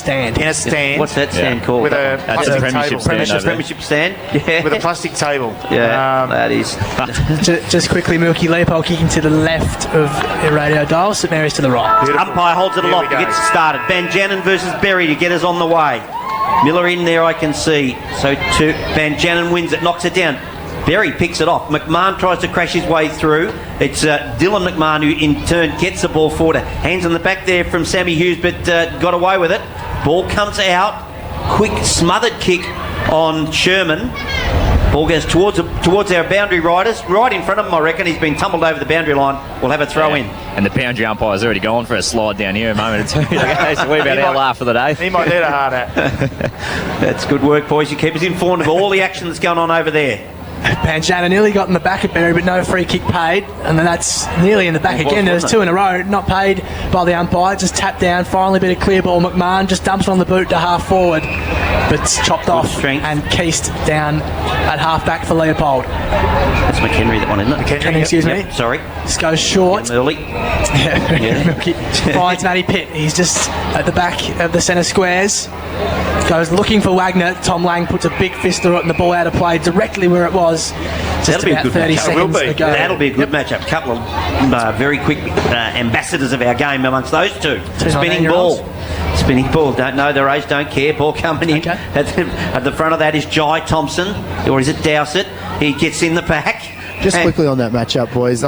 stand. In a stand. What's that stand called? With a That's a premiership stand. Premiership stand. Yeah. With a plastic table. Yeah, that is. Just quickly, Milky, Leopold kicking to the left of the radio dial, St Mary's to the right. Beautiful. Umpire holds it Here aloft we to go. get started. Van Jannen versus Berry to get us on the way. Miller in there, I can see. So Van Jannen wins it, knocks it down. Berry picks it off. McMahon tries to crash his way through. It's Dylan McMahon who in turn gets the ball forward. Hands on the back there from Sammy Hughes, but got away with it. Ball comes out. Quick smothered kick on Sherman. Ball goes towards our boundary riders, right in front of him, I reckon. He's been tumbled over the boundary line. We'll have a throw in. And the boundary umpire's already gone for a slide down here a moment or two ago, so we're about our laugh for the day. He might need a hard hat. That's good work, boys. You keep us informed of all the action that's going on over there. Van Jannen nearly got in the back of Berry, but no free kick paid, and then that's nearly in the back again. There's two in a row, not paid by the umpire. Just tapped down, finally a bit of clear ball. McMahon just dumps it on the boot to half forward, but it's chopped off strength. and keysed down at half back for Leopold. That's McHenry, that one, isn't it? McHenry, excuse me. Yep, sorry. This goes short. Early. Finds Matty Pitt. He's just at the back of the centre squares. Goes looking for Wagner. Tom Lang puts a big fist through it and the ball out of play directly where it was. Just about 30 seconds ago. That'll be a good matchup. A couple of very quick ambassadors of our game amongst those two. Spinning ball. Spinning ball. Don't know their age, don't care. Ball coming in. Okay. At the front of that is Jai Thompson. Or is it Dowsett? He gets in the pack. Just quickly on that matchup, boys.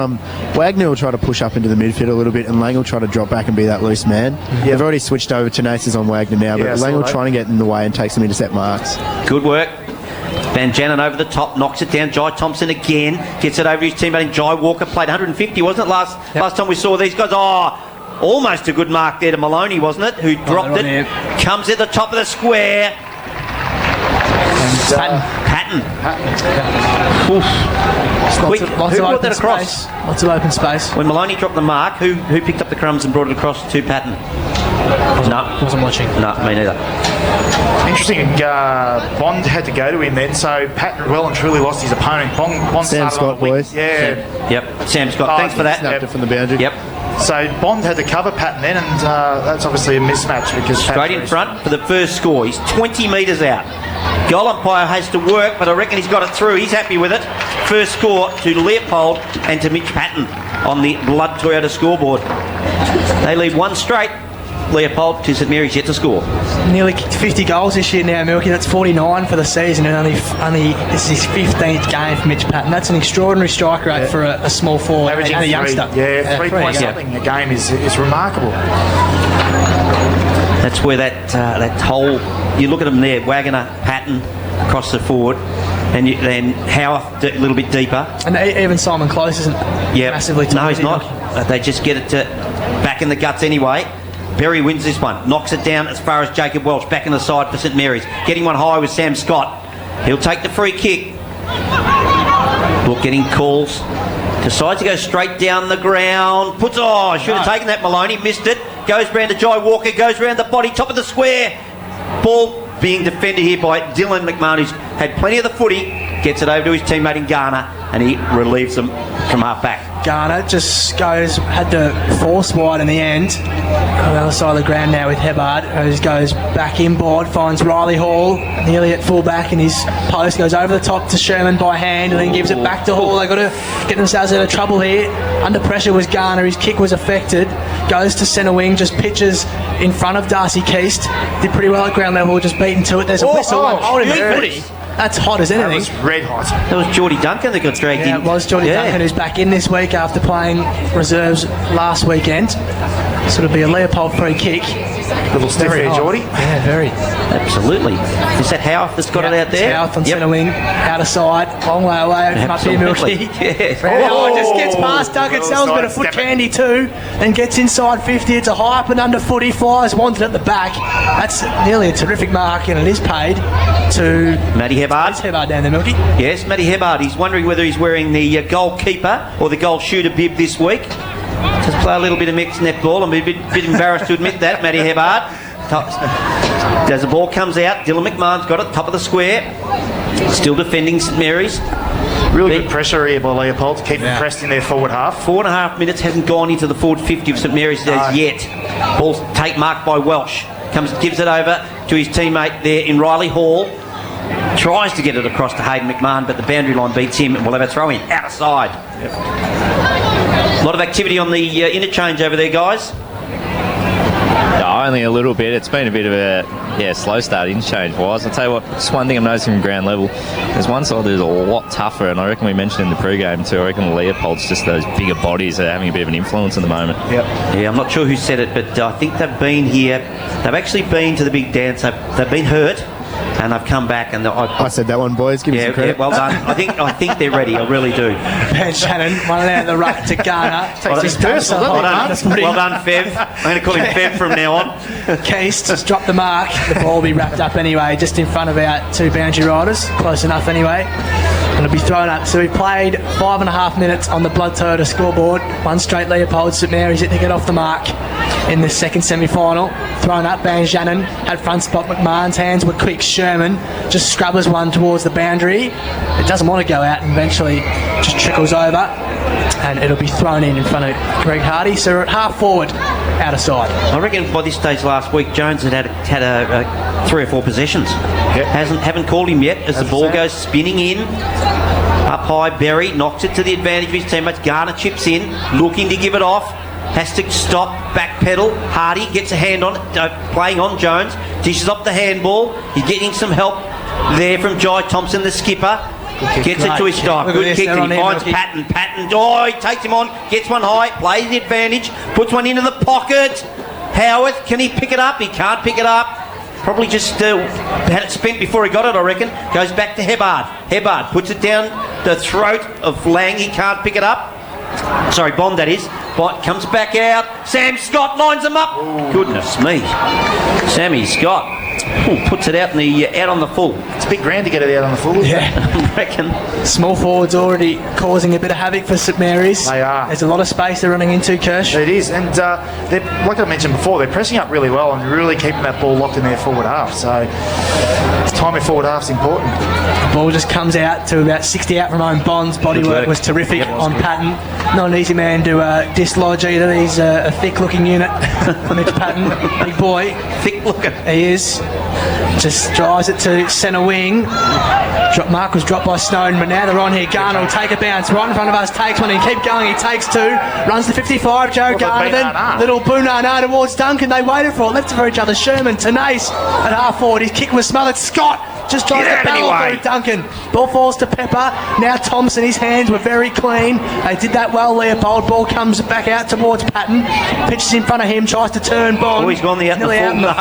Wagner will try to push up into the midfield a little bit, and Lang will try to drop back and be that loose man. They've already switched over to Naces on Wagner now, but Lang will try and get in the way and take some intercept marks. Good work. Van Jannen over the top, knocks it down. Jai Thompson again gets it over to his teammate. Jai Walker played 150, wasn't it? Last time we saw these guys. Oh, almost a good mark there to Maloney, wasn't it? Who dropped it. Comes at the top of the square. Patton. Oof. Who brought that across? Lots of open space. When Maloney dropped the mark, who picked up the crumbs and brought it across to Patton? Wasn't watching. No, me neither. Interesting. Bond had to go to him then, so Patton well and truly lost his opponent. Bond Sam started Scott, on the wing. boys. Yeah. Yep. Sam Scott. Thanks for that. Snapped it from the boundary. Yep. So Bond had to cover Patton then, and that's obviously a mismatch because Straight in front for the first score. He's 20 metres out. Goal umpire has to work, but I reckon he's got it through. He's happy with it. First score to Leopold and to Mitch Patton on the Blood Toyota scoreboard. They lead one straight. Leopold to St Mary's yet to score. Nearly kicked 50 goals this year now, Milky. That's 49 for the season, and only this is his 15th game for Mitch Patton. That's an extraordinary strike rate for a small forward and a youngster. Yeah, 3 points something a game is remarkable. That's where that whole, you look at them there, Wagner, Patton across the forward, and then Howarth a little bit deeper. And even Simon Close isn't massively tall. No, he's not. They just get it back in the guts anyway. Berry wins this one, knocks it down as far as Jacob Welch, back in the side for St Mary's. Getting one high with Sam Scott. He'll take the free kick. Look, getting calls. Decides to go straight down the ground. Should have taken that, Maloney. Missed it. Goes round to Jai Walker. Goes round the body. Top of the square. Ball being defended here by Dylan McMahon, who's had plenty of the footy. Gets it over to his teammate in Ghana, and he relieves them from half back. Garner just had to force wide in the end. On the other side of the ground now with Hebbard, who goes back inboard, finds Riley Hall nearly at full back, and his post goes over the top to Sherman by hand and then gives it back to Hall. They've got to get themselves out of trouble here. Under pressure was Garner, his kick was affected, goes to centre wing, just pitches in front of Darcy Keast. Did pretty well at ground level, just beaten to it. There's a whistle. Holding the footy. That's hot as anything. That was red hot. That was Geordie Duncan that got dragged in. Yeah, it was Geordie Duncan, who's back in this week after playing reserves last weekend. So it'll be a Leopold free kick. Little stiff there, Geordie. Yeah, very. Absolutely. Is that Howarth that's got it out there? Howarth on centre wing, out of side, long way away from up here, Milky. Yes. Just gets past Duncan, sells a bit of foot candy too, and gets inside 50. It's a high up and under footy, flies, wants it at the back. That's nearly a terrific mark, and it is paid to Matty Hebbard. Hebbard down there, Milky. Yes, Matty Hebbard. He's wondering whether he's wearing the goalkeeper or the goal shooter bib this week. Just play a little bit of mixed netball. I'm a bit embarrassed to admit that, Matty Hebbard. As the ball comes out, Dylan McMahon's got it, top of the square. Still defending St Mary's. Really good pressure here by Leopold to keep them pressed in their forward half. 4.5 minutes, hasn't gone into the forward 50 of St Mary's as yet. Ball take marked by Welsh. gives it over to his teammate there in Riley Hall. Tries to get it across to Hayden McMahon, but the boundary line beats him, and we'll have a throw in outside. A lot of activity on the interchange over there, guys. No, only a little bit. It's been a bit of a slow start interchange-wise. I'll tell you what, just one thing I'm noticing from ground level, there's one side that's a lot tougher, and I reckon we mentioned in the pre-game too, I reckon Leopold's just those bigger bodies that are having a bit of an influence at the moment. Yep. Yeah, I'm not sure who said it, but I think they've been here. They've actually been to the big dance. They've been hurt, and they've come back, and I said that one, boys. Give me some credit. Yeah, well done. I think they're ready. I really do. Ben Shannon, one out of the ruck to Garner. Takes his personal, Well doesn't he? done, well done, Fev. I'm going to call him Fev from now on. Keast just dropped the mark. The ball will be wrapped up anyway, just in front of our two boundary riders. Close enough anyway. And it'll be thrown up. So we played 5.5 minutes on the Blood Toyota scoreboard. One straight Leopold, St Mary's yet to get off the mark in the second semi-final. Thrown up, Van Shannon had front spot. McMahon's hands were quick. Sherman just scrubbers one towards the boundary. It doesn't want to go out and eventually just trickles over. And it'll be thrown in front of Greg Hardy. So we're at half forward, out of side. I reckon by this stage last week, Jones had 3 or 4 possessions. Yep. Haven't called him yet as the ball goes spinning in. Up high, Berry knocks it to the advantage of his teammates. Garner chips in, looking to give it off. Has to stop, backpedal. Hardy gets a hand on it, playing on Jones. Dishes up the handball. He's getting some help there from Jai Thompson, the skipper. Gets it to his strike. Good kick, and he finds Patton. Patton, he takes him on, gets one high, plays the advantage, puts one into the pocket. Howarth, can he pick it up? He can't pick it up. Probably just had it spent before he got it, I reckon. Goes back to Hebbard. Hebbard puts it down the throat of Lang. He can't pick it up. Sorry, Bond, that is. Bond comes back out. Sam Scott lines them up. Ooh. Goodness me. Sammy Scott puts it out out on the full. It's a big ground to get it out on the full. Yeah. I reckon. Small forwards already causing a bit of havoc for St Mary's. They are. There's a lot of space they're running into, Kirsch. It is, and they're, like I mentioned before, they're pressing up really well and really keeping that ball locked in their forward half. So timing forward half is important. The ball just comes out to about 60 out from home. Bond's bodywork was terrific on Patton. Not an easy man to dislodge either. He's a thick-looking unit. Mitch Patton, big boy. Thick-looking. He is. Just drives it to centre wing. Mark was dropped by Snowden, but now they're on here. Garner will take a bounce right in front of us, takes one, and keep going. He takes 2, runs to 55. Joe Garner, then little Boonana towards Duncan. They waited for it, left it for each other. Sherman, Tenace at half forward. His kick was smothered. Scott just tries to barrel through Duncan. Ball falls to Pepper. Now Thompson, his hands were very clean. They did that well, Leopold. Ball comes back out towards Patton. Pitches in front of him, tries to turn Bond. Oh, he's gone out in the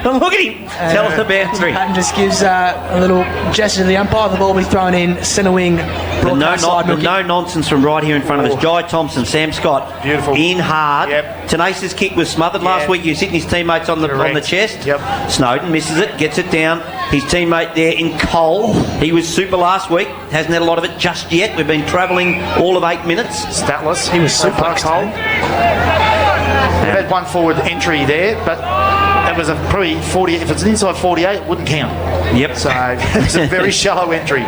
full. Look at him. Tell us the boundary. Patton just gives a little gesture to the umpire. The ball will be thrown in centre wing. No nonsense from right here in front of us. Jai Thompson, Sam Scott. Beautiful. In hard. Yep. Tenace's kick was smothered last week. He was hitting his teammates on the chest. Yep. Snowden misses it, gets it down. His teammate there in Cole. He was super last week. Hasn't had a lot of it just yet. We've been travelling all of 8 minutes. Statless. He was super Cole. They've had one forward entry there, but it was a probably 40. If it's an inside 48, it wouldn't count. Yep. So it's a very shallow entry.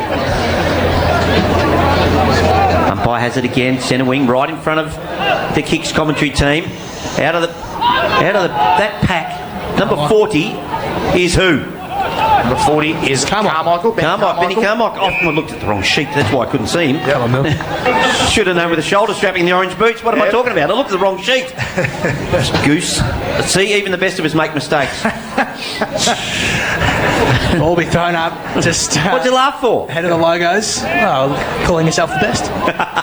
Umpire has it again, centre wing, right in front of the kicks commentary team. Out of that pack, number 40 is who? Number 40 is Carmichael. Benny Carmichael. I looked at the wrong sheet, that's why I couldn't see him. Come on, Mill. Should have known with the shoulder strapping the orange boots. What am I talking about? I looked at the wrong sheet. Goose. See, even the best of us make mistakes. Ball be thrown up. Just What'd you laugh for? Head of the logos. Oh, calling yourself the best.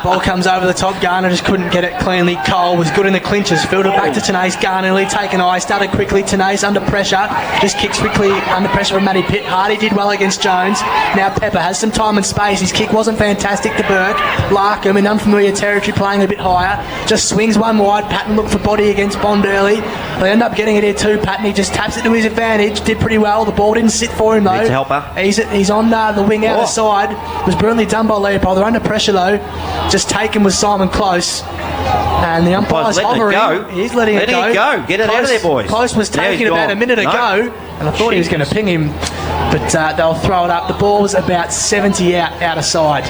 Ball comes over the top. Garner just couldn't get it cleanly. Cole was good in the clinches. Filled it back to Tenace. Garner nearly taken eye. Started quickly. Tenace under pressure. Just kicks quickly under pressure from Matty Pitt. Hardy did well against Jones. Now Pepper has some time and space. His kick wasn't fantastic to Burke. Larkham in unfamiliar territory, playing a bit higher. Just swings one wide. Patton looked for body against Bond early. They end up getting it here too. Patton, he just taps it to his advantage. Did pretty well. The ball didn't sit for him though. Needs a helper. He's on the wing out the side. It was brilliantly done by Leopold. They're under pressure though. Just taken with Simon Close. And the umpire's hovering. He's letting it go. Get it out of there, boys. Close was taken about a minute ago. And I thought he was going to ping him. But they'll throw it up. The ball's about 70 out of side.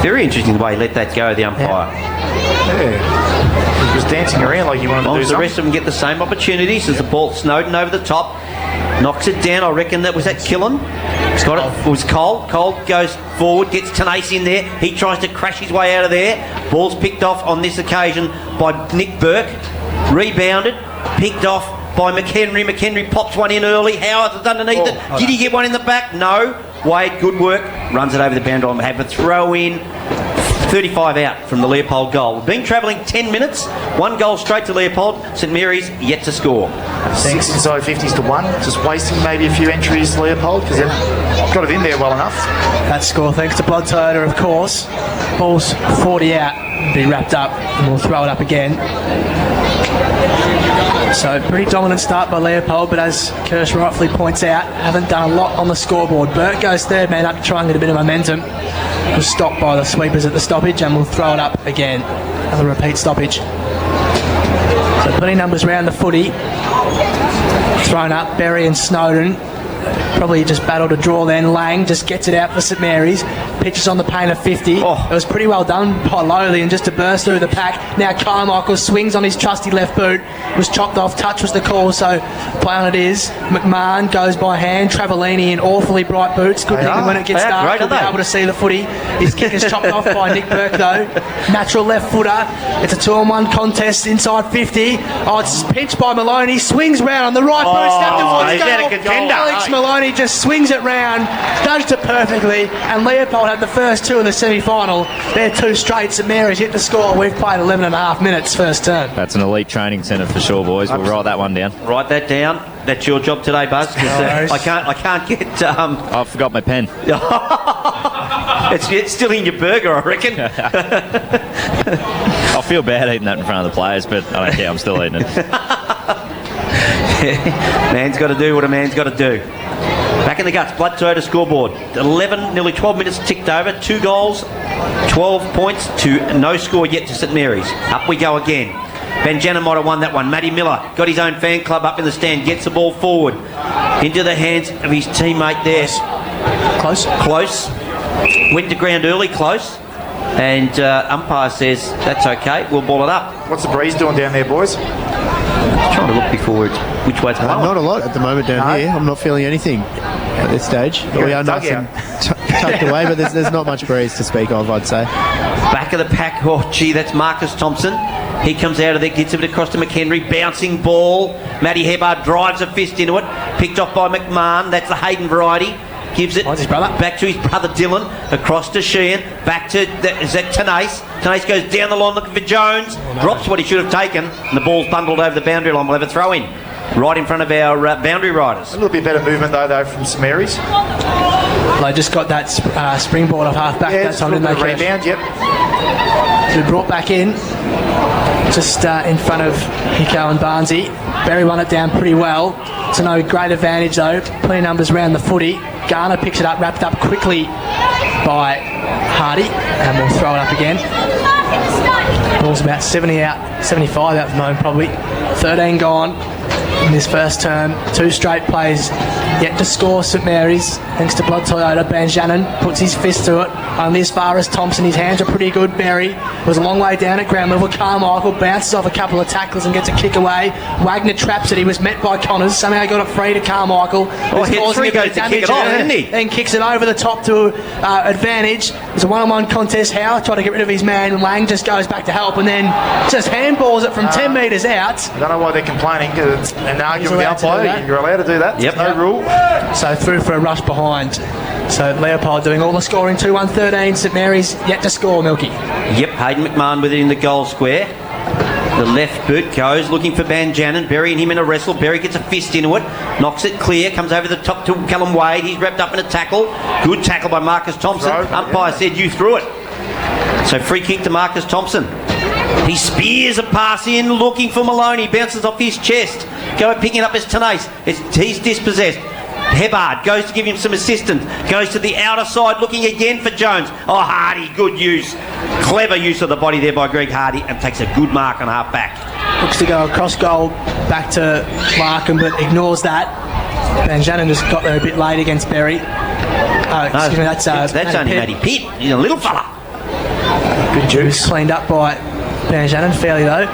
Very interesting the way he let that go, the umpire. Yeah. He was dancing around like he wanted to do The something. rest of them get the same opportunities as the ball. Snowden over the top. Knocks it down. I reckon that was Killen. He's got it. It was Cole. Cole goes forward, gets Tenace in there. He tries to crash his way out of there. Ball's picked off on this occasion by Nick Burke. Rebounded. Picked off by McHenry. McHenry pops one in early. Howard's underneath it. Did he get one in the back? No. Wade, good work. Runs it over the boundary line. Have a throw in. 35 out from the Leopold goal. We've been travelling 10 minutes. 1 goal straight to Leopold. St Mary's yet to score. 6 inside 50s to 1. Just wasting maybe a few entries, Leopold, because they've got it in there well enough. That score thanks to Blood Toyota, of course. Ball's 40 out. Be wrapped up and we'll throw it up again. So pretty dominant start by Leopold, but as Kirsch rightfully points out, haven't done a lot on the scoreboard. Burt goes third man up to try and get a bit of momentum. Was stopped by the sweepers at the stoppage, and we'll throw it up again. Another repeat stoppage. So plenty of numbers round the footy. Thrown up, Berry and Snowden. Probably just battled a draw then. Lang just gets it out for St Mary's. Pitches on the paint of 50. It was pretty well done by Lowley, and just to burst through the pack. Now Carmichael swings on his trusty left boot. Was chopped off. Touch was the call, so play on it is. McMahon goes by hand. Travellini in awfully bright boots. Good thing when it gets dark, we'll be able to see the footy. His kick is chopped off by Nick Burke though. Natural left footer. It's a 2-on-1 contest inside 50. Oh, it's pinched by Maloney. Swings round on the right boot. Snapped towards goal. Alex Maloney just swings it round, judged it perfectly, and Leopold had the first 2 in the semi-final. They're 2 straight. St Mary's hit the score. We've played 11 and a half minutes first term. That's an elite training centre for sure, boys. We'll write that one down. Write that down. That's your job today, Buzz. 'Cause, I can't get. I forgot my pen. It's still in your burger, I reckon. I feel bad eating that in front of the players, but I don't care. I'm still eating it. Man's got to do what a man's got to do. Back in the guts, Blood Toyota scoreboard. 11, nearly 12 minutes ticked over. 2 goals, 12 points to no score yet to St Mary's. Up we go again. Benjamin might have won that one. Matty Miller got his own fan club up in the stand, gets the ball forward into the hands of his teammate there. Close. Went to ground early, close. And umpire says, that's okay, we'll ball it up. What's the breeze doing down there, boys? Trying to look before which way it's blowing. Not a lot at the moment down here. I'm not feeling anything at this stage. We are nice and tucked away, but there's not much breeze to speak of, I'd say. Back of the pack, oh gee, that's Marcus Thompson. He comes out of there, gets it across to McHenry, bouncing ball. Matty Hebbard drives a fist into it, picked off by McMahon. That's the Hayden variety. Gives it back to his brother Dylan, across to Sheehan, back to Tenace. Tenace goes down the line looking for Jones, drops what he should have taken, and the ball's bundled over the boundary line. We'll have a throw in right in front of our boundary riders. A little bit better movement though from St Mary's. They just got that springboard off half back that time, didn't they? Rebound, yep. So brought back in, just in front of Hicko and Barnesy. Berry won it down pretty well. So no great advantage though. Plenty of numbers around the footy. Garner picks it up, wrapped up quickly by Hardy, and we'll throw it up again. Ball's about 70 out, 75 out at the moment probably. 13 gone in this first term. 2 straight plays yet to score St Mary's. Thanks to Blood Toyota, Benjamin puts his fist to it. Only as far as Thompson. His hands are pretty good. Berry was a long way down at ground level. Carmichael bounces off a couple of tackles and gets a kick away. Wagner traps it. He was met by Connors. Somehow got it free to Carmichael. Hit 3 goes to kick it off, didn't he? Then kicks it over the top to advantage. It's a 1-on-1 contest. Howard tried to get rid of his man. Lang just goes back to help and then just handballs it from 10 metres out. I don't know why they're complaining and arguing with the umpire. You're allowed to do that. Yep. No rule. So through for a rush behind. So Leopold doing all the scoring. 2-1-13. St Mary's yet to score, Milky. Yep, Hayden McMahon with it in the goal square. The left boot goes looking for Banjanin, burying him in a wrestle. Berry gets a fist into it, knocks it clear, comes over the top to Callum Wade. He's wrapped up in a tackle. Good tackle by Marcus Thompson. Umpire said you threw it. So free kick to Marcus Thompson. He spears a pass in, looking for Maloney. Bounces off his chest. Picking it up as Tenace. He's dispossessed. Hebbard goes to give him some assistance. Goes to the outer side, looking again for Jones. Oh, Hardy, good use. Clever use of the body there by Greg Hardy, and takes a good mark on half back. Looks to go across goal back to Larkin, but ignores that. Benjamin just got there a bit late against Berry. Oh, excuse me, that's only Matty Pitt. He's a little fella. Good juice. Cleaned up by Van Janen fairly though.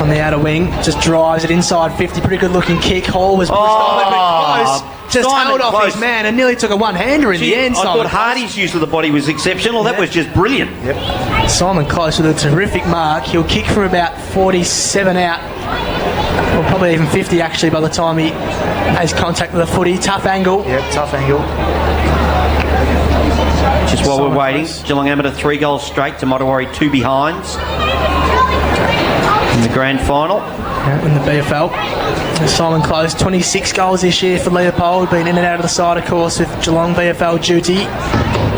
On the outer wing, just drives it inside 50. Pretty good looking kick. Hall was pushed on a bit close. Just held off his man and nearly took a one-hander in the end. I thought Hardy's use of the body was exceptional. That was just brilliant. Simon Close with a terrific mark. He'll kick from about 47 out. Or probably even 50 actually by the time he has contact with the footy. Tough angle. Yep, tough angle. Just while we're waiting, Geelong Amateur 3 goals straight to Motowari 2 behinds in the grand final. In the BFL. Simon Close, 26 goals this year for Leopold, been in and out of the side of course with Geelong BFL duty.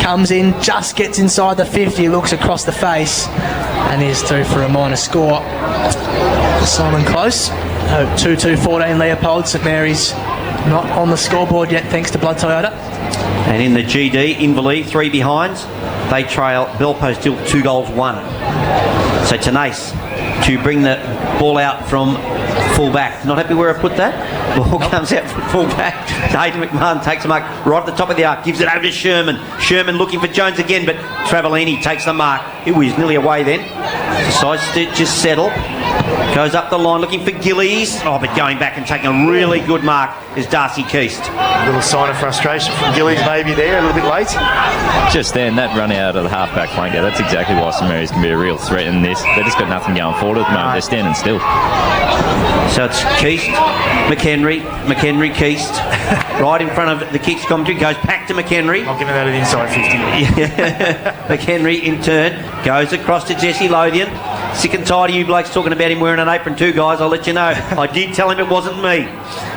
Comes in, just gets inside the 50, looks across the face and is through for a minor score. Simon Close, 2-2-14 Leopold. St Mary's not on the scoreboard yet thanks to Blood Toyota. And in the GD, Inverleigh, 3 behinds. They trail Belpost still 2 goals 1. So Tenace to bring the ball out from full-back. Not happy where I put that? Ball comes out from full-back. Hayden McMahon takes the mark right at the top of the arc, gives it over to Sherman. Sherman looking for Jones again, but Travellini takes the mark. It was nearly away then. Decides to just settle. Goes up the line looking for Gillies. Oh, but going back and taking a really good mark is Darcy Keast. A little sign of frustration from Gillies maybe there, a little bit late. Just then, that run out of the half-back flanker, that's exactly why St Mary's can be a real threat in this. They've just got nothing going forward at the moment. They're standing still. So it's Keast, McHenry, Keast. Right in front of the kicks commentary. Goes back to McHenry. I'll give him that at inside 50. McHenry in turn goes across to Jesse Lothian. Sick and tired of you blokes talking about him wearing an apron too, guys. I'll let you know. I did tell him it wasn't me.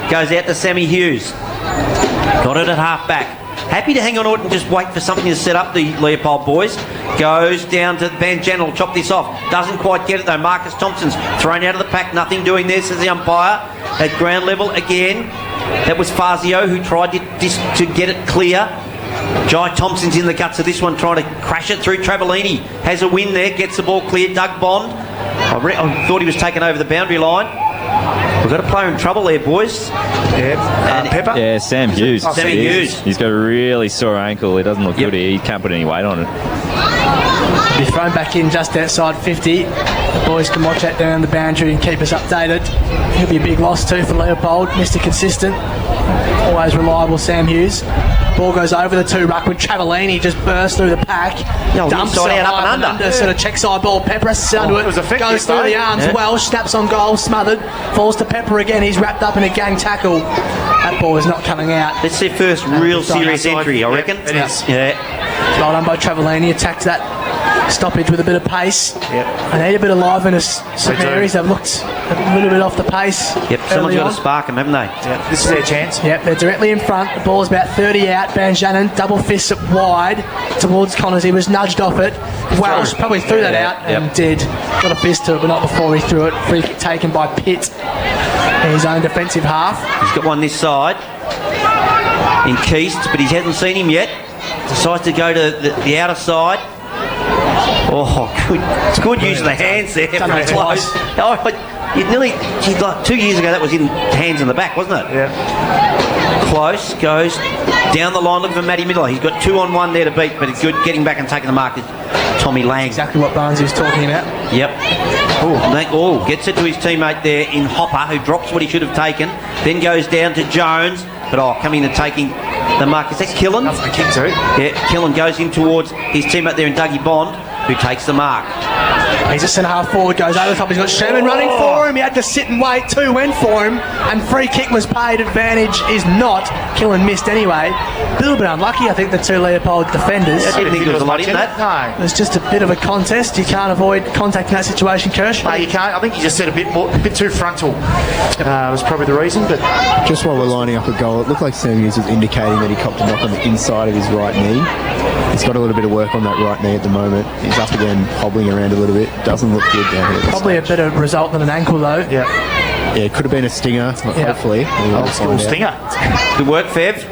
Goes out to Sammy Hughes. Got it at half back. Happy to hang on to it and just wait for something to set up the Leopold boys. Goes down to Van Janen, will chop this off. Doesn't quite get it though. Marcus Thompson's thrown out of the pack. Nothing doing there, says the umpire. At ground level again. That was Fazio who tried to get it clear. Jai Thompson's in the guts of this one, trying to crash it through. Travellini has a win there, gets the ball clear. Doug Bond, I thought he was taken over the boundary line. We've got a player in trouble there, boys. Yeah, Pepper? Yeah, Sam Hughes. Sammy Hughes. He's got a really sore ankle. He doesn't look good. He can't put any weight on it. Be thrown back in just outside 50. The boys can watch that down the boundary and keep us updated. It'll be a big loss too for Leopold. Mr. Consistent, always reliable Sam Hughes. Ball goes over the 2 ruck when Travellini just bursts through the pack. Dumps it out up and under. Sort of check side ball. Pepper has to under it. Goes through the arms. Welsh snaps on goal, smothered. Falls to Pepper again. He's wrapped up in a gang tackle. That ball is not coming out. That's their first real serious entry, I reckon. It is. Yeah. Well done by Travellini. Attacked that stoppage with a bit of pace. Yep. They need a bit of liveliness. St Mary's have looked a little bit off the pace. Yep, someone's got to spark them, haven't they? Yep. This is their chance. Yep, they're directly in front. The ball's about 30 out. Van Janen double fists it wide towards Connors. He was nudged off it. Welsh probably threw that out and did. Got a fist to it, but not before he threw it. Free kick taken by Pitt in his own defensive half. He's got one this side in Keast, but he hasn't seen him yet. Decides to go to the outer side. Oh, good. It's good use of the hands there. Done that twice. Like 2 years ago, that was in hands in the back, wasn't it? Yeah. Close, goes down the line looking for Matty Midler. He's got 2 on 1 there to beat, but it's good getting back and taking the mark is Tommy Lang. Exactly what Barnes was talking about. Yep. Gets it to his teammate there in Hopper, who drops what he should have taken. Then goes down to Jones, but coming and taking the mark. Is that Killen? Nothing to kick to. Yeah, Killen goes in towards his teammate there in Dougie Bond, who takes the mark. He's a centre half forward, goes over the top. He's got Sherman running for him. He had to sit and wait. 2 went for him, and free kick was paid. Advantage is not. Killen missed anyway. A little bit unlucky, I think, the 2 Leopold defenders. I didn't think there was a lot in that. No. It was just a bit of a contest. You can't avoid contact in that situation, Kirsch. No, you can't. I think you just said a bit too frontal. Was probably the reason. But Just while we're lining up a goal, it looked like Sam Hughes was indicating that he copped a knock on the inside of his right knee. He's got a little bit of work on that right knee at the moment. He's up again, hobbling around a little bit. Doesn't look good down here. Probably a better result than an ankle, though. yeah. Yeah, it could have been a stinger, hopefully. Old school stinger. Good work, Fev.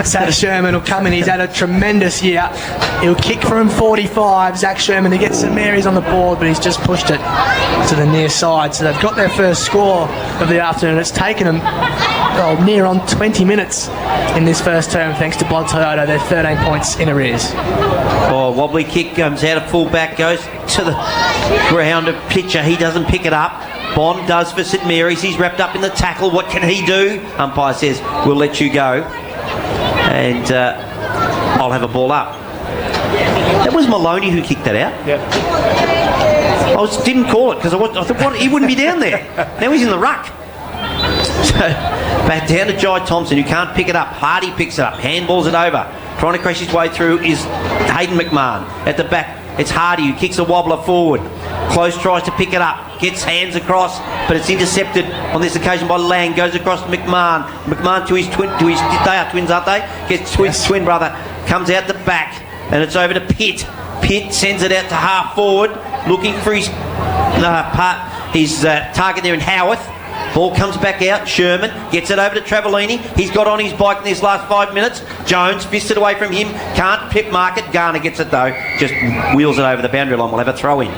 Zach Sherman will come in. He's had a tremendous year. He'll kick from 45. Zach Sherman to get St Mary's on the board, but he's just pushed it to the near side. So they've got their first score of the afternoon. It's taken them near on 20 minutes in this first term, thanks to Blood Toyota. They're 13 points in arrears. Oh, wobbly kick comes out of full back, goes to the ground of pitcher. He doesn't pick it up. Bond does for St Mary's. He's wrapped up in the tackle. What can he do? Umpire says, we'll let you go. And I'll have a ball up. That was Maloney who kicked that out. Yep. I didn't call it because I thought he wouldn't be down there. Now he's in the ruck. So back down to Jai Thompson, who can't pick it up. Hardy picks it up, handballs it over. Trying to crash his way through is Hayden McMahon. At the back, it's Hardy who kicks a wobbler forward. Close tries to pick it up, gets hands across, but it's intercepted on this occasion by Lang. Goes across to McMahon. McMahon to his twin. They are twins, aren't they? Gets to his twin brother. Comes out the back, and it's over to Pitt. Pitt sends it out to half forward, looking for his target there in Howarth. Ball comes back out. Sherman gets it over to Travellini. He's got on his bike in this last 5 minutes. Jones fisted away from him. Can't pip mark it. Garner gets it though. Just wheels it over the boundary line. We'll have a throw in.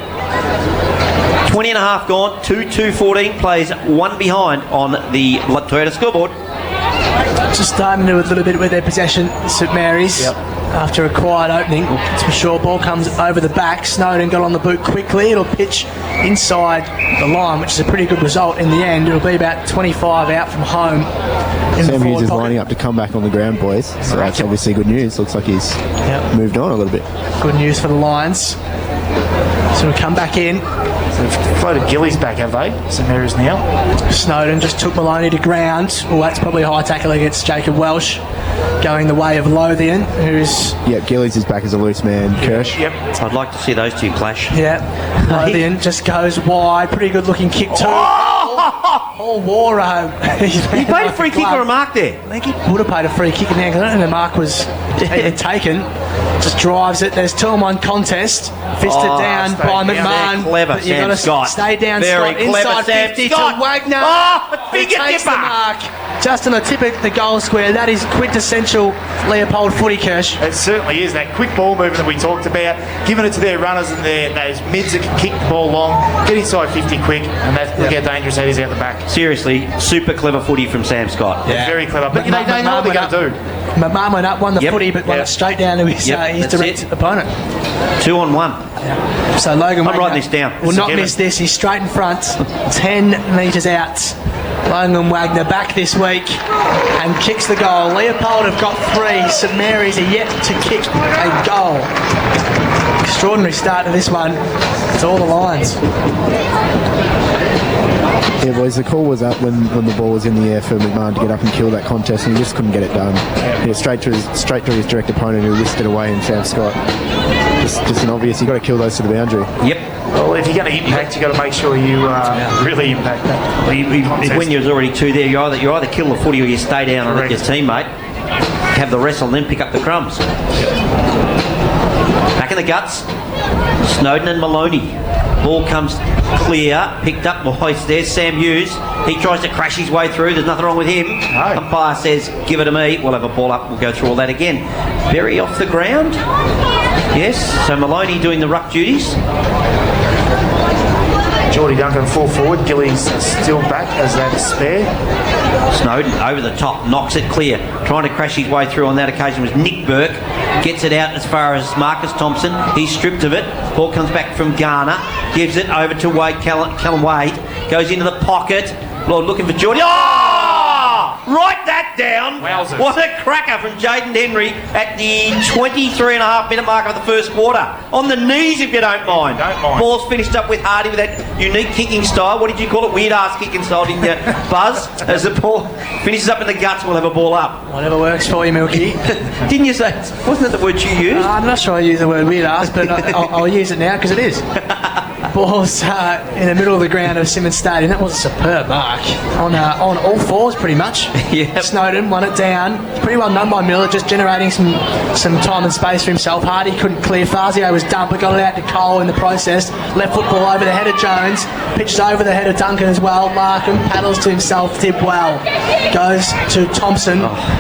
20 and a half gone. 2-2-14 plays one behind on the Toyota scoreboard. Just starting to do a little bit with their possession, St Mary's. Yep. After a quiet opening, it's for sure. Ball comes over the back. Snowden got on the boot quickly. It'll pitch inside the line, which is a pretty good result in the end. It'll be about 25 out from home. Sam Hughes is lining up to come back on the ground, boys. So that's obviously good news. Looks like he's moved on a little bit. Good news for the Lions. So we come back in. They've floated Gillies back, have they? St Mary's now. Snowden just took Maloney to ground. Well, that's probably a high tackle against Jacob Welsh, going the way of Lothian, who's... Yep, Gillies is back as a loose man. Kirsch. Yep. I'd like to see those two clash. Yeah. Lothian just goes wide. Pretty good looking kick too. Paul Warrow. He paid a free kick or a mark there? I think he would have paid a free kick in there because I don't think the mark was taken. Just drives it. There's 2-on-1 contest. Fisted down by McMahon. Clever, Sam Scott. Stay down, Very Scott. clever, Inside Sam 50 Scott. to Wagner. Oh, He finger takes the dipper. mark. Just on the tip of the goal square. That is quintessential Leopold footy, Kirsch. It certainly is. That quick ball movement that we talked about, giving it to their runners and those mids that can kick the ball long, get inside 50 quick, and look how dangerous that is out the back. Seriously, super clever footy from Sam Scott. Yeah. Very clever. But they know what they're going to do. McMahon went up, won the footy, but won it straight down to his direct opponent. 2-on-1. So Logan I'm Wagner writing this down. will not miss this. He's straight in front, 10 metres out. Logan Wagner back this week and kicks the goal. Leopold have got 3. St Mary's are yet to kick a goal. Extraordinary start to this one. It's all the Lions. Yeah, boys, the call was up when the ball was in the air for McMahon to get up and kill that contest, and he just couldn't get it done. Yeah, straight to his direct opponent, who whisked it away in Sam Scott. Just an obvious, you've got to kill those to the boundary. Yep. Well, if you're going to impact, you've got to make sure you really impact that. When there's already 2 there, you either kill the footy or you stay down and let your teammate have the wrestle and then pick up the crumbs. Back in the guts, Snowden and Maloney. Ball comes clear, picked up by there's Sam Hughes. He tries to crash his way through. There's nothing wrong with him. No. Umpire says, give it to me. We'll have a ball up. We'll go through all that again. Berry off the ground. Yes, so Maloney doing the ruck duties. Geordie Duncan full forward. Gillies still back as that spare. Snowden over the top, knocks it clear. Trying to crash his way through on that occasion was Nick Burke. Gets it out as far as Marcus Thompson. He's stripped of it. Ball comes back from Garner. Gives it over to Wade. Callum Wade goes into the pocket. Lord looking for Geordie. Oh! Write that down. Wowzers. What a cracker from Jaden Henry at the 23.5 minute mark of the first quarter. On the knees, if you don't mind. Don't mind. Ball's finished up with Hardy with that unique kicking style. What did you call it? Weird ass kicking style, didn't you, Buzz? As the ball finishes up in the guts, we'll have a ball up. Whatever works for you, Milky. Didn't you say? Wasn't that the word you used? I'm not sure I use the word weird ass, but I'll use it now because it is. Ball's in the middle of the ground of Simmons Stadium. That was a superb mark. On all fours, pretty much. Yep. Snowden won it down. Pretty well done by Miller, just generating some time and space for himself. Hardy couldn't clear. Fazio was dumped, but got it out to Cole in the process. Left foot ball over the head of Jones. Pitches over the head of Duncan as well. Markham paddles to himself. Tip well. Goes to Thompson.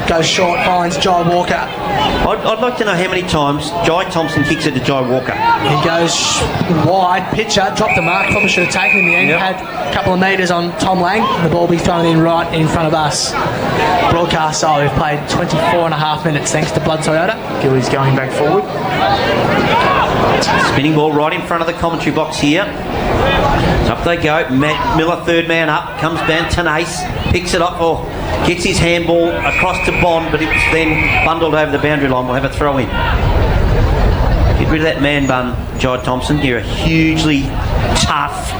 Goes short, finds Jai Walker. I'd like to know how many times Jai Thompson kicks it to Jai Walker. He goes wide, pitcher, dropped the mark, probably should have taken him in the end. Yep. Had a couple of metres on Tom Lang. The ball be thrown in right in front of us. Broadcast side, we've played 24.5 minutes thanks to Blood Toyota. Gilly's going back forward. Spinning ball right in front of the commentary box here. Up they go. Matt Miller, third man up. Comes down Tenace. Picks it up or gets his handball across to Bond, but it was then bundled over the boundary line. We'll have a throw in. Get rid of that man bun, Jai Thompson. You're a hugely tough,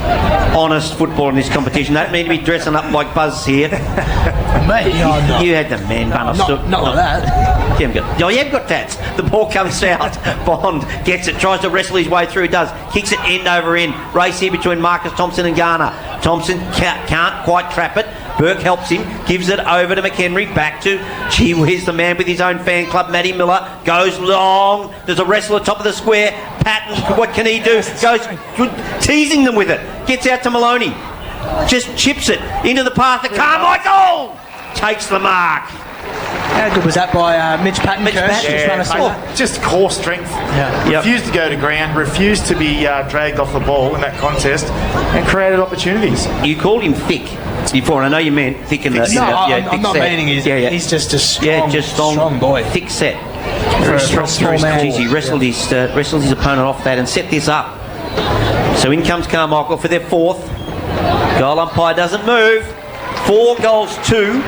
honest footballer in this competition. Don't mean to be dressing up like Buzz here. Me? Oh, You had the man bun. not like that. You haven't got tats. The ball comes out. Bond gets it, tries to wrestle his way through, does. Kicks it end over end. Race here between Marcus Thompson and Garner. Thompson can't quite trap it. Burke helps him, gives it over to McHenry, back to, gee whiz, the man with his own fan club, Matty Miller, goes long, there's a wrestle at the top of the square, Patton, what can he do? Goes teasing them with it, gets out to Maloney, just chips it into the path of Carmichael, takes the mark. How good was that by Mitch Patton? Mitch Patton. Just core strength. Yeah. Refused to go to ground, refused to be dragged off the ball in that contest, and created opportunities. You called him thick before, and I know you meant thick in the... I'm not meaning he's just a strong boy. Thick set. For a small man. Jeez, he wrestled his opponent off that and set this up. So in comes Carmichael for their fourth. Goal umpire doesn't move. 4 goals to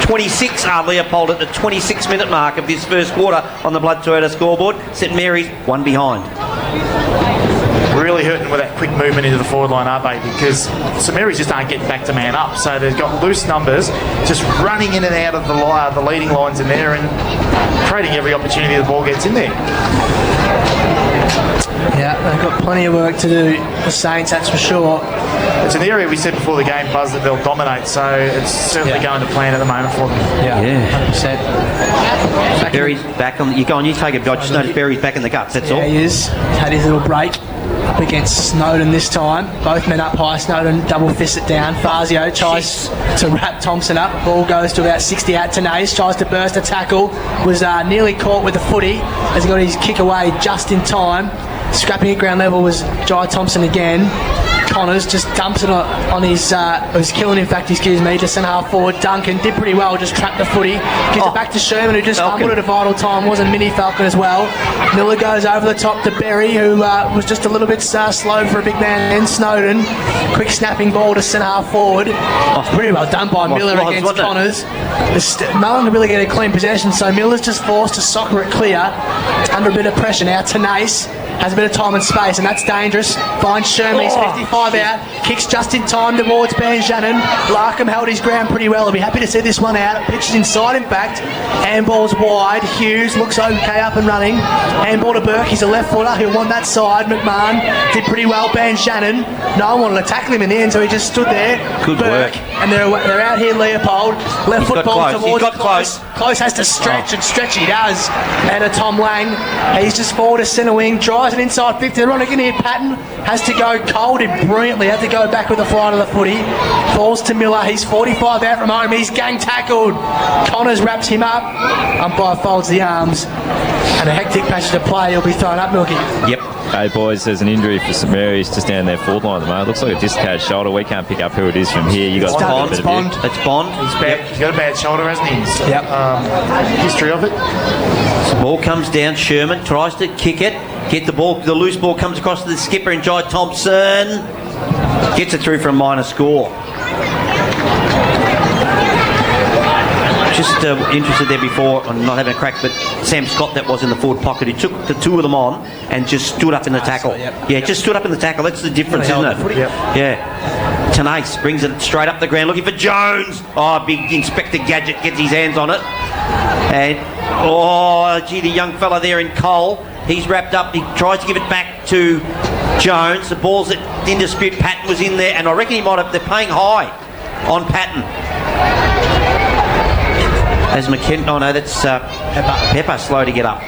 26 are Leopold at the 26-minute mark of this first quarter on the Blood Toyota scoreboard. St Mary's one behind. Really hurting with that quick movement into the forward line, aren't they? Because St Mary's just aren't getting back to man up. So they've got loose numbers just running in and out of the leading lines in there and creating every opportunity the ball gets in there. Yeah, they've got plenty of work to do, the Saints, that's for sure. It's an area we said before the game, Buzz, that they'll dominate, so it's certainly going to plan at the moment for them. Yeah. 100%. Barry's back on... You go on, you take it. I just noticed Barry's back in the guts, that's all. Yeah, he is. He's had his little break up against Snowden this time. Both men up high. Snowden double fists it down. Fazio tries to wrap Thompson up. Ball goes to about 60 out. Tenace tries to burst a tackle. Was nearly caught with the footy as he got his kick away just in time. Scrapping at ground level was Jai Thompson again. Connors just dumps it on his... was killing, in fact, excuse me, to centre half forward. Duncan did pretty well, just trapped the footy. Gives it back to Sherman, who just fumbled at a vital time. Wasn't Mini Falcon as well. Miller goes over the top to Berry, who was just a little bit slow for a big man. And Snowden, quick snapping ball to centre half forward. Pretty well done by Miller against Connors. No one can really get a clean possession, so Miller's just forced to soccer it clear under a bit of pressure now. Tenace has a bit of time and space, and that's dangerous. Finds Sherman, he's 55 out, kicks just in time towards Ben Shannon. Larkham held his ground pretty well. He'll be happy to see this one out. Pitches inside, in fact. Handball's wide. Hughes looks okay up and running. Handball to Burke. He's a left footer. He'll want that side. McMahon did pretty well. Ben Shannon. No one wanted to tackle him in the end, so he just stood there. Good Burke, work. And they're out here, Leopold. Left foot ball towards close. Close has to stretch, and stretch he does. And a Tom Lang. He's just forward to centre wing. Drives it inside 50. They're on again here. Patton has to go cold. Did brilliantly. Had to go back with the flight of the footy. Falls to Miller. He's 45 out from home. He's gang tackled. Connors wraps him up. Umpire folds the arms. And a hectic passage of play. He'll be thrown up, Milky. Yep. Hey boys, there's an injury for St Mary's just down their forward line at the moment. Looks like a dislocated shoulder. We can't pick up who it is from here. You got Bond. It's Bond. It's Bond. He's got a bad shoulder, hasn't he? Yep. History of it. The ball comes down. Sherman tries to kick it. Get the ball. The loose ball comes across to the skipper and Jai Thompson gets it through for a minor score. Just interested there before, I'm not having a crack, but Sam Scott that was in the forward pocket. He took the two of them on and just stood up in the tackle. Yeah, just stood up in the tackle. That's the difference, isn't it? Yeah. Tenace brings it straight up the ground, looking for Jones. Oh, big Inspector Gadget gets his hands on it. And, the young fella there in Cole, he's wrapped up. He tries to give it back to Jones. The ball's in dispute. Patton was in there, and I reckon he might have. They're paying high on Patton. As McKenna, oh no, that's Pepper slow to get up.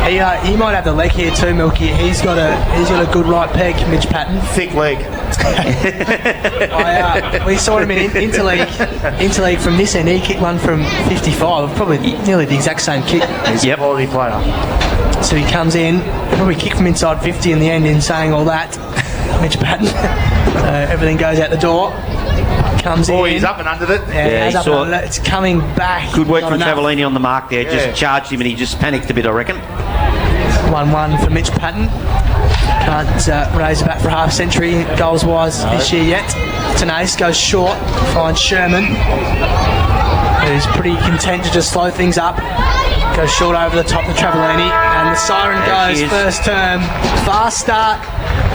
He might have the leg here too, Milky. He's got a good right peg, Mitch Patton. Thick leg. We saw him in interleague from this end. He kicked one from 55, probably nearly the exact same kick. He's a quality player. So he comes in, probably kicked from inside 50 in the end in saying all that. Mitch Patton. Everything goes out the door. Comes in. He's up and under it. Yeah, he saw it. It's coming back. Good work from Travellini on the mark there. Just charged him and he just panicked a bit, I reckon. 1-1 for Mitch Patton. Can't raise it back for half a century goals-wise this year yet. Tenace goes short, finds Sherman, who's pretty content to just slow things up. Goes short over the top of Travellini, and the siren goes first term. Fast start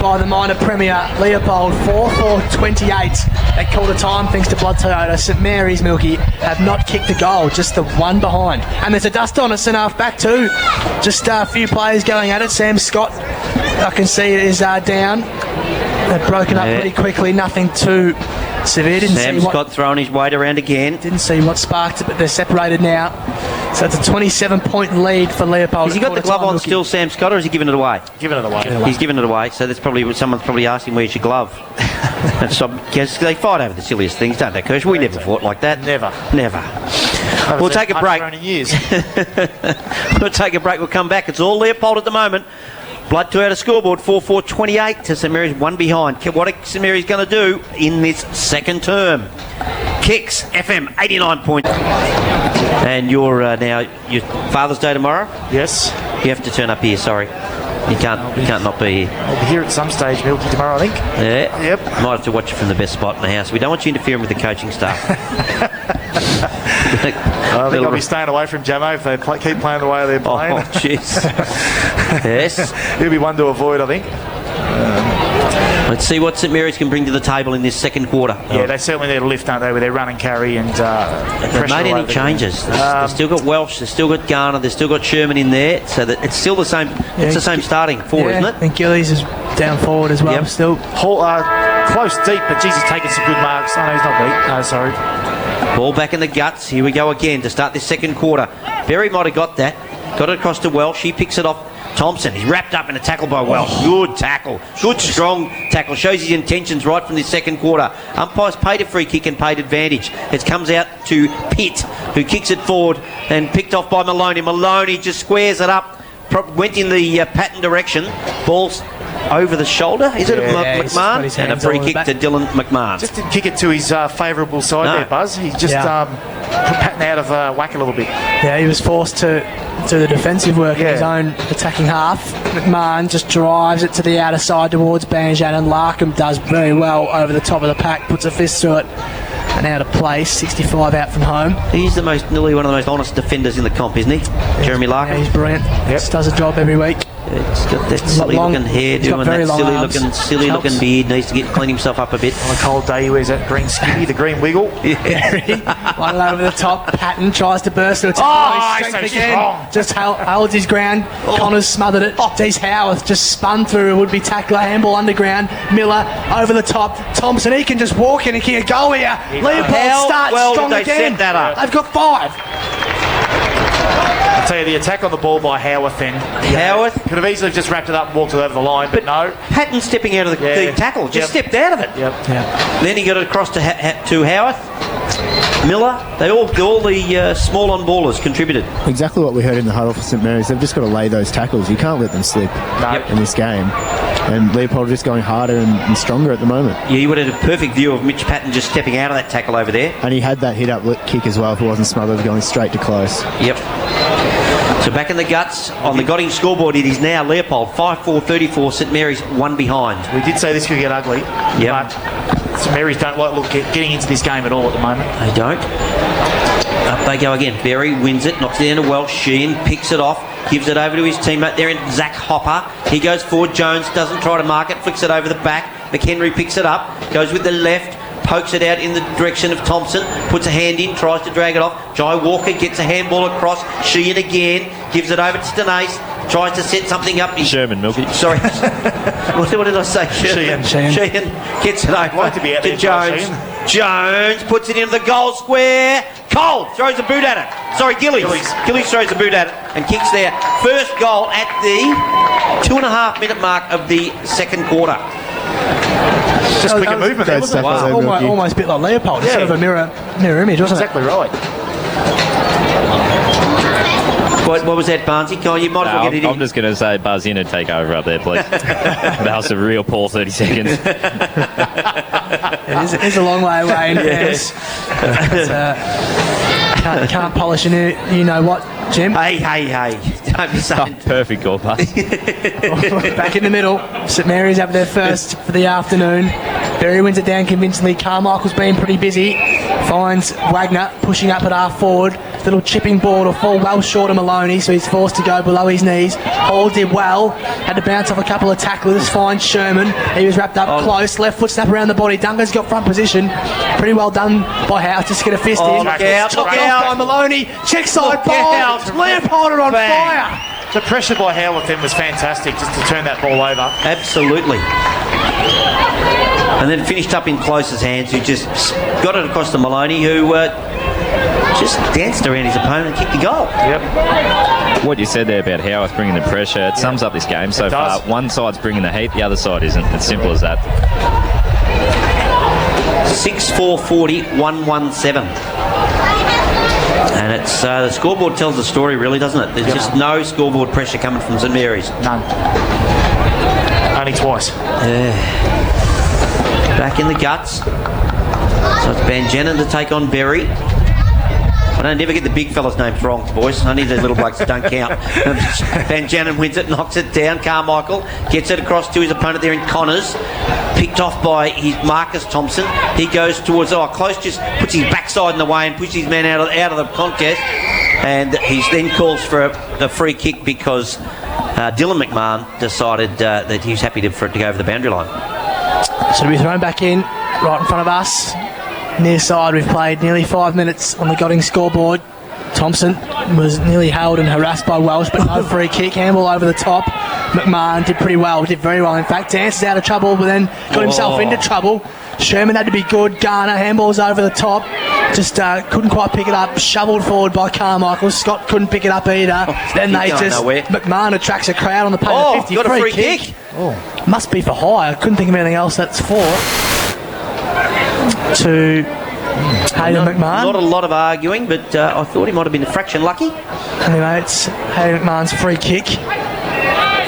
by the minor premier Leopold, 4-4-28. They called a time thanks to Blood Toyota. St Mary's, Milky, have not kicked a goal, just the one behind. And there's a dust on a centre-half back too. Just a few players going at it. Sam Scott, I can see it is down. They've broken up pretty quickly, nothing too severe. Sam Scott throwing his weight around again. Didn't see what sparked it, but they're separated now. So it's a 27-point lead for Leopold. Has he got the glove on still, Sam Scott, or has he given it away? Giving it away. He's given it away, so that's probably someone's probably asked him where's your glove. And so, because they fight over the silliest things, don't they, Kirsch? We never fought like that. Never. We'll take a break. Years. We'll take a break. We'll come back. It's all Leopold at the moment. Blood to out of scoreboard, 4-4-28 to St Mary's, one behind. What are St Mary's going to do in this second term? Kicks FM 89 points. And you're now your Father's Day tomorrow. Yes. You have to turn up here. Sorry, you can't not be here. I'll be here at some stage, Milky, tomorrow, I think. Yeah. Yep. Might have to watch you from the best spot in the house. We don't want you interfering with the coaching staff. I think I'll be staying away from Jamo if they keep playing the way they're playing. Oh, jeez. Yes. He'll be one to avoid, I think. Let's see what St Mary's can bring to the table in this second quarter. Yeah, they certainly need a lift, don't they, with their run and carry and they've made any changes. They've still got Welsh, they've still got Garner, they've still got Sherman in there, so that it's still the same. It's the same starting four, isn't it? And Gillies is down forward as well. Still close deep, but Jesus taking some good marks. Oh, no, he's not deep. No, sorry. Ball back in the guts. Here we go again to start this second quarter. Berry might have got that. Got it across to Welsh. He picks it off. Thompson, he's wrapped up in a tackle by Welsh. Good tackle. Good, strong tackle. Shows his intentions right from this second quarter. Umpires paid a free kick and paid advantage. It comes out to Pitt, who kicks it forward and picked off by Maloney. Maloney just squares it up. Went in the Patton direction. Ball's over the shoulder. Is it McMahon? And a free kick to Dylan McMahon. Just didn't kick it to his favourable side there, Buzz. He just put Patton out of whack a little bit. Yeah, he was forced to do the defensive work in his own attacking half. McMahon just drives it to the outer side towards Banjan, and Larkham does very well over the top of the pack, puts a fist through it and out of place. 65 out from home. He's nearly one of the most honest defenders in the comp, isn't he? Jeremy Larkham. Yeah, he's brilliant. Just does a job every week. He's got that silly looking hair, doing that silly looking beard. Needs to clean himself up a bit. On a cold day, he wears that green skippy, the green wiggle. One over the top. Patton tries to burst to attack. So again. strong. Just holds his ground. Connors smothered it. Dees Howarth just spun through a would-be tackler. Handball underground. Miller over the top. Thompson, he can just walk in and kick a goal here. Leopold starts strong again. Set that up? They've got 5. I'll tell you, the attack on the ball by Howarth then. Howarth could have easily just wrapped it up and walked it over the line, but no. Patton stepping out of the tackle, just stepped out of it. Then he got it across to Howarth. Miller, all the small on ballers contributed. Exactly what we heard in the huddle for St Mary's. They've just got to lay those tackles. You can't let them slip in this game. And Leopold just going harder and stronger at the moment. Yeah, you would have had a perfect view of Mitch Patton just stepping out of that tackle over there. And he had that hit-up kick as well if it wasn't smothered, going straight to close. Yep. So back in the guts, on the Gotting scoreboard, it is now Leopold, 5-4-34, St Mary's, one behind. We did say this could get ugly, but St Mary's don't like getting into this game at all at the moment. They don't. Up they go again. Berry wins it, knocks it down to Welsh. Sheehan picks it off, gives it over to his teammate there in Zach Hopper. He goes forward. Jones doesn't try to mark it, flicks it over the back. McHenry picks it up, goes with the left, pokes it out in the direction of Thompson, puts a hand in, tries to drag it off. Jai Walker gets a handball across. Sheehan again, gives it over to Tenace. tries to set something up. Sherman, Milky. Sorry. what did I say? Sheehan gets it over Like to be out there, Jones. Jones puts it into the goal square. Cole throws a boot at it. Sorry, Gillies. Gillies throws a boot at it and kicks there. First goal at the 2.5 minute mark of the second quarter. Just quicker movement there, wasn't it? Almost a bit like Leopold. It's sort of a mirror image, wasn't Exactly right. What was that, Barnesy? Oh, you might as well get it in. I'm just going to say buzz in and take over up there, please. That was a real poor 30 seconds. It is a long way away in fairness. Can't polish you know what, Jim. Hey. Don't be saying. Perfect goal pass. Back in the middle. St Mary's have their first for the afternoon. Berry wins it down convincingly. Carmichael's been pretty busy. Finds Wagner pushing up at half forward. Little chipping ball to fall well short of Maloney, so he's forced to go below his knees. Hall did well. Had to bounce off a couple of tacklers. Finds Sherman. He was wrapped up close. Left foot snap around the body. Duncan's got front position. Pretty well done by House. Just get a fist in. Look out. Chopped off by Maloney. Check side ball. Leopold are on fire. The pressure by Howarth then was fantastic, just to turn that ball over. Absolutely. And then finished up in Close's hands, who just got it across to Maloney, who just danced around his opponent and kicked the goal. Yep. What you said there about Howarth bringing the pressure, it sums up this game so far. One side's bringing the heat, the other side isn't. It's simple as that. 6-4-40, 1-1-7. And it's the scoreboard tells the story, really, doesn't it? There's just no scoreboard pressure coming from St Mary's. None. Only twice. Back in the guts. So it's Banjanin to take on Berry. I don't ever get the big fella's names wrong, boys. Only the little blokes that don't count. Banjanin wins it, knocks it down. Carmichael gets it across to his opponent there in Connors. Picked off by his Marcus Thompson. He goes towards close, just puts his backside in the way and pushes his man out of the contest. And he then calls for a free kick because Dylan McMahon decided that he was happy for it to go over the boundary line. So to be thrown back in, right in front of us. Near side, we've played nearly 5 minutes on the Godding scoreboard. Thompson was nearly held and harassed by Welsh, but no free kick. Handball over the top. McMahon did very well. In fact, dances out of trouble, but then got himself into trouble. Sherman had to be good. Garner, handballs over the top. Just couldn't quite pick it up. Shoveled forward by Carmichael. Scott couldn't pick it up either. Then they just... McMahon attracts a crowd on the pay of 50. Got a free kick. Must be for high. I couldn't think of anything else that's for. To Hayden McMahon. Not a lot of arguing, but I thought he might have been a fraction lucky. Anyway, it's Hayden McMahon's free kick.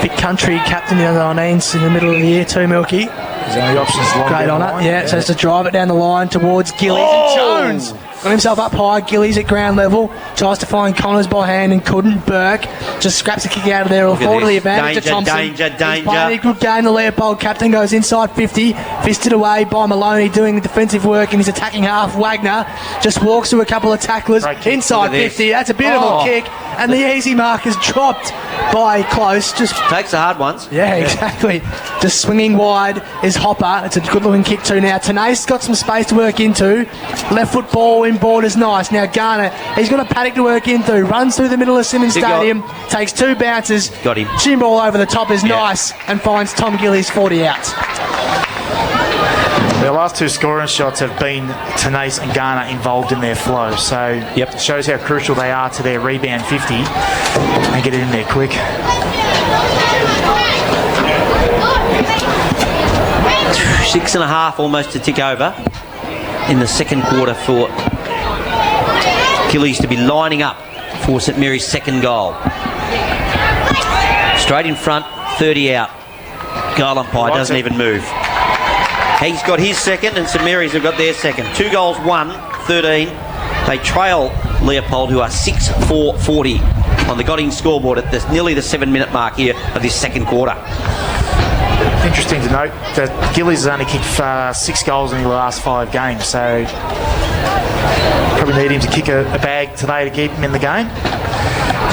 Vic Country captain the under 19s in the middle of the year too, Milky. His only options long. Great on it, yeah. So it's to drive it down the line towards Gillies and Jones. Got himself up high. Gillies at ground level. Tries to find Connors by hand and couldn't. Burke just scraps a kick out of there. Will fall to the advantage of Thompson. Danger. He's playing a good game. The Leopold captain goes inside 50. Fisted away by Maloney doing the defensive work in his attacking half. Wagner just walks through a couple of tacklers. Inside 50. That's a beautiful kick. And the easy mark is dropped by Close. Just takes the hard ones. Yeah, exactly. Just swinging wide is Hopper. It's a good looking kick too now. Tanace's got some space to work into. Left foot ball inboard is nice. Now Garner, he's got a paddock to work into. Runs through the middle of Simmons Stadium. Takes two bounces. Got him. Chin ball over the top is nice. And finds Tom Gillies 40 out. Their last two scoring shots have been Tanace and Garner involved in their flow. So it shows how crucial they are to their rebound 50 and get it in there quick. 6.5 almost to tick over in the second quarter for Gillies to be lining up for St Mary's second goal. Straight in front, 30 out. Goal umpire doesn't even move. He's got his second and St Mary's have got their second. 2 goals, 1-13. They trail Leopold, who are 6-4-40 on the Godding scoreboard at nearly the 7 minute mark here of this second quarter. Interesting to note that Gillies has only kicked 6 goals in the last 5 games, so probably need him to kick a bag today to keep him in the game.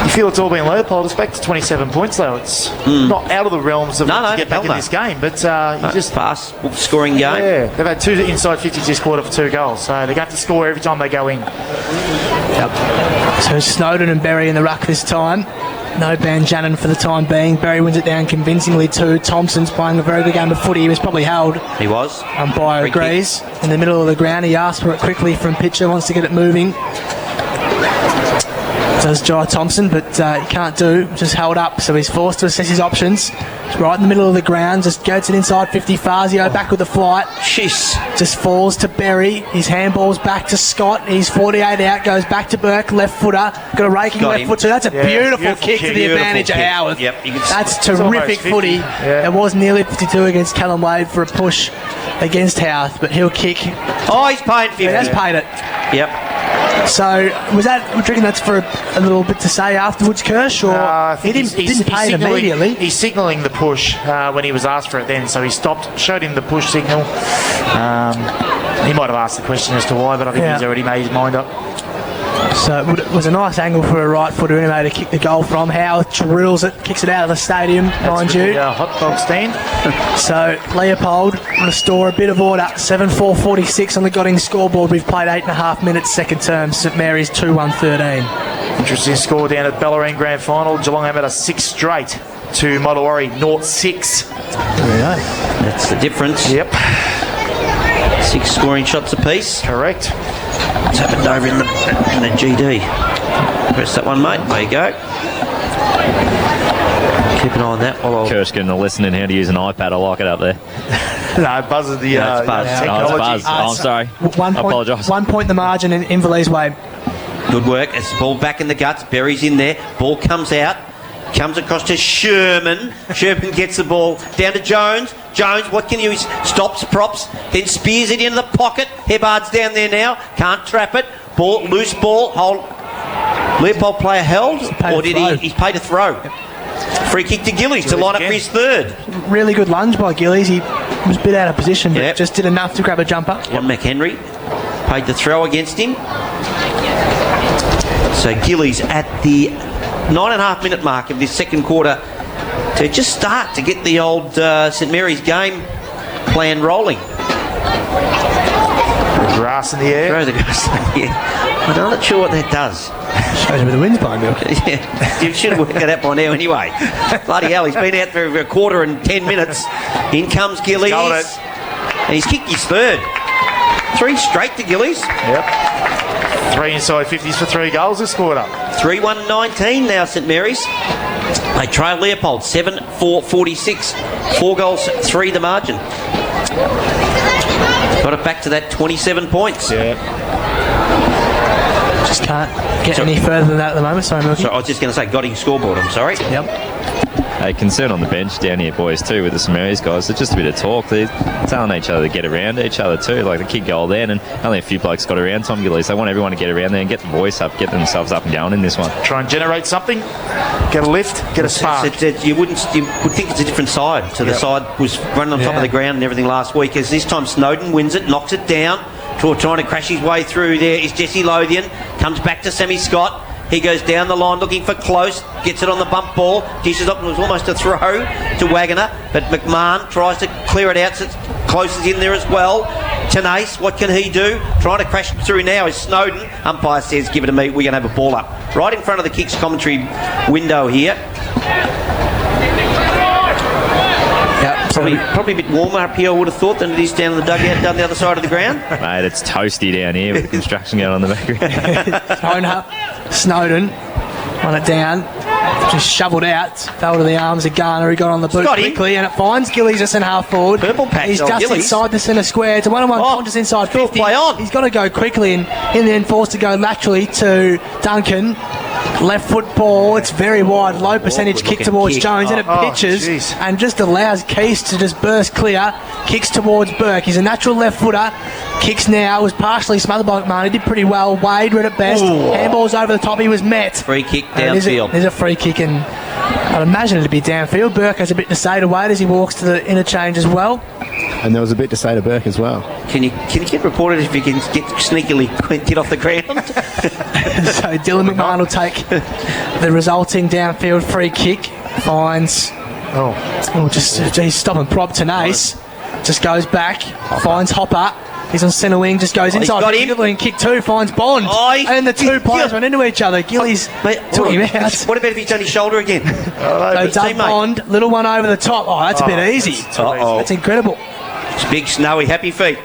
You feel it's all been Leopold. It's back to 27 points though. It's not out of the realms of to get back in this game, but you just fast scoring game. Yeah, they've had 2 inside 50s this quarter for 2 goals, so they're going to have to score every time they go in. So Snowden and Berry in the ruck this time. No Banjanin for the time being. Barry wins it down convincingly too. Thompson's playing a very good game of footy. He was probably held. He was. Umpire Free agrees. In the middle of the ground, he asked for it quickly from pitcher, wants to get it moving. Does Jai Thompson, but he can't do. Just held up, so he's forced to assess his options. He's right in the middle of the ground, just gets it inside 50. Fazio back with the flight. Jeez. Just falls to Berry. His handball's back to Scott. He's 48 out, goes back to Burke, left footer. Got a raking Got left him. foot too. That's a beautiful kick to the Beautiful advantage of kick. Howarth. Yep, you can That's it's terrific almost 50. footy. Yeah. It was nearly 52 against Callum Wade for a push against Howarth, but he'll kick. Oh, he's paying 50. He has paid it. Yep. So, was that, do you reckon that's for a little bit to say afterwards, Kirsch? Or I he think didn't pay it immediately? He's signalling the push when he was asked for it then, so he stopped, showed him the push signal. He might have asked the question as to why, but I think he's already made his mind up. So it was a nice angle for a right footer anyway to kick the goal from. Howarth drills it, kicks it out of the stadium, mind you. The hot dog stand. So Leopold restore a bit of order. 7-4-46 on the Godding scoreboard. We've played 8.5 minutes second term. St Mary's 2-1-13. Interesting score down at Bellarine Grand Final. Geelong have had a 6 straight to Motuari, 0-6. There we go. That's the difference. Yep, 6 scoring shots apiece. correct. What's happened over in the GD? Press that one, mate. There you go. Keep an eye on that. Kirsch getting a lesson in how to use an iPad. I like it up there. No, Buzz is the Yeah, it's Buzz. Oh, it's technology. Buzz. Oh, I'm sorry. 1 I point, apologise. 1 point the margin in Inverleys' way. Good work. It's the ball back in the guts. Berry's in there. Ball comes out. Comes across to Sherman. Sherman gets the ball down to Jones. Jones, what can you use? Stops, props, then spears it into the pocket. Hebbard's down there now. Can't trap it. Ball, loose ball. Hold. Leopold player held, or did he? He's paid a throw. Free kick to Gillies to line up for his third. Really good lunge by Gillies. He was a bit out of position, but Yep. just did enough to grab a jumper. One McHenry paid the throw against him. So Gillies at the 9.5 minute mark of this second quarter to just start to get the old St Mary's game plan rolling. Grass in the air. Throw the grass. Yeah. I'm not sure what that does. Shows where the wind's blowing, Bill. Yeah, you should have worked that out by now anyway. Bloody hell, he's been out for a quarter and 10 minutes. In comes Gillies. Got it. And he's kicked his third. 3 straight to Gillies. Yep. 3 inside 50s for 3 goals this quarter. 3-1-19 now, St Mary's. They trail Leopold 7-4-46. 4 goals, 3 the margin. Got it back to that 27 points. Yeah. Just can't get any further than that at the moment. Sorry, Milky. So I was just going to say, Godding scoreboard, I'm sorry. Yep. Hey, concern on the bench down here, boys, too, with the St Mary's guys. It's just a bit of talk. They're telling each other to get around each other, too. Like the kick goal then, and only a few blokes got around Tom Gillies. They want everyone to get around there and get the voice up, get themselves up and going in this one. Try and generate something. Get a lift. Get a spark. You would think it's a different side. So the side was running on top of the ground and everything last week. As this time Snowden wins it, knocks it down. Trying to crash his way through there is Jesse Lothian. Comes back to Sammy Scott. He goes down the line looking for Close. Gets it on the bump ball. Dishes up and it was almost a throw to Wagner. But McMahon tries to clear it out. So Close is in there as well. Tenace, what can he do? Trying to crash through now is Snowden. Umpire says, give it to me. We're going to have a ball up. Right in front of the Kicks commentary window here. Probably a bit warmer up here, I would have thought, than it is down in the dugout down the other side of the ground. Mate, it's toasty down here with the construction going on in the background. Thrown up. Snowden on it down. Just shoveled out. Fell to the arms of Garner, who got on the boot Scotty. quickly, and it finds Gillies just in half forward. Purple patch, He's old just Gillies. inside the centre square. It's a one-on-one contest inside short 50. play on. He's got to go quickly, and in the end forced to go laterally to Duncan. Left foot ball, it's very wide, low percentage kick looking towards kick. Jones, and it pitches jeez. and just allows Keys to just burst clear. Kicks towards Burke. He's a natural left footer. Kicks now, was partially smothered by McMahon. He did pretty well. Wade read it best. Handball's over the top. He was met. Free kick And downfield. there's a free kick, and I'd imagine it'd be downfield. Burke has a bit to say to Wade as he walks to the interchange as well. And there was a bit to say to Burke as well. Can you get reported if you can get sneakily get off the ground? So Dylan McMahon will take the resulting downfield free kick. Finds. Just he's stopping prop Tenace. Just goes back. Finds Hopper. He's on centre wing, just goes inside. got him. And kick 2, finds Bond. And the two players run into each other. Gillies took him out. What about if he's done his shoulder again? So Doug Bond, little one over the top. Oh, that's a bit easy. That's incredible. It's big, snowy, happy feet.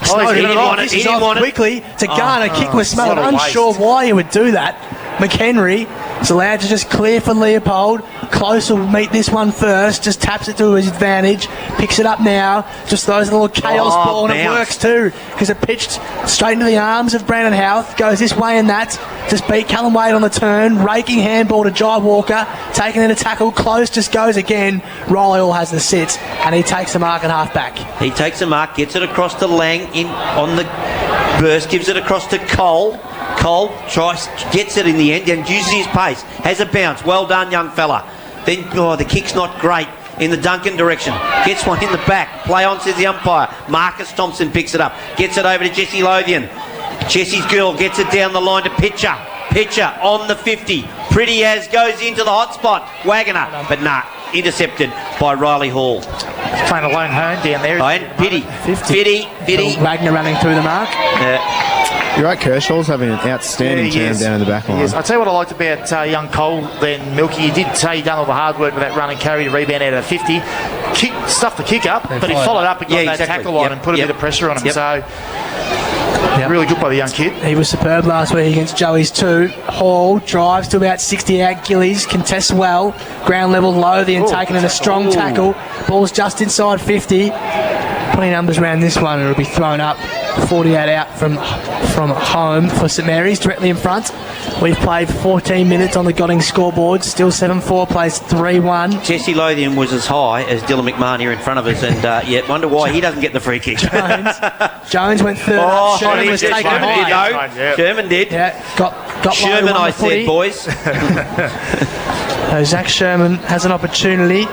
He didn't want it. He didn't want it. Quickly to Garner. Kick was smelled. Unsure why he would do that. McHenry is allowed to just clear for Leopold. Close will meet this one first. Just taps it to his advantage. Picks it up now. Just throws a little chaos ball, and it works too because it pitched straight into the arms of Brandon Houth. Goes this way and that. Just beat Callum Wade on the turn. Raking handball to Jai Walker. Taking it a tackle. Close just goes again. Riley all has the sit, and he takes the mark at half back. He takes the mark, gets it across to Lang on the burst, gives it across to Cole. Cole gets it in the end and uses his pace. Has a bounce. Well done, young fella. Then, the kick's not great in the Duncan direction. Gets one in the back. Play on, says the umpire. Marcus Thompson picks it up. Gets it over to Jesse Lothian. Jesse's girl gets it down the line to Pitcher. Pitcher on the 50. Pretty as goes into the hot spot. Wagner. But intercepted by Riley Hall. Playing a lone hone down there. Pity. Wagner running through the mark. You're right, Kershaw's having an outstanding turn down in the back line. Yes. I'll tell you what I liked about young Cole then, Milky. He did say he done all the hard work with that run and carry to rebound out of the 50. Stuffed the kick up, but he followed up and got that tackle line and put a bit of pressure on him. So, really good by the young kid. He was superb last week against Joey's 2. Hall drives to about 60 out. Gillies contests well. Ground level Lothian taking in a strong tackle. Ball's just inside 50. Plenty numbers around this one, and it'll be thrown up. 48 out from home for St Mary's, directly in front. We've played 14 minutes on the Godding scoreboard. Still 7-4, plays 3-1. Jesse Lothian was as high as Dylan McMahon here in front of us, and wonder why he doesn't get the free kick. Jones went third. Sherman was taken high. Sherman did. Yeah, got Sherman, I said, boys. Zach Sherman has an opportunity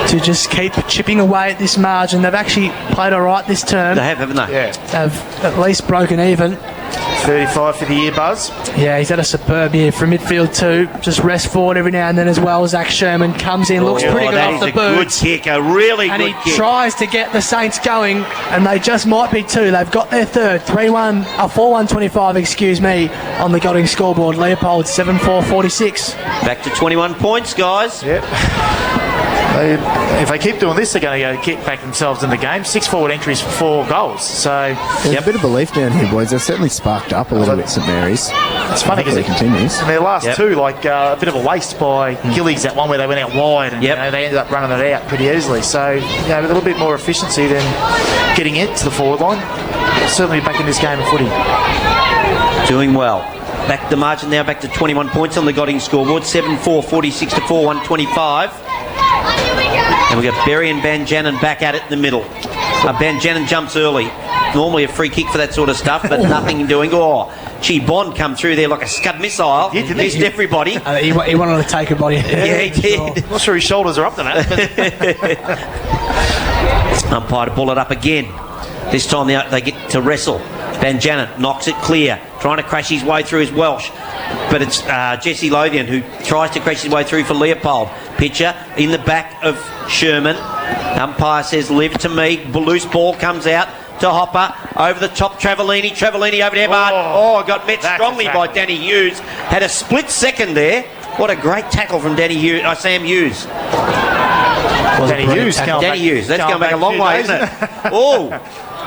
to just keep chipping away at this margin. They've actually played all right this term. They have, haven't they? Yeah. They've at least broken even. 35 for the year, Buzz. Yeah, he's had a superb year from midfield too. Just rest forward every now and then as well. Zach Sherman comes in, looks pretty good off the boots. Good kick, a really good kick. And he tries to get the Saints going, and they just might be too. They've got their third, 4-1-25, excuse me, on the Godding scoreboard. Leopold 7-4-46. Back to 21 points, guys. Yep. If they keep doing this, they're going to get back themselves in the game. 6 forward entries for 4 goals. So there's a bit of belief down here, boys. They're certainly sparked up a little bit, St Mary's. It's funny because it continues. And their last two, like a bit of a waste by Gillies, that one where they went out wide, and they ended up running it out pretty easily. So a little bit more efficiency than getting it to the forward line. Certainly back in this game of footy. Doing well. Back the margin now, back to 21 points on the Godding scoreboard. 7-4-46 to 4-1-25. And we've got Berry and Banjanin back at it in the middle. Banjanin jumps early. Normally a free kick for that sort of stuff, but nothing doing. Bond come through there like a Scud missile. Missed everybody. He wanted to take a body. Yeah, he did. Not sure his shoulders are up to that. Umpire to pull it up again. This time they get to wrestle. Banjanin knocks it clear, trying to crash his way through his Welsh. But it's Jesse Lothian who tries to crash his way through for Leopold. Pitcher in the back of Sherman. Umpire says, live to me. Loose ball comes out to Hopper. Over the top, Travellini over to Ebbard. Got met strongly by Danny Hughes. Had a split second there. What a great tackle from Sam Hughes. Danny Hughes. That's going back a long way, isn't it?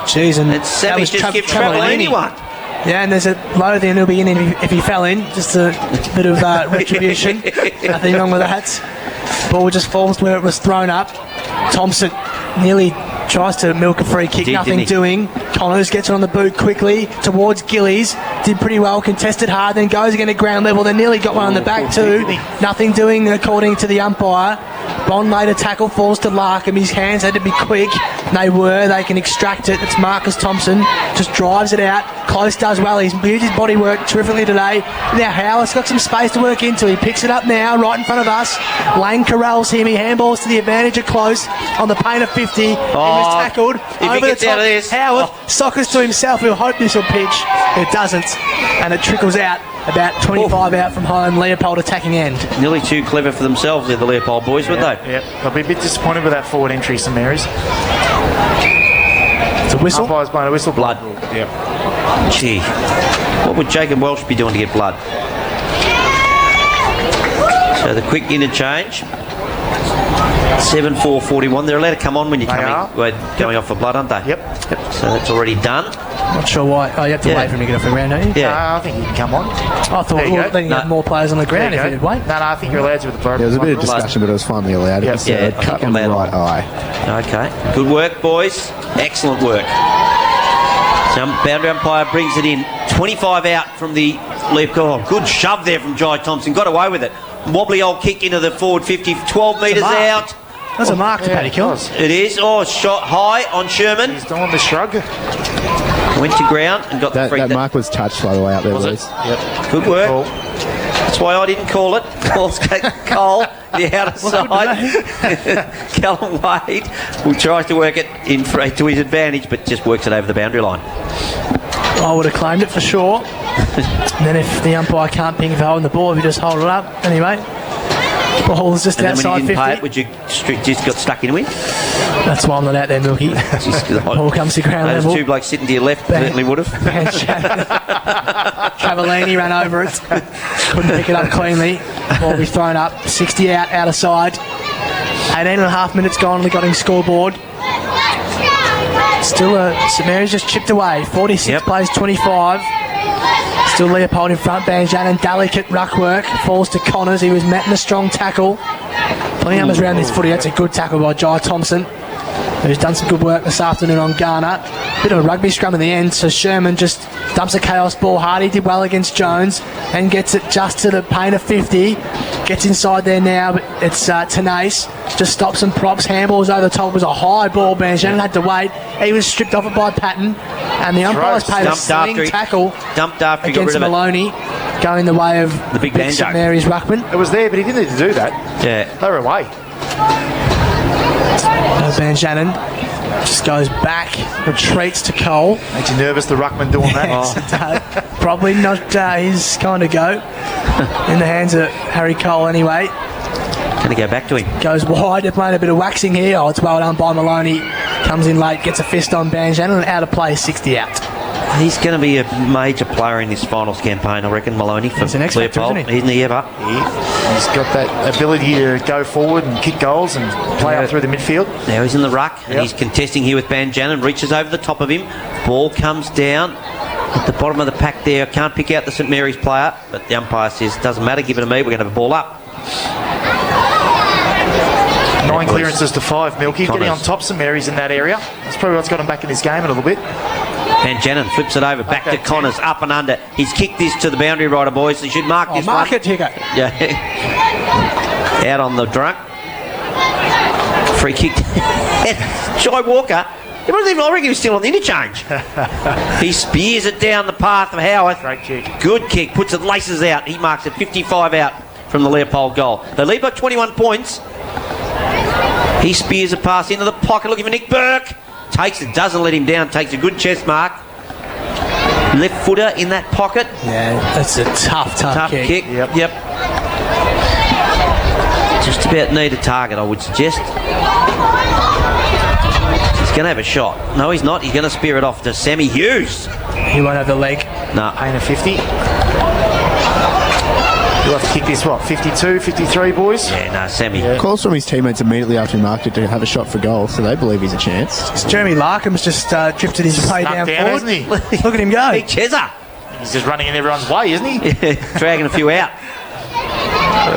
Jeez, and it's Sammy just give Travellini one. Yeah, and there's a Lothian who'll be in if he fell in. Just a bit of retribution. Nothing wrong with that. Ball just falls where it was thrown up. Thompson nearly tries to milk a free kick, nothing doing. Connors gets it on the boot quickly towards Gillies. Did pretty well, contested hard, then goes again at ground level. Then nearly got one on the back too. Nothing doing according to the umpire. Bond made a tackle, falls to Larkham. His hands had to be quick. They can extract it. It's Marcus Thompson. Just drives it out. Close does well. He's used his body work terrifically today. Now Howard's got some space to work into. He picks it up now, right in front of us. Lane corrals him. He handballs to the advantage of Close on the paint of 50. He was tackled. Over the top. Howard sockers to himself. He'll hope this will pitch. It doesn't. And it trickles out. About 25 out from home. Leopold attacking end. Nearly too clever for themselves, they're the Leopold boys, weren't they? Yeah, they'll be a bit disappointed with that forward entry, St Mary's. It's a whistle. Umpire's blown a whistle. Blood. Yep. Gee. What would Jacob Welsh be doing to get blood? So the quick interchange. 7-4-41. They're allowed to come on when you're going off for blood, aren't they? Yep. So that's already done. Not sure why. Oh, you have to wait for him to get off the ground, don't you? Yeah. I think you can come on. I thought we were letting have more players on the ground if you did wait. No, I think you're allowed to with the blood. There was a bit of discussion, but it was finally allowed. Yep. It was, cut on the right eye. Okay. Good work, boys. Excellent work. Some boundary umpire brings it in. 25 out from the left. Oh, good shove there from Jai Thompson. Got away with it. Wobbly old kick into the forward 50. 12 metres out. That's a mark to Paddy Kills. It is. Oh, shot high on Sherman. He's doing the shrug. Went to ground and got the free. That mark was touched, by the way, out there, boys. Yep. Good work. Cool. That's why I didn't call it. Paul's Cole, the outer side. Callum Wade who tries to work it in to his advantage, but just works it over the boundary line. I would have claimed it for sure. And then if the umpire can't ping for holding the ball, if you just hold it up. Anyway, ball's just And then outside when you didn't 50. pay it, would you just got stuck in with? That's why I'm not out there, Milky. Ball comes to ground Those level. two blokes sitting to your left certainly would have. Travellini ran over it. Couldn't pick it up cleanly. Ball be thrown up. 60 out of side. 18.5 minutes gone on the Gotting scoreboard. Still St Mary's just chipped away. 46 plays 25. Still Leopold in front. Banjanin, delicate ruck work. Falls to Connors. He was met in a strong tackle. Plenty of numbers around this footy. That's a good tackle by Jai Thompson, who's done some good work this afternoon on Garner. Bit of a rugby scrum in the end, so Sherman just dumps a chaos ball. Hardy did well against Jones and gets it just to the paint of 50. Gets inside there now, but it's Tenace. Just stops and props. Handballs over the top. It was a high ball. Banjanin had to wait. He was stripped off it by Patton, and the umpires paid a sling tackle against Maloney, going the way of the big banjo. St Mary's ruckman. It was there, but he didn't need to do that. Yeah. They were away. Banjanin just goes back, retreats to Cole. Makes you nervous, the ruckman doing that. Probably not his kind of go. In the hands of Harry Cole anyway. Going to go back to him. Goes wide, they're playing a bit of waxing here. Oh, it's well done by Maloney. Comes in late, gets a fist on Banjanin, and out of play, 60 out. He's going to be a major player in this finals campaign, I reckon, Maloney, for He's an X-Factor, Leopold. isn't he? Isn't he ever? He's got that ability to go forward and kick goals and play up through the midfield. Now he's in the ruck, and he's contesting here with Banjanin. Reaches over the top of him. Ball comes down at the bottom of the pack there. Can't pick out the St Mary's player, but the umpire says, doesn't matter, give it to me, we're going to have a ball up. 9 clearances to 5, Milky. Connors. Getting on top St Mary's in that area. That's probably what's got him back in this game a little bit. Banjanin flips it over, back to Connors, up and under. He's kicked this to the boundary rider, boys. They should mark this mark one. it, Higo. Yeah. Out on the drunk. Free kick. Jai Walker. I reckon he was still on the interchange. He spears it down the path of Howarth. Great kick. Good kick. Puts it laces out. He marks it 55 out from the Leopold goal. They lead by 21 points. He spears a pass into the pocket looking for Nick Burke. Takes it, doesn't let him down. Takes a good chest mark. Left footer in that pocket. Yeah, that's a tough kick. Yep. Just about need a target, I would suggest. He's going to have a shot. No, he's not. He's going to spear it off to Sammy Hughes. He won't have the leg. No. Pain of 50. You'll have to kick this, 52, 53, boys? Yeah, no, Sammy. Calls from his teammates immediately after he marked it to have a shot for goal, so they believe he's a chance. Jeremy Larkham's just drifted his way down forward. Hasn't he? Look at him go. Big Chezza. He's just running in everyone's way, isn't he? Dragging a few out.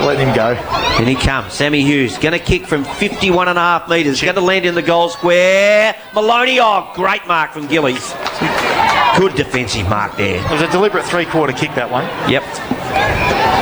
Letting him go. And he comes. Sammy Hughes going to kick from 51.5 metres. Going to land in the goal square. Maloney, great mark from Gillies. Good defensive mark there. It was a deliberate three-quarter kick, that one. Yep.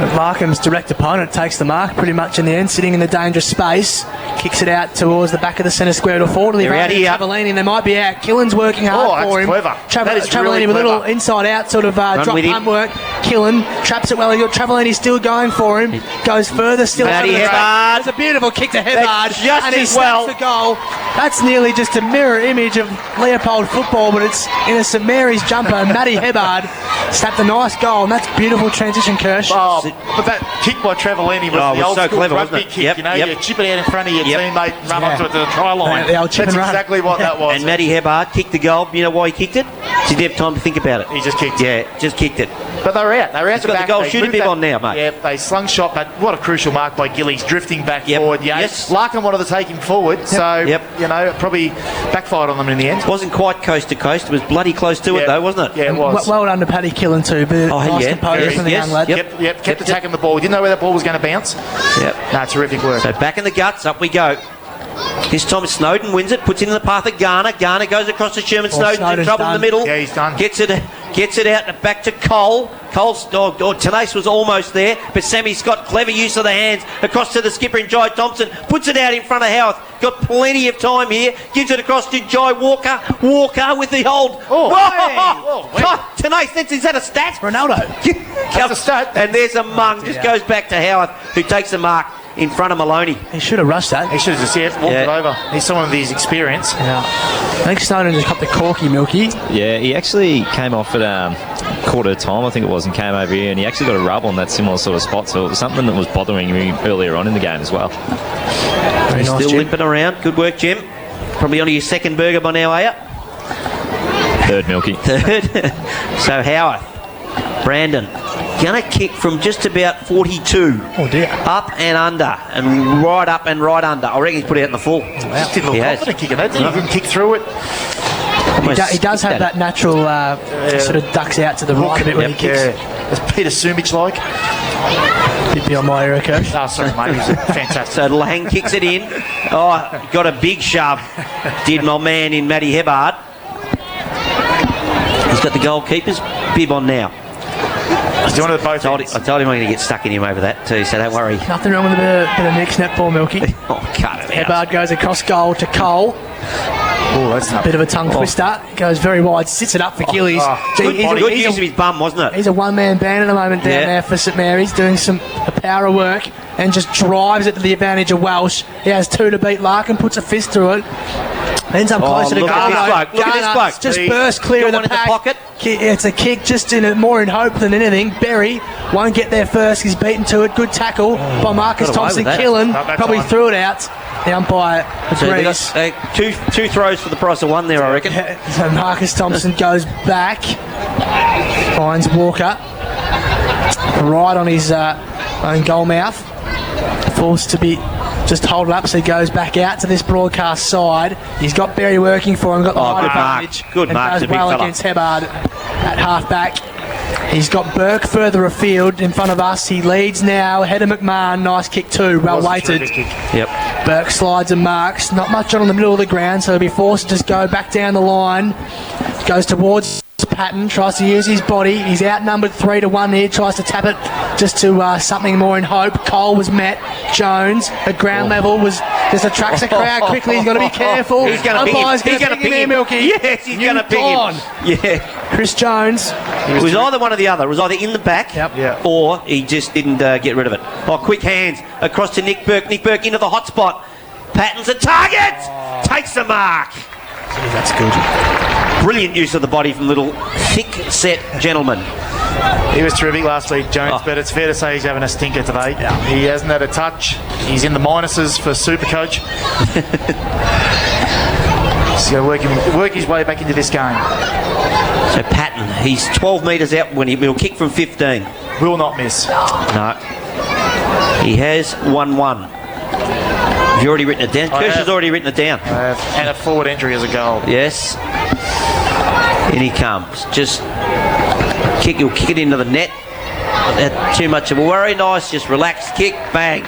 But Larkham's direct opponent takes the mark pretty much in the end, sitting in the dangerous space. Kicks it out towards the back of the centre square to forward. They're out here. Travellini, they might be out. Killen's working hard for him. Clever. That is Travellini really with a little clever. inside-out sort of drop punt work. Killen traps it well. Travellini still going for him. Goes further still. Matty Hebbard. It's a beautiful kick to Hebbard. Just and he as well. snaps the goal. That's nearly just a mirror image of Leopold football, but it's in a St Mary's jumper. Matty Hebbard snapped a nice goal, and that's beautiful transition, Kirsch. Oh, but that kick by Travellini was the was old so school clever, rugby wasn't it? kick. Yep, You know, yep. you chip it out in front of your Yep. teammate and run Yeah. onto the try line. The old chip That's and run. exactly what that was. And Matty Hebard kicked the goal. You know why he kicked it? He didn't have time to think about it. He just kicked it. Yeah, just kicked it. But they were out. They were out He's the got back. the goal They shooting moved bib that- on now, mate. Yeah, they slung shot, but what a crucial mark by Gillies, drifting back Yep. forward. Yeah, Yes. Larkin wanted to take him forward, so Yep. you know, it probably backfired on them in the end. Wasn't quite coast to coast. It was bloody close to it, Yeah. though, wasn't it? Yeah, it was. Well done to Paddy Killen too. But Oh, nice yeah. composure Yes, from the yes. young lad. Yep. Kept attacking the ball. Didn't know where that ball was going to bounce. Yep. No, terrific work. So back in the guts, up we go. This time Snowden wins it, puts it in the path of Garner. Garner goes across to Sherman. Snowden's in Snowden's trouble in the done. middle. Yeah, he's done. Gets it out and back to Cole. Cole's Tenace was almost there, but Sammy Scott, clever use of the hands, across to the skipper in Jai Thompson, puts it out in front of Howarth. Got plenty of time here, gives it across to Jai Walker. Walker with the hold. Oh, God, Tenace, is that a stat? Ronaldo. That's a stat. And there's a mung, just goes back to Howarth, who takes the mark in front of Maloney. He should have rushed that. He should have just walked it over. He's someone with his experience. Yeah. I think Snowden just got the corky, Milky. Yeah, he actually came off at quarter time, I think it was, and came over here, and he actually got a rub on that similar sort of spot, so it was something that was bothering me earlier on in the game as well. Very nice, Still Jim. limping around. Good work, Jim. Probably onto your second burger by now, are you? Third, Milky. Third. So Howarth, Brandon, gonna kick from just about 42. Oh dear. Up and under, and right up and right under. I reckon he's put it out in the full. Just didn't He look has. confident kicking that. Didn't even kick through it. Almost He does have kicked that natural sort of ducks out to the right a bit when he kicks. Yeah. It's Peter Sumich like. Bit beyond my era, Kirsch. Oh, sorry, mate. He was fantastic. So Lang kicks it in. Oh, got a big shove. Did my man in Matty Hebard. He's got the goalkeeper's bib on now. He's doing it at both ends. I told him I'm going to get stuck in him over that too, so don't worry. Nothing wrong with a bit of next netball, Milky. Oh, cut it out. Hebard goes across goal to Cole. Oh, that's tough. Bit of a tongue twister. Goes very wide, sits it up for Gillies. Good, He's a- good he's use a- of his bum, wasn't it? He's a one-man band at the moment down Yeah. there for St Mary's, doing some power of work and just drives it to the advantage of Welsh. He has two to beat. Larkin puts a fist through it. Ends up closer to look at Garner. this bloke, look at this Garner bloke. just He burst clear got of the one in the pack. pocket. It's a kick just more in hope than anything. Berry won't get there first. He's beaten to it. Good tackle by Marcus got away Thompson. with that. Killen Not that probably time. threw it out. The umpire So they agrees. got two throws for the price of one there, I reckon. So Marcus Thompson goes back, finds Walker right on his own goal mouth, forced to be just hold up, so he goes back out to this broadcast side. He's got Berry working for him, got the height good mark. advantage, Good and mark, does the big well fella. against Hebard at half back. He's got Burke further afield in front of us. He leads now ahead of McMahon. Nice kick too, well Was a weighted. terrific kick. Yep. Burke slides and marks. Not much on the middle of the ground, so he'll be forced to just go back down the line. Goes towards Patton, tries to use his body. He's outnumbered 3-1 here, tries to tap it just to something more in hope. Cole was met. Jones at ground level just attracts the crowd quickly. He's got to be careful. He's going to ping him. Umpire's He's going to ping him. Milky. Yes, he's going to ping Gone. him. Yeah. Chris Jones. It was either one or the other. It was either in the back Yep. Yeah. or he just didn't get rid of it. Oh, quick hands across to Nick Burke. Nick Burke into the hot spot. Patton's a target. Takes the mark. That's good. Brilliant use of the body from little thick-set gentleman. He was terrific last week, Jones, but it's fair to say he's having a stinker today. He hasn't had a touch. He's in the minuses for Supercoach. He's going to work his way back into this game. So Patton, he's 12 metres out when he'll kick from 15. Will not miss. No. He has 1-1. Have you already written it down? I Kirsch have. has already written it down. And a forward entry as a goal. Yes. In he comes. Just he'll kick it into the net. Not that too much of a worry. Nice, just relaxed kick. Bang.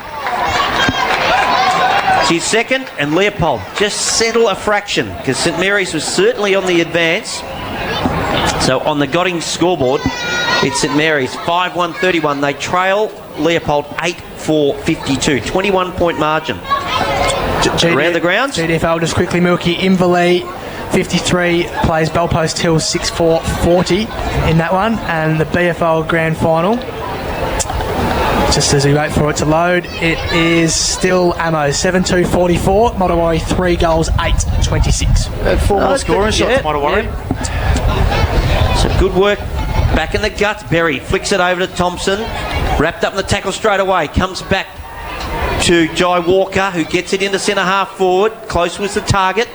She's second, and Leopold just settle a fraction because St Mary's was certainly on the advance. So on the Godding scoreboard, it's St Mary's 5-1-31. They trail Leopold 8-4-52. 21-point margin. Around the grounds. GDFL just quickly, Milky. Inverleigh 53 plays Bellpost Hill 6-4-40 in that one, and the BFL Grand Final. Just as we wait for it to load, it is still Ammo 7-2-44. Mottawari 3 goals, 8-26. Four more That's scoring good, shots, yeah, might worry. So good work Back in the guts, Berry flicks it over to Thompson. Wrapped up in the tackle straight away. Comes back to Jai Walker, who gets it into centre half forward. Close was the target.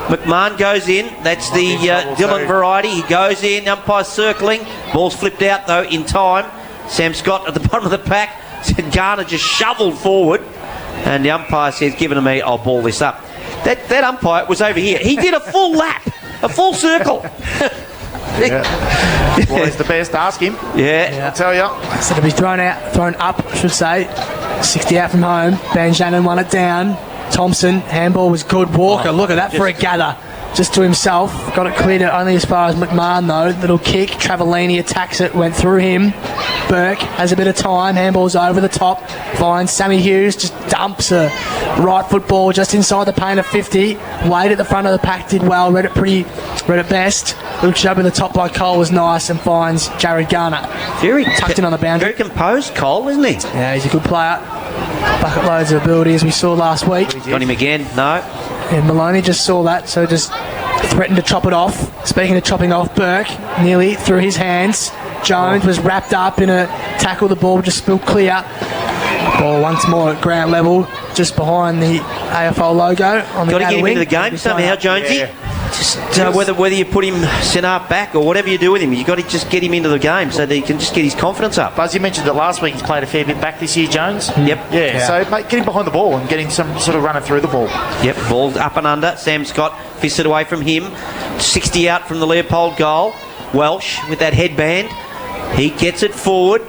McMahon goes in. That's the Dylan variety. He goes in. Umpire circling. Ball's flipped out though in time. Sam Scott at the bottom of the pack. Said Garner just shoveled forward. And the umpire says, "Give it to me, I'll ball this up." That umpire was over here. He did a full lap. A full circle. Yeah. Well, he's the best. Ask him. Yeah. I'll tell you. So to be thrown up, I should say. 60 out from home. Van Shannon won it down. Thompson, handball was good. Walker, look at that for a gather. Just to himself. Got it cleared only as far as McMahon though. Little kick. Travellini attacks it. Went through him. Burke has a bit of time. Handball's over the top. Finds Sammy Hughes. Just dumps a right foot ball just inside the paint of 50. Wade at the front of the pack did well. Read it best. Little shove at the top by Cole was nice and finds Jared Garner. Very tucked in on the boundary. Very composed, Cole, isn't he? Yeah, he's a good player. Bucket loads of ability as we saw last week. Got him again. No. And Maloney just saw that, so just threatened to chop it off. Speaking of chopping off, Burke nearly through his hands. Jones was wrapped up in a tackle. The ball just spilled clear. Ball once more at ground level, just behind the AFL logo on the Got to get him wing. into the game somehow, Jonesy. Yeah. Just whether you put him centre back or whatever you do with him, you've got to just get him into the game so that he can just get his confidence up. Buzz, you mentioned that last week he's played a fair bit back this year, Jones. Yep. Yeah. So mate, get him behind the ball and get him some sort of running through the ball. Yep, ball up and under. Sam Scott fisted away from him. 60 out from the Leopold goal. Welsh with that headband. He gets it forward.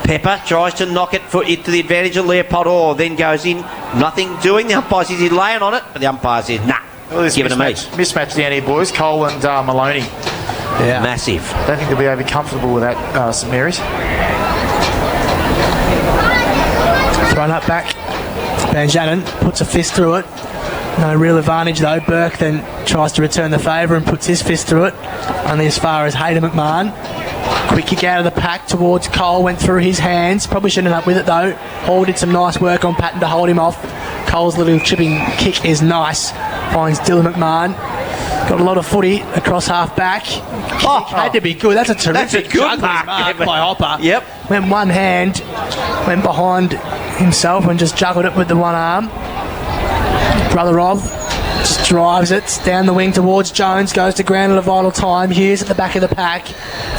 Pepper tries to knock it to the advantage of Leopold. Oh, then goes in. Nothing doing. The umpire says he's laying on it, but the umpire says, nah. Well, this give it to me. Mismatch down here, boys. Cole and Maloney. Yeah. Massive. Don't think they'll be overly comfortable with that, St Mary's. Thrown up back. Van Shannon puts a fist through it. No real advantage though. Burke then tries to return the favour and puts his fist through it. Only as far as Hayden McMahon. Quick kick out of the pack towards Cole. Went through his hands. Probably shouldn't have up with it though. Hall did some nice work on Patton to hold him off. Cole's little chipping kick is nice. Finds Dylan McMahon. Got a lot of footy across half back. Had to be good. That's a terrific good mark by Hopper. Yep. Went one hand, went behind himself and just juggled it with the one arm. Brother of just drives it down the wing towards Jones. Goes to ground at a vital time. Hughes at the back of the pack.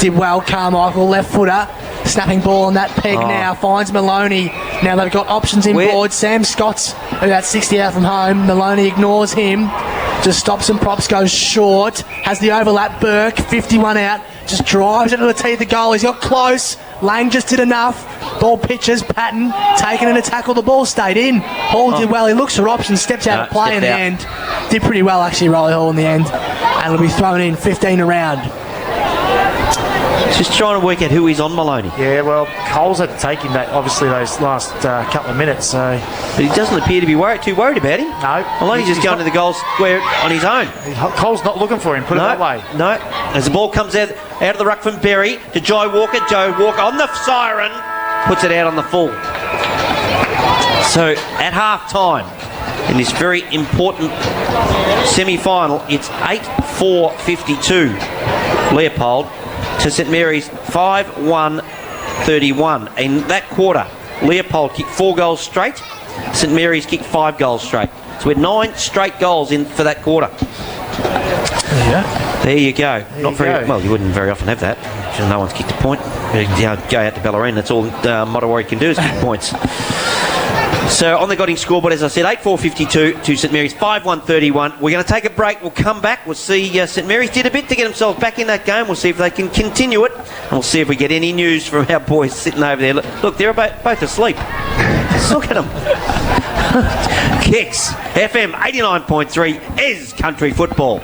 Did well. Carmichael, left footer. Snapping ball on that peg now. Finds Maloney. Now they've got options inboard. Sam Scott's about 60 out from home. Maloney ignores him. Just stops and props, goes short. Has the overlap. Burke, 51 out. Just drives it to the teeth of the goal. He's got close. Lang just did enough. Ball pitches. Patton taken in a tackle. The ball stayed in. Hall did well. He looks for options. Steps out of play in the end. Did pretty well actually, Rolly Hall in the end. And it'll be thrown in 15 around. Just trying to work out who he's on Maloney. Yeah, well, Cole's had to take him that obviously those last couple of minutes. So, but he doesn't appear to be too worried about him. No, Maloney's just going to the goal square on his own. Cole's not looking for him. Put it that way. No. As the ball comes out of the ruck from Berry to Jai Walker. Joe Walker on the siren puts it out on the full. So at half time in this very important semi-final, it's 8-4-52 Leopold to St Mary's 5-1-31. In that quarter, Leopold kicked 4 goals straight. St Mary's kicked 5 goals straight. So we had 9 straight goals in for that quarter. Yeah. There you go. Not very well. You wouldn't very often have that. No one's kicked a point. Go out to Bellarine. That's all Motowari can do is kick points. So on the Godding scoreboard, as I said, 8-4-52 to St Mary's 5-1-31. We're going to take a break. We'll come back. We'll see St Mary's did a bit to get themselves back in that game. We'll see if they can continue it. And we'll see if we get any news from our boys sitting over there. Look, they're both asleep. Look at them. Kicks. FM 89.3 is country football.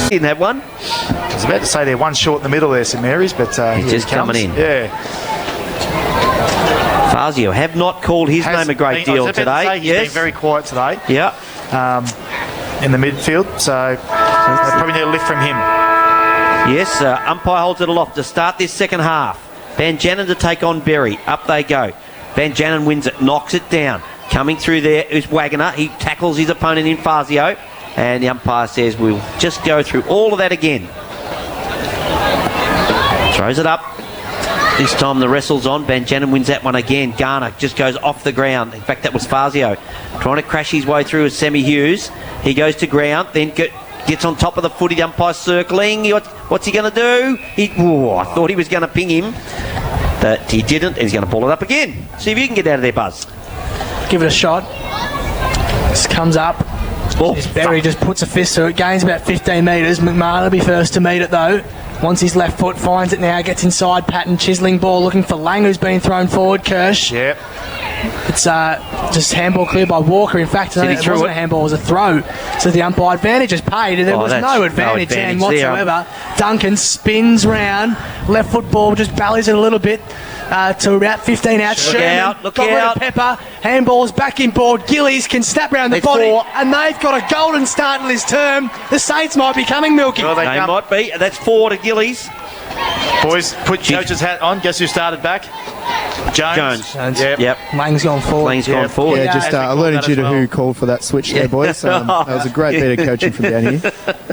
Didn't have one. I was about to say they're one short in the middle there, St Mary's, but he's just coming in. Yeah. Fazio have not called his name a great deal today. He's been very quiet today. Yeah. In the midfield, so they probably need a lift from him. Yes, umpire holds it aloft to start this second half. Van Jannen to take on Berry. Up they go. Van Jannen wins it, knocks it down. Coming through there is Wagner. He tackles his opponent in Fazio. And the umpire says we'll just go through all of that again. Throws it up. This time the wrestle's on. Banjanin wins that one again. Garner just goes off the ground. In fact, that was Fazio trying to crash his way through as Sammy Hughes. He goes to ground, then gets on top of the footy. The umpire circling. What's he going to do? I thought he was going to ping him, but he didn't. He's going to pull it up again. See if you can get out of there, Buzz. Give it a shot. This comes up. Berry just puts a fist through it. Gains about 15 metres. McMahon will be first to meet it though. Once his left foot finds it now, gets inside Patton. Chiseling ball looking for Lang, who's been thrown forward. Kirsch. Yep. It's just handball cleared by Walker. In fact, it wasn't a handball, it was a throw. So the umpire advantage is paid. There was no advantage whatsoever. Duncan spins round. Left foot ball just ballies it a little bit. To about 15 out. Sherman Look got rid out. of Pepper. Handball's back in board. Gillies can snap round the body. And they've got a golden start in this term. The Saints might be coming, Milky. Well, They might be. That's 4 to Gillies. Boys, put coach's hat on. Guess who started back? Jones. Yep. Lang's gone forward. Lang's gone forward. Yeah, just alerted you to who called for that switch there, boys. That was a great bit of coaching from down here.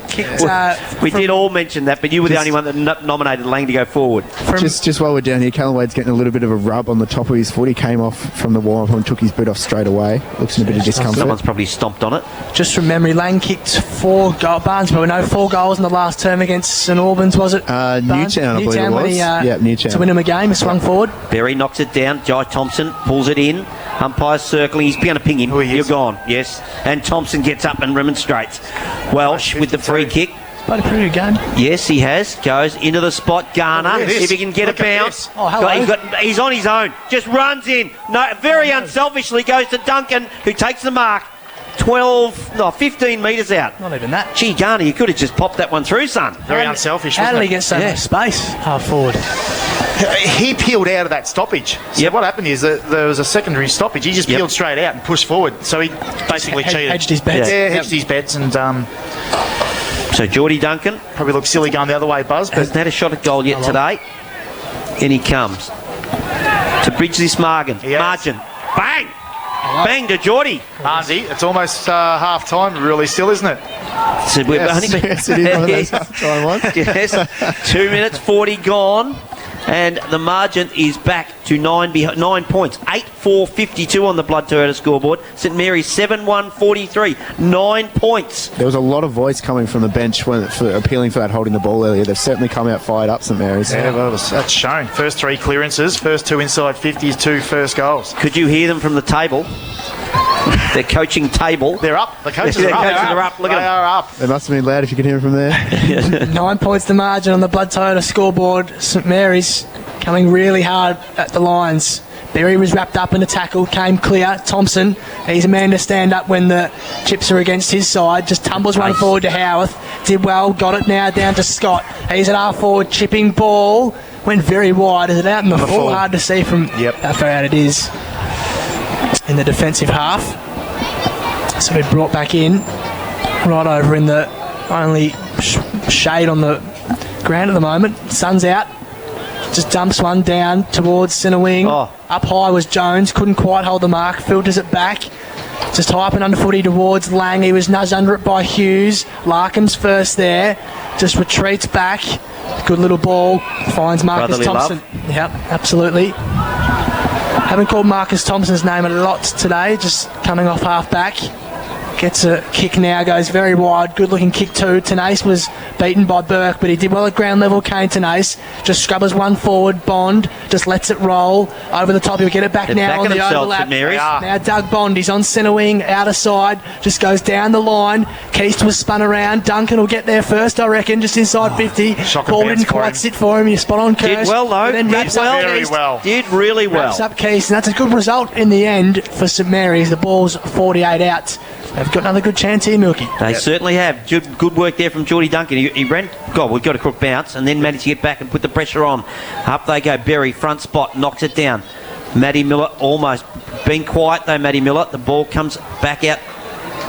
Kicked, We did all mention that, but you were the only one that nominated Lang to go forward. Just while we're down here, Callum Wade's getting a little bit of a rub on the top of his foot. He came off from the warm-up and took his boot off straight away. Looks in a bit of discomfort. Someone's probably stomped on it. Just from memory, Lang kicked 4 goals. Barnesborough, no 4 goals in the last term against St Albans, was it? Newtown, I believe it was. Newtown. To win him a game, he swung forward. Berry knocks it down. Jai Thompson pulls it in. Umpire's circling. He's going to ping him. You're gone. Yes. And Thompson gets up and remonstrates. Welsh with the free kick. Played a pretty good game. Yes, he has. Goes into the spot. Garner, if he can get a bounce. Oh, hello. He's on his own. Just runs in. No, very unselfishly goes to Duncan, who takes the mark. 15 metres out. Not even that. Gee, Garner, you could have just popped that one through, son. Very unselfish, How wasn't did it? he get so much space half forward? He peeled out of that stoppage. So what happened is that there was a secondary stoppage. He just peeled straight out and pushed forward. So he basically cheated. Hedged his bets. Yeah, hedged his bets and So Geordie Duncan probably looked silly going the other way, Buzz. But hasn't had a shot at goal yet today. In he comes to bridge this margin. Bang! Bang to Geordie. Arnsey, it's almost half time, really, still, isn't it? So we've only been Yes, it is one of those half-time ones. Yes, 2 minutes 40 gone, and the margin is back to 9 points. 8-4-52 on the Blood Toyota scoreboard. St Mary's 7-1-43. 9 points. There was a lot of voice coming from the bench for appealing for that holding the ball earlier. They've certainly come out fired up, St Mary's. Yeah, well, that's shown. First 3 clearances, first 2 inside 50s, 2 first goals. Could you hear them from the table? Their coaching table. They're up. The coaches Their are up. coaches are up. Look at They them. are up. It must have been loud if you could hear it from there. 9 points the margin on the Blood Toyota scoreboard. St Mary's coming really hard at the lines. Berry was wrapped up in a tackle, came clear. Thompson, he's a man to stand up when the chips are against his side. Just tumbles one forward to Howarth. Did well, got it now down to Scott. He's at half forward, chipping ball. Went very wide. Is it out in the full? Hard to see from how far out it is. In the defensive half. So we brought back in. Right over in the only shade on the ground at the moment. Sun's out. Just dumps one down towards centre wing. Up high was Jones. Couldn't quite hold the mark. Filters it back. Just high up and under footy towards Lang. He was nudged under it by Hughes. Larkham's first there. Just retreats back. Good little ball. Finds Marcus Brotherly Thompson. love. Yep, absolutely. Haven't called Marcus Thompson's name a lot today. Just coming off half back. Gets a kick now, goes very wide. Good looking kick too. Tenace was beaten by Burke, but he did well at ground level. Kane Tenace just scrubbers one forward. Bond just lets it roll over the top. He'll get it back now on the overlap. Now Doug Bond, he's on centre wing, outer side, just goes down the line. Keast was spun around. Duncan will get there first, I reckon, just inside 50. Ball didn't quite sit for him. You're spot on, Kirsch. Did well though. Then wraps up very Keast. well. Did really well. Wraps up Keast, and that's a good result in the end for St Mary's. The ball's 48 out. They've got another good chance here, Milky. They certainly have. Good work there from Geordie Duncan. He ran, we've got a crook bounce, and then managed to get back and put the pressure on. Up they go. Berry, front spot, knocks it down. Matty Miller almost been quiet though, Matty Miller. The ball comes back out.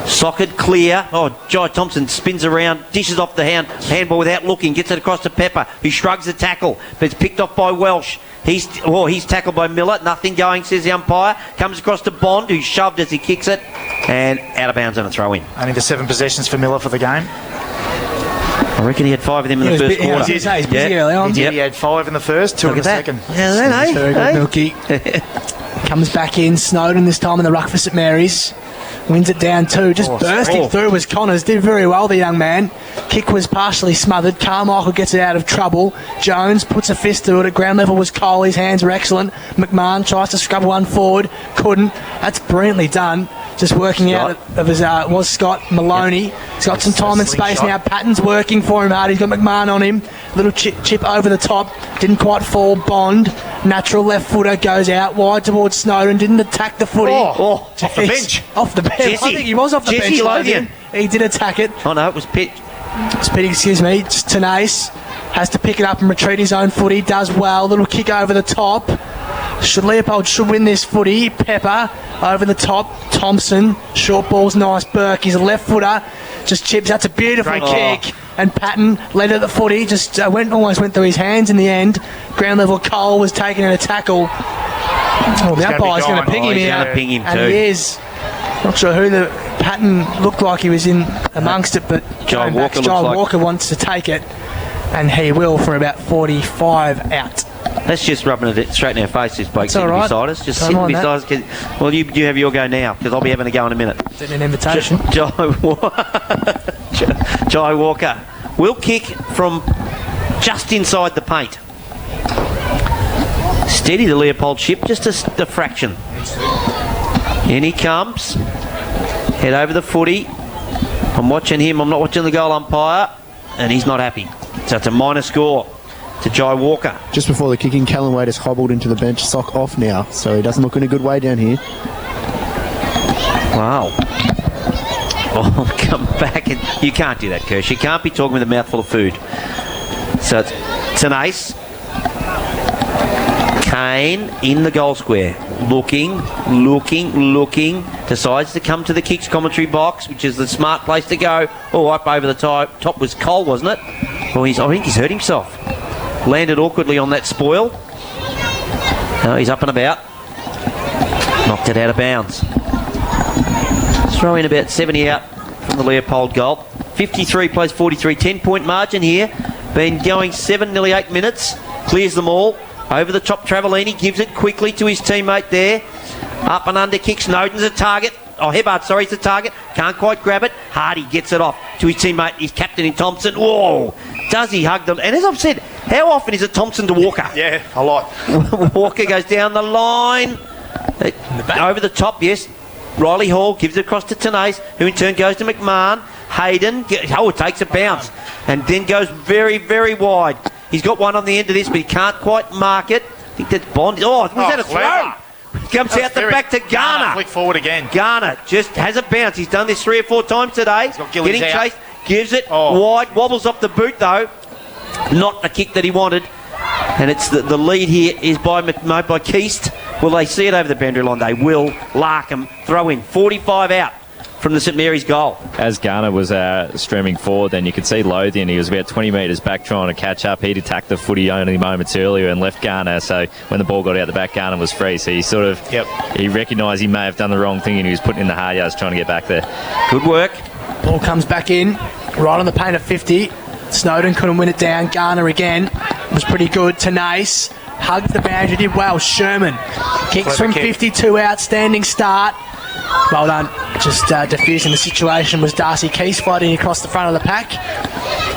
Socket clear. Jai Thompson spins around, dishes off the handball without looking, gets it across to Pepper, who shrugs the tackle, but it's picked off by Welsh. He's tackled by Miller. Nothing going, says the umpire. Comes across to Bond, who's shoved as he kicks it, and out of bounds on a throw in. Only the 7 possessions for Miller for the game. I reckon he had 5 of them in the first quarter. He's busy early on. He had 5 in the first, 2 in the second. Yeah, that, Very good, Milky. Comes back in. Snowden this time in the ruck for St Mary's. Wins it down 2. Just bursting through was Connors. Did very well, the young man. Kick was partially smothered. Carmichael gets it out of trouble. Jones puts a fist through it. At ground level was Cole. His hands were excellent. McMahon tries to scrub one forward. Couldn't. That's brilliantly done. Just working out of his, was Scott Maloney. He's got some time and space now. Patton's working for him hard. He's got McMahon on him. Little chip over the top. Didn't quite fall. Bond. Natural left footer goes out wide towards Snowden. Didn't attack the footy. Off the bench. Off the bench. Jesse. I think he was off the Jesse bench. Lothian. He did attack it. Oh no, it was Pitt. Excuse me. Just Tenace has to pick it up and retreat his own footy. Does well. Little kick over the top. Leopold should win this footy. Pepper over the top. Thompson. Short ball's nice. Burke. He's a left footer. Just chips. That's a beautiful kick. And Patton led at the footy. Just almost went through his hands in the end. Ground level Cole was taken in a tackle. Oh, the umpire's going to ping him here. Ping him And too. he is. Not sure who the Patton looked like he was in amongst it, but Jai Walker Walker wants to take it, and he will for about 45 out. That's just rubbing it straight in our face, this bloke sitting right. beside us. Just Don't sitting mind beside us. Well, you have your go now, because I'll be having a go in a minute. Is it an invitation? Jai Walker will kick from just inside the paint. Steady the Leopold ship, just a fraction. In he comes. Head over the footy. I'm watching him. I'm not watching the goal umpire. And he's not happy. So it's a minor score to Jai Walker. Just before the kicking, Callum Wade has hobbled into the bench, sock off now, so he doesn't look in a good way down here. Wow. Oh, come back. And you can't do that, Kirsch. You can't be talking with a mouthful of food. So it's Tenace. Kane in the goal square. Looking. Decides to come to the kicks commentary box, which is the smart place to go. Oh, up over the top was Cole, wasn't it? Well, I think he's hurt himself. Landed awkwardly on that spoil. No, he's up and about. Knocked it out of bounds. Throw in about 70 out from the Leopold goal. 53 plays 43, 10-point margin here. Been going 7, nearly 8 minutes. Clears them all. Over the top, Travellini gives it quickly to his teammate there. Up and under kick. Snowden's a target. Oh, Hebbard, sorry, it's a target. Can't quite grab it. Hardy gets it off to his teammate, his captain in Thompson. Whoa! Does he hug them? And as I've said, how often is it Thompson to Walker? Yeah, a lot. Walker goes down the line. Over the top, yes. Riley Hall gives it across to Tenace, who in turn goes to McMahon. Hayden, it takes a bounce. And then goes very, very wide. He's got one on the end of this, but he can't quite mark it. I think that's Bond. Oh, was that a clever. throw? Comes out the back to Garner. Flick forward again. Garner just has a bounce. He's done this 3 or 4 times today. Getting chased. Gives it wide. Wobbles off the boot, though. Not the kick that he wanted. And it's the lead here is by Keast. Will they see it over the boundary line? They will. Larkham throw in. 45 out from the St Mary's goal. As Garner was streaming forward, then you could see Lothian. He was about 20 metres back trying to catch up. He'd attacked the footy only moments earlier and left Garner. So when the ball got out the back, Garner was free. So he sort of he recognised he may have done the wrong thing and he was putting in the hard yards trying to get back there. Good work. Ball comes back in, right on the paint of 50. Snowden couldn't win it down. Garner again was pretty good. Tenace hugged the boundary, did well. Sherman kicks from 52, outstanding start. Well done. Just diffusing the situation was Darcy Keys fighting across the front of the pack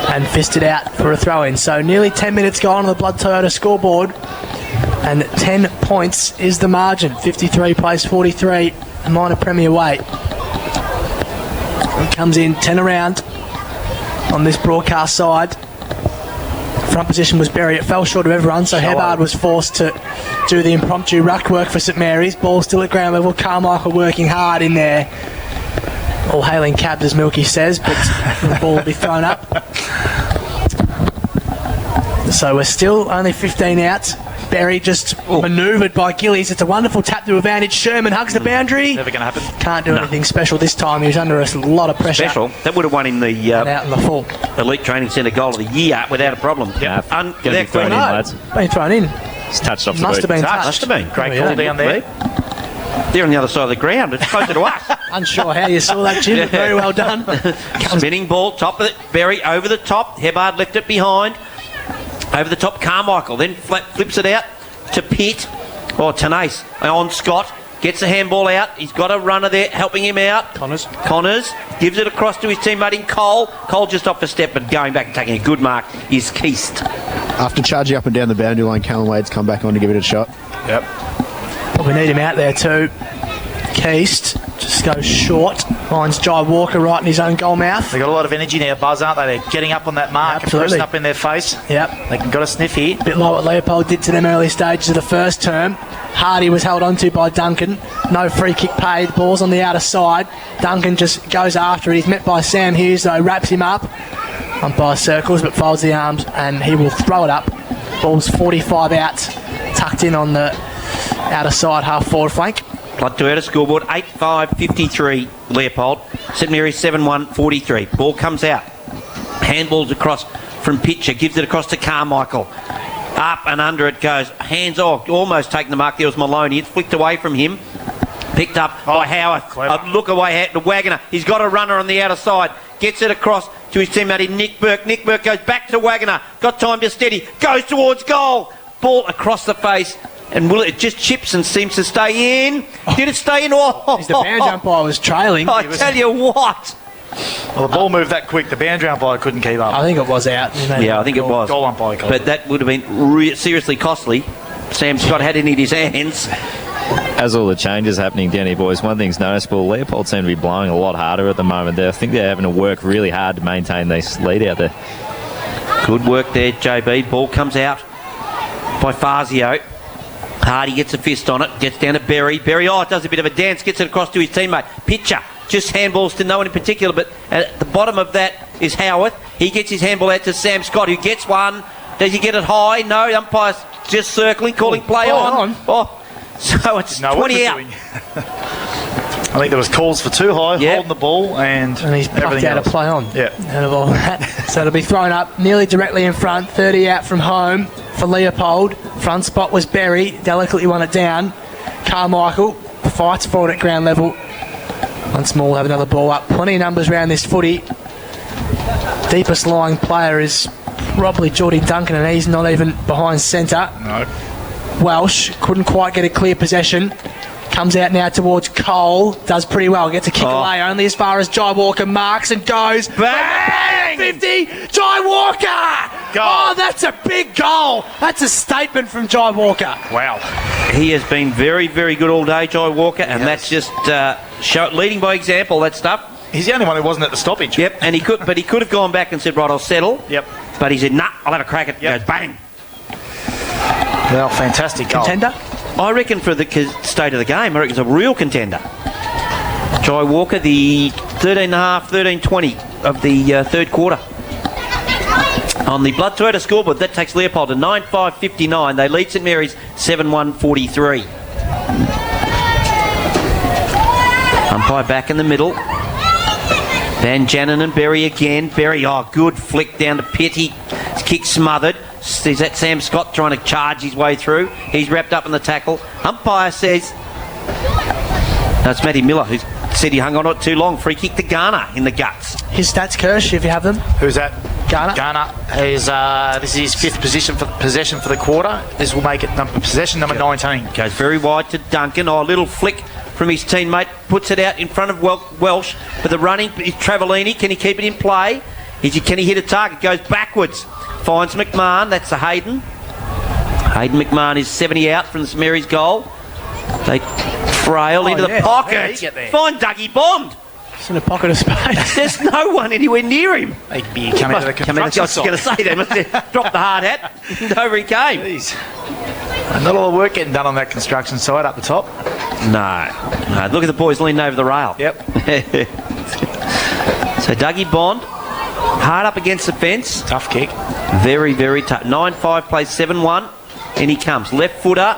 and fisted out for a throw-in. So nearly 10 minutes gone on the Blood Toyota scoreboard, and 10 points is the margin. 53 plays 43, a minor premier weight. It comes in 10 around on this broadcast side. Front position was Berry. It fell short of everyone, so Hebbard was forced to do the impromptu ruck work for St Mary's. Ball still at ground level. Carmichael working hard in there. All hailing cabs, as Milky says, but the ball will be thrown up. So we're still only 15 out. Berry just manoeuvred by Gillies. It's a wonderful tap to advantage. Sherman hugs the boundary. Never going to happen. Can't do anything special this time. He was under a lot of pressure. Special. That would have won him the out in the full. Elite Training Centre goal of the year without a problem. Yep. Gonna be thrown in, lads. Been thrown in. It's touched off the Must boot. have been Must touched. have been. Great call down there. They're on the other side of the ground. It's closer to us. Unsure how you saw that, Jim. Very well done. Spinning ball, top of it. Berry over the top. Hebbard left it behind. Over the top, Carmichael. Then flips it out to Pitt. Or Tenace on Scott. Gets the handball out. He's got a runner there helping him out. Connors gives it across to his teammate in Cole. Cole just off a step, but going back and taking a good mark is Keast. After charging up and down the boundary line, Callum Wade's come back on to give it a shot. Yep. Probably need him out there too. Keast just goes short. Finds Jai Walker right in his own goal mouth. They've got a lot of energy now, Buzz, aren't they? They're getting up on that mark and pressing up in their face. Yep. They can got a sniff here. Bit like what Leopold did to them early stages of the first term. Hardy was held onto by Duncan. No free kick paid. Ball's on the outer side. Duncan just goes after it. He's met by Sam Hughes though. Wraps him up. Umpire circles but folds the arms and he will throw it up. Ball's 45 out. Tucked in on the outer side half forward flank. Blood Toyota scoreboard 8-5-53 Leopold. St Mary's 7-1-43. Ball comes out. Handballs across from Pitcher. Gives it across to Carmichael. Up and under it goes. Hands off. Almost taking the mark. There was Maloney. It's flicked away from him. Picked up by Howard. A look away to Wagner. He's got a runner on the outer side. Gets it across to his teammate Nick Burke. Nick Burke goes back to Wagner. Got time to steady. Goes towards goal. Ball across the face. And it just chips and seems to stay in. Did it stay in? Oh, the boundary umpire was trailing. I tell you what. Well, the ball moved that quick. The boundary umpire couldn't keep up. I think it was out. Yeah, I think it was. Goal umpire. But that would have been seriously costly. Sam Scott had it in his hands. As all the changes happening down here, boys, one thing's noticeable. Leopold seem to be blowing a lot harder at the moment. I think they're having to work really hard to maintain this lead out there. Good work there, JB. Ball comes out by Fazio. Hardy gets a fist on it, gets down to Berry. Berry, does a bit of a dance, gets it across to his teammate. Pitcher, just handballs to no one in particular, but at the bottom of that is Howarth. He gets his handball out to Sam Scott, who gets one. Does he get it high? No, the umpire's just circling, calling play on. So it's 20 out. I think there was calls for too high, holding the ball, and he's plucked out a play on. Yeah. Out of all that. So it'll be thrown up nearly directly in front, 30 out from home for Leopold. Front spot was Berry, delicately won it down. Carmichael fights for it at ground level. Once more, we'll have another ball up. Plenty of numbers around this footy. Deepest lying player is probably Geordie Duncan, and he's not even behind centre. No. Welsh couldn't quite get a clear possession. Comes out now towards Cole. Does pretty well. Gets a kick away only as far as Jai Walker marks and goes. Bang! 50. Jai Walker! Goal. Oh, that's a big goal. That's a statement from Jai Walker. Wow. He has been very, very good all day, Jai Walker, and that's just leading by example, that stuff. He's the only one who wasn't at the stoppage. Yep, and he could have gone back and said, right, I'll settle. Yep. But he said, nah, I'll have a crack at it. Goes bang. Well, fantastic goal. Contender? I reckon for the state of the game, I reckon it's a real contender. Jai Walker, the 13.5, 13.20 of the third quarter. On the Blood Toyota scoreboard, that takes Leopold to 9-5-59. They lead St Mary's 7-1-43. Umpire back in the middle. Van Jannen and Berry again. Berry, good flick down to Petty. His kick smothered. Is that Sam Scott trying to charge his way through? He's wrapped up in the tackle. Umpire says... No, it's Matty Miller who said he hung on it too long. Free kick to Garner in the guts. His stats, Kirsch, if you have them. Who's that? Garner. Garner is this is his fifth possession for the quarter. This will make it possession number 19. Goes very wide to Duncan. A little flick from his teammate. Puts it out in front of Welsh. But the running is Travellini. Can he keep it in play? Can he hit a target? Goes backwards. Finds McMahon. That's the Hayden. Hayden McMahon is 70 out from the St Mary's goal. They trail into the pocket. Find Dougie Bond. It's in a pocket of space. There's no one anywhere near him. They'd be coming out of the construction I was going to say, they must have dropped the hard hat and over he came. Jeez. Not a lot of work getting done on that construction site up the top. No. Look at the boys leaning over the rail. Yep. So Dougie Bond, hard up against the fence. Tough kick. Very, very tough. 9-5 plays 7-1. And he comes. Left footer.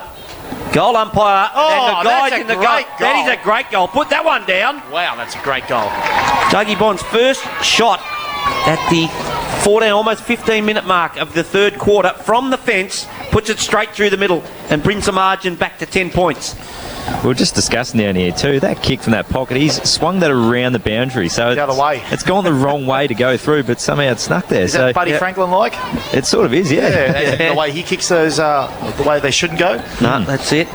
Goal umpire. Oh, that's a great goal. That is a great goal. Put that one down. Wow, that's a great goal. Dougie Bond's first shot at the 14, almost 15-minute mark of the third quarter from the fence, puts it straight through the middle and brings the margin back to 10 points. we were just discussing down here too, that kick from that pocket, he's swung that around the boundary. So The other way. It's gone the wrong way to go through, but somehow it's snuck there. Is that Buddy Franklin like? It sort of is, The way he kicks those, the way they shouldn't go. No, that's it.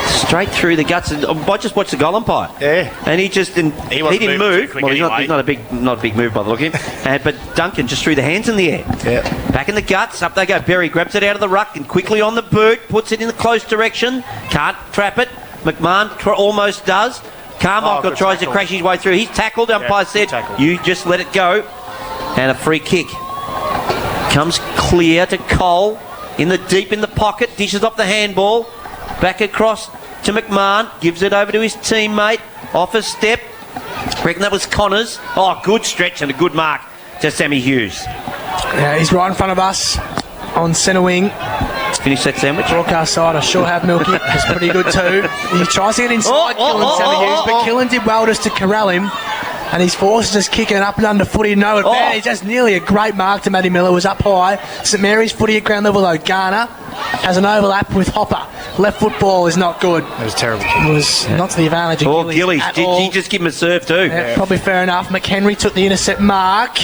Straight through the guts. I just watched the goal umpire. Yeah. And he just didn't. He didn't move. Well, he's not a big move by the look of him. But Duncan just threw the hands in the air. Yeah. Back in the guts. Up they go. Berry grabs it out of the ruck and quickly on the boot, puts it in the close direction. Can't trap it. McMahon almost does. Carmichael tries to crash his way through. He's tackled. Umpire said, "You just let it go." And a free kick comes clear to Cole in the pocket. Dishes off the handball. Back across to McMahon, gives it over to his teammate, off a step. Reckon that was Connors. Oh, good stretch and a good mark to Sammy Hughes. Yeah, he's right in front of us on centre wing. Finish that sandwich. Broadcast side, I sure have Milky. It's pretty good too. He tries to get inside Sammy Hughes, but Killen did well just to corral him. And he's forced just kicking it up and under footy. No advantage. Just nearly a great mark to Matty Miller. Was up high. St Mary's footy at ground level though. Garner has an overlap with Hopper. Left foot ball is not good. It was terrible. It was not to the advantage of Gillies. Did he just give him a serve too? Yeah, probably fair enough. McHenry took the intercept mark.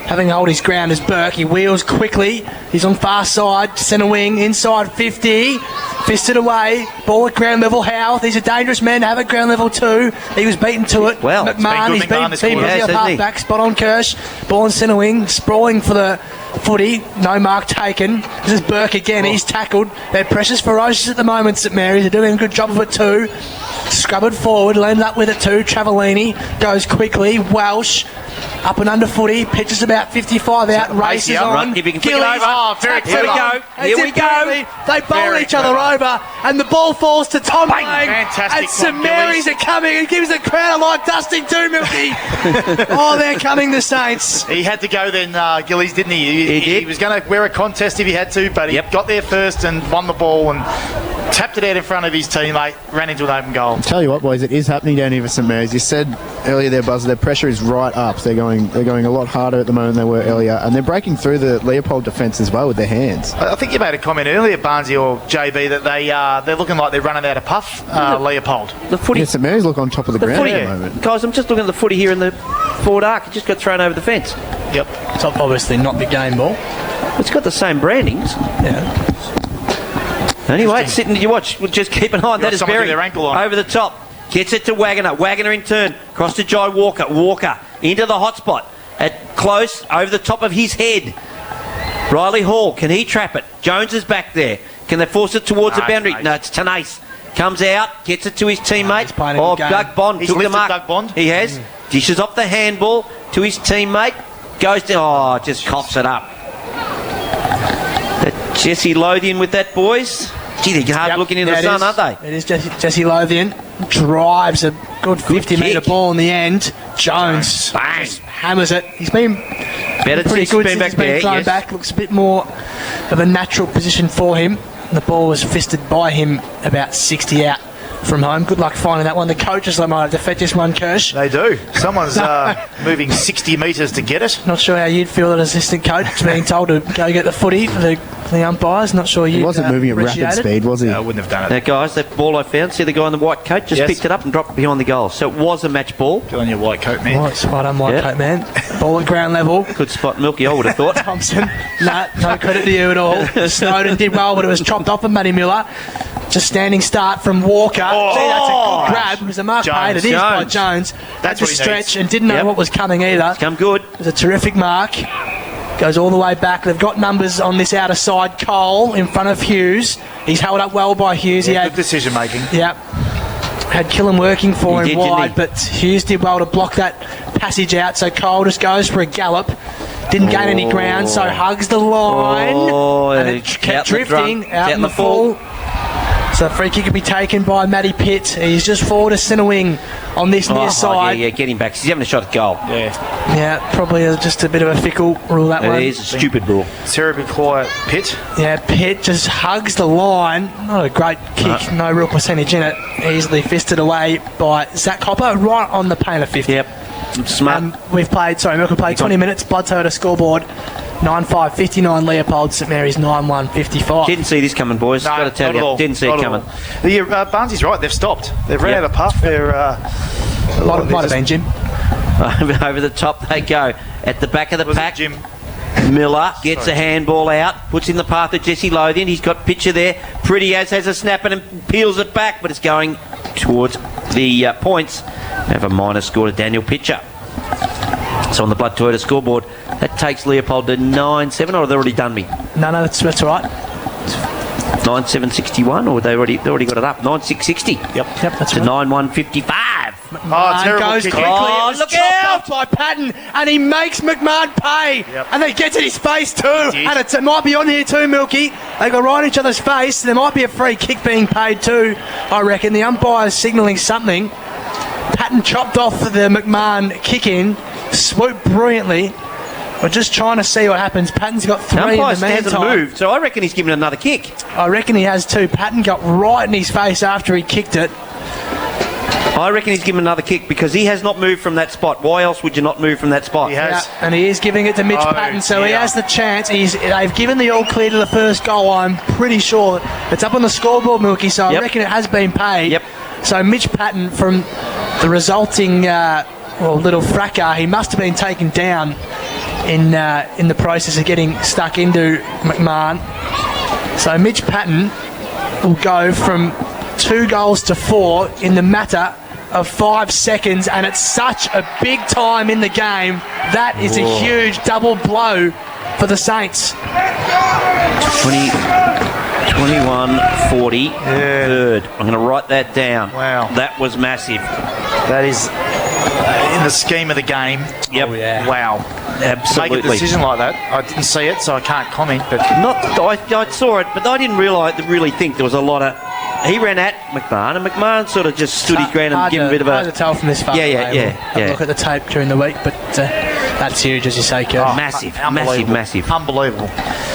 Having to hold his ground as Burke. He wheels quickly. He's on far side. Centre wing. Inside 50. Fisted away. Ball at ground level. Howarth. He's a dangerous man to have at ground level too. He was beaten to it. Well, McMahon. He's been busy up hasn't he? half back. Spot on Kirsch. Ball in centre wing. Sprawling for the footy. No mark taken. This is Burke again. He's tackled. Their pressure's ferocious at the moment, St Mary's. They're doing a good job of it too. Scrub it forward. Landed up with it too. Travellini goes quickly. Welsh. Up and under footy, pitches about 55 out, races on. Right, if you can flick it Gillies, over. Very Here we go. Here we go. They bowl each other over, and the ball falls to Tom Lang. Fantastic And St one, Mary's Gillies. are coming and gives the crowd a light dusting too, Milky. Oh, they're coming, the Saints. He had to go then, Gillies, didn't he? He did. He was going to wear a contest if he had to, but he Yep. got there first and won the ball and tapped it out in front of his teammate, ran into an open goal. Tell you what, boys, it is happening down here for St Mary's. You said earlier there, Buzz, their pressure is right up. They're going a lot harder at the moment than they were earlier, and they're breaking through the Leopold defence as well with their hands. I think you made a comment earlier, Barnesy or JB, that they're looking like they're running out of puff, Leopold. The footy. Yeah, St Mary's look on top of the ground footy. at the moment. Guys, I'm just looking at the footy here in the forward arc. It just got thrown over the fence. Yep. It's obviously not the game ball. It's got the same brandings. Yeah. Anyway, it's sitting. You watch. We'll just keep an eye on that. Is someone Berry get their ankle on. over the top. Gets it to Wagner. Wagner in turn. Cross to Jai Walker. Walker into the hot spot. At close, over the top of his head. Riley Hall, can he trap it? Jones is back there. Can they force it towards the boundary? Tenace. No, it's Tenace. Comes out, gets it to his teammate. he's playing a good game. Doug Bond He's took the lifted mark. Doug Bond. He has. Dishes off the handball to his teammate. Goes down. Just coughs it up. Jesse Lothian with that, boys. Gee, they're hard looking in the sun, aren't they? It is Jesse Lothian. Drives a good 50-metre kick. ball in the end. Jones Bang. just hammers it. He's been Better pretty since good he's been since back he's been there, thrown yes. back. Looks a bit more of a natural position for him. The ball was fisted by him about 60 out from home. Good luck finding that one. The coaches might have to fetch this one, Kirsch. They do. Someone's moving 60 metres to get it. Not sure how you'd feel as assistant coach being told to go get the footy for the umpires. Not sure you. He wasn't moving at rapid speed, was he? I wouldn't have done Now, it. guys, that ball I found, see the guy in the white coat just Yes. picked it up and dropped it behind the goal. So it was a match ball. Good on your white coat, man. Right, spot on, white Yep. coat man. Ball at ground level. Good spot, Milky, I would have thought. Thompson, no credit to you at all. Snowden did well, but it was chopped off of Matty Miller. Just standing start from Walker. Oh. Gee, that's a good grab. It was a mark Jones. paid. It is by Jones. Jones. That's Had to what he stretch needs. and didn't know Yep. what was coming either. Come good. It was a terrific mark. Goes all the way back. They've got numbers on this outer side. Cole in front of Hughes. He's held up well by Hughes. Yeah, He good decision making. Yep. Had Killen working for He him did, didn't wide, he? but Hughes did well to block that passage out. So Cole just goes for a gallop. Didn't gain any ground, so hugs the line. Oh, and yeah, it out kept in the drifting drunk, out in the full. So free kick can be taken by Matty Pitt. He's just forward to centre wing on this near side. Yeah, get him back. He's having a shot at goal. Yeah. Yeah, probably just a bit of a fickle rule that one. It is a stupid rule. Terribly quiet Pitt. Yeah, Pitt just hugs the line. Not a great kick, no real percentage in it. Easily fisted away by Zach Hopper, right on the paint of 50. Yep. Smart. We've played, Milk played 20 minutes. Blood's over to scoreboard. 9-5-59 Leopold, St Mary's 9-1-55. Didn't see this coming, boys. No, Got to tell not at you, all. didn't see Not it at coming. all. Barnsley's right. They've stopped. They've ran Yep. out of puff. They're Might have been Jim. Over the top they go. At the back of the was it pack, Jim. Miller gets a handball out, puts in the path of Jesse Lothian. He's got picture there. Pretty as has a snap and peels it back, but it's going towards the points. Have a minor score to Daniel Pitcher. So on the Blood Toyota scoreboard, that takes Leopold to 9-7, or have they already done me? No, that's all right. 9-7-61, or they already got it up. 9-6-60. Yep, that's to right. 9-1-55. Oh, terrible goes kick. quickly. Oh, It was look chopped out! off by Patton, and he makes McMahon pay. Yep. And they get in his face too. He did. And it might be on here too, Milky. They go right in each other's face. There might be a free kick being paid too, I reckon. The umpire's signalling something. Patton chopped off the McMahon kick in, swooped brilliantly. We're just trying to see what happens. Patton's got The three in umpire the hasn't meantime. moved, so I reckon he's given another kick. I reckon he has too. Patton got right in his face after he kicked it. I reckon he's given another kick because he has not moved from that spot. Why else would you not move from that spot? He has. Yeah, and he is giving it to Mitch Oh, Patton, so he yeah. has the chance. They've given the all clear to the first goal. I'm pretty sure it's up on the scoreboard, Milky. So Yep. I reckon it has been paid. Yep. So Mitch Patton, from the resulting little fracas, he must have been taken down in the process of getting stuck into McMahon. So Mitch Patton will go from 2 goals to 4 in the matter of 5 seconds, and it's such a big time in the game. That is a huge double blow for the Saints. 21-40, third. I'm going to write that down. Wow. That was massive. That is in the scheme of the game. Yep. Wow. Make a Absolutely. decision like that. I didn't see it, so I can't comment. But I saw it, but I didn't really think there was a lot of... He ran at McMahon, and McMahon sort of just stood his ground and Hard gave him a bit of hard to a... tell from this far Yeah, away. yeah, We'll yeah, have a yeah. look at the tape during the week, but that's huge, as you say, Kurt. Massive, unbelievable. massive. Unbelievable.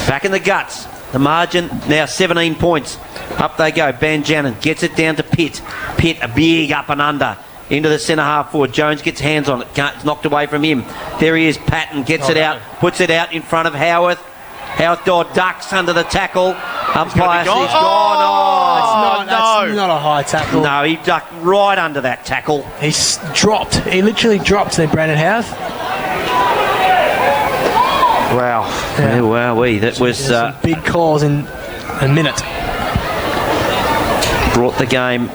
Back in the guts. The margin now 17 points. Up they go. Banjanin gets it down to Pitt. Pitt a big up and under into the centre half forward. Jones gets hands on it. It's knocked away from him. There he is. Patton gets it out. Puts it out in front of Howarth. Howarth ducks under the tackle. Umpire says he's gone. That's not a high tackle. No, he ducked right under that tackle. He's dropped. He literally dropped there, Brandon Howarth. Wow. Yeah, wowee. That was Some big calls in a minute. brought the game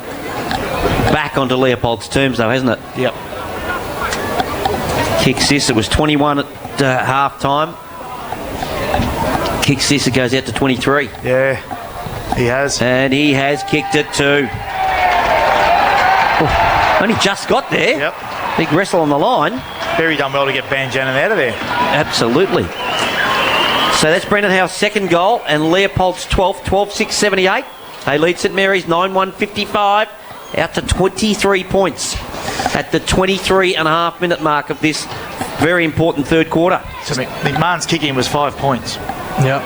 back onto Leopold's terms, though, hasn't it? Yep. Kicks this. It was 21 at half time. Kicks this. It goes out to 23. Yeah. He has. And he has kicked it too. Oh, only just got there. Yep. Big wrestle on the line. Very done well to get Banjanin out of there. Absolutely. So that's Brendan Howe's second goal and Leopold's 12th, 12-6-78. They lead St Mary's 9-1-55 out to 23 points at the 23.5 minute mark of this very important third quarter. So McMahon's kicking was 5 points. Yep.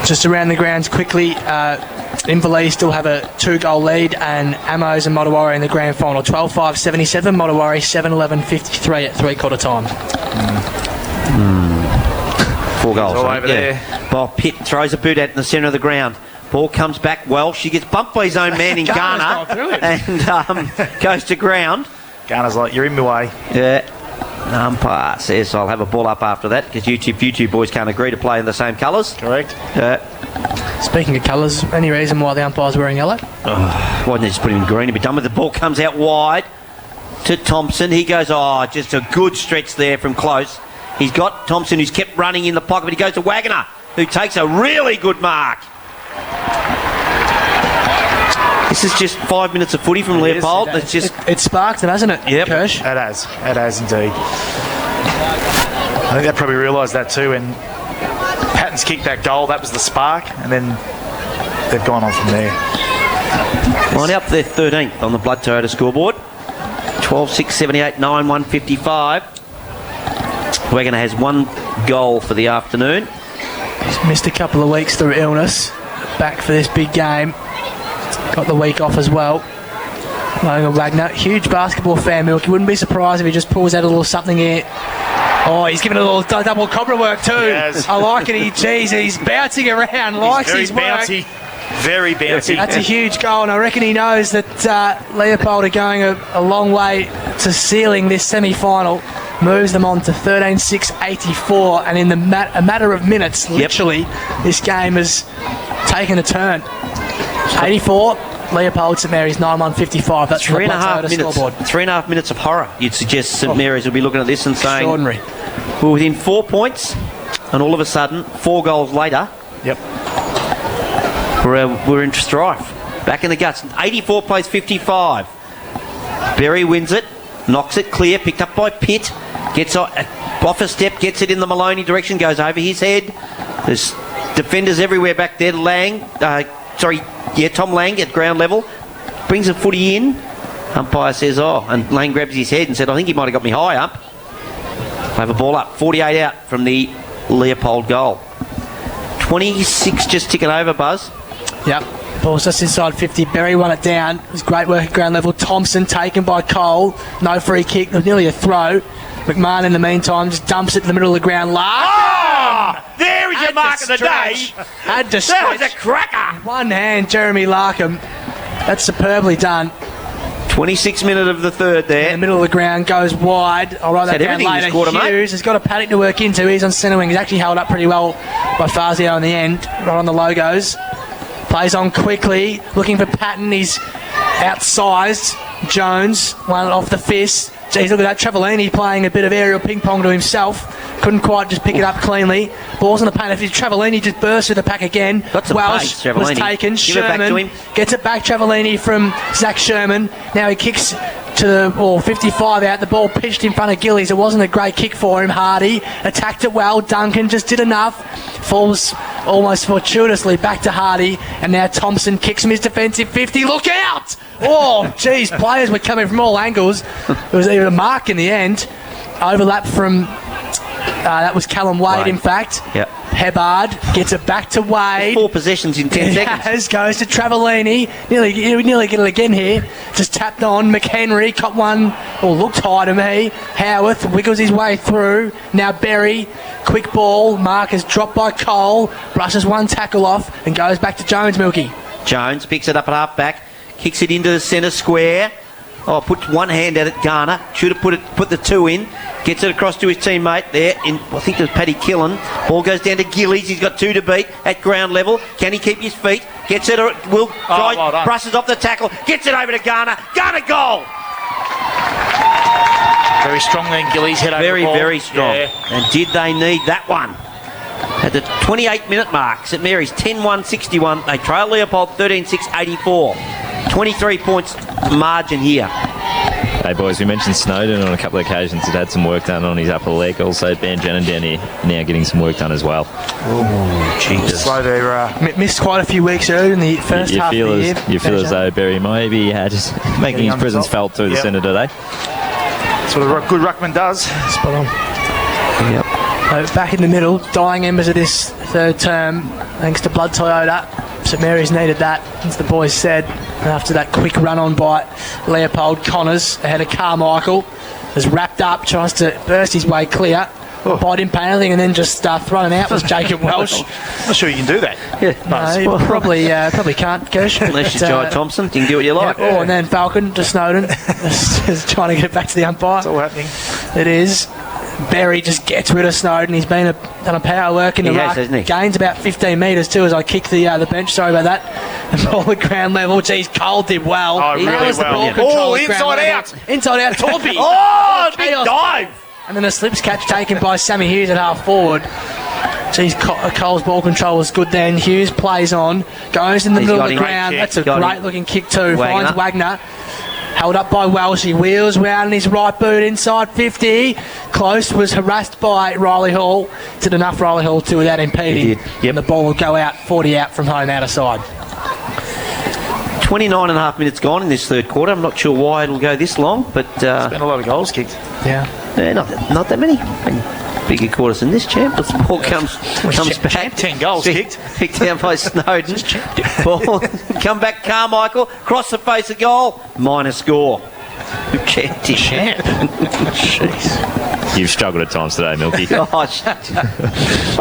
Just around the grounds quickly. Inverleigh still have a 2-goal lead, and Amos and Motowari in the grand final 12-5-77. Motowari 7-11-53 at 3/4 time. 4 goals. all I over think, Bob Pitt throws a boot at in the centre of the ground. Ball comes back well. She gets bumped by his own man in Garner's gone through Garner it. and goes to ground. Garner's like, you're in my way. Yeah. Umpire says I'll have a ball up after that because you two boys can't agree to play in the same colours. Correct. Speaking of colours, any reason why the umpire's wearing yellow? Why didn't they just put him in green to be done with? The ball comes out wide to Thompson. He goes, just a good stretch there from close. He's got Thompson, who's kept running in the pocket, but he goes to Wagner, who takes a really good mark. This is just 5 minutes of footy from Leopold. It's just It sparked it, hasn't it, Yep. Kirsch? It has indeed. I think they probably realised that too. And Patton's kicked that goal. That was the spark, and then they've gone on from there. line up their 13th on the Blood Toyota scoreboard. 12-6-78, 9-1-55. Wagner has 1 goal for the afternoon. He's missed a couple of weeks through illness. Back for this big game. Got the week off as well. Logan Wagner, huge basketball fan, Milky. Wouldn't be surprised if he just pulls out a little something here Oh, he's giving a little double cobra work too. Yes. I like it. He's bouncing around, likes Very his work. bouncy. Very bouncy. That's a huge goal, and I reckon he knows that Leopold are going a long way to sealing this semi-final. Moves them on to 13-6-84, and in a matter of minutes, literally, this game has taken a turn. 84, Leopold, St Mary's 9-1-55. That's 3.5 minutes. scoreboard. 3.5 minutes of horror. You'd suggest St Mary's will be looking at this and saying, Extraordinary. we're within 4 points, and all of a sudden, 4 goals later, Yep. we're in strife. Back in the guts. 84 plays 55. Berry wins it, knocks it clear, picked up by Pitt, gets off a step, gets it in the Maloney direction, goes over his head. There's defenders everywhere back there. Tom Lang at ground level. Brings a footy in. Umpire says, and Lang grabs his head and said, I think he might have got me high up. Have a ball up. 48 out from the Leopold goal. 26 just ticking over, Buzz. Yep. Ball's just inside 50. Berry won it down. It was great work at ground level. Thompson taken by Cole. No free kick. It was nearly a throw. McMahon in the meantime just dumps it to the middle of the ground. There is your mark of the day. Had to That stretch. was a cracker. One hand, Jeremy Larkham. That's superbly done. 26 minute of the third In there. the middle of the ground, goes wide. I'll write that Said down everything later. this quarter, mate. Hughes has got a paddock to work into. He's on centre wing. He's actually held up pretty well by Fazio in the end, right on the logos. Plays on quickly, looking for Patton. He's outsized. Jones, one off the fist. Geez, look at that. Travellini playing a bit of aerial ping pong to himself. Couldn't quite just pick it up cleanly. Ball's on the paint. If Travellini just bursts through the pack again. Got some Welsh pace, Travellini. was taken. Give it back to Sherman him. gets it back. Travellini from Zach Sherman. Now he kicks to the 55 out. The ball pitched in front of Gillies. It wasn't a great kick for him. Hardy attacked it well. Duncan just did enough. Falls almost fortuitously back to Hardy. And now Thompson kicks him his defensive 50. Look out! Oh, geez. Players were coming from all angles. It was even a mark in the end. Overlap from... that was Callum Wade, in fact. Yep. Hebbard gets it back to Wade. 4 possessions in 10 seconds. Yes, goes to Travellini. Nearly get it again here. Just tapped on. McHenry caught one, or looked high to me. Howarth wiggles his way through. Now Berry, quick ball. Mark is dropped by Cole. Brushes one tackle off and goes back to Jones, Milky. Jones picks it up at half back, kicks it into the centre square. Puts one hand at it, Garner. Should have put the 2 in. Gets it across to his teammate there. I think it was Paddy Killen. Ball goes down to Gillies. He's got 2 to beat at ground level. Can he keep his feet? Gets it. Will try. Well done. Brushes off the tackle. Gets it over to Garner. Garner goal. Very strong then, Gillies. Head over Very, the ball. very strong. Yeah. And did they need that one? At the 28-minute mark, St Mary's 10-1-61. They trail Leopold 13-6-84. 23 points margin here. Hey boys, we mentioned Snowden on a couple of occasions. He'd had some work done on his upper leg. Also, Ben Jenner down here now getting some work done as well. Oh, Jesus. Slow there. Missed quite a few weeks earlier in the first half of the year. You feel as though Berry maybe just making his presence felt through the centre today. That's what a good ruckman does. Spot on. Yep. Back in the middle, dying embers of this third term, thanks to Blood Toyota. St Mary's needed that, as the boys said. And after that quick run on by Leopold, Connors ahead of Carmichael is wrapped up, tries to burst his way clear. Bite him painting and then just thrown out was Jacob Welsh. Not sure you can do that. No, he probably can't, Gersh. Unless you're Jai Thompson, you can do what you like. And then Falcon to Snowden, just trying to get it back to the umpire. It's all happening. It is. Berry just gets rid of Snowden. He's done a power work in the ruck. hasn't he? Gains about 15 metres too as I kick the bench. Sorry about that. The ball at ground level. Geez, Cole did well. Oh, He really knows the well. ball Yeah. control at ground Inside level. out. Inside out. Torpy. Big Chaos. dive. And then a slips catch taken by Sammy Hughes at half forward. Geez, Cole's ball control was good then. Hughes plays on. Goes in the He's middle got of the him. ground. Great That's a kick. Got great him. looking kick too. Wagner. Finds Wagner. Held up by Welsh. He wheels round in his right boot inside 50. Close, was harassed by Riley Hall. Did enough Riley Hall too without impeding. He did, yep. And the ball will go out 40 out from home out of side. 29 and a half minutes gone in this third quarter. I'm not sure why it'll go this long, but Been a lot of goals kicked. Yeah. not that many. Bigger quarters than this, champ. The ball comes back. 10 goals kicked. Picked down by Snowden. Ball come back, Carmichael. Cross the face of goal. Minor score. Champ. Jeez. You've struggled at times today, Milky. Oh,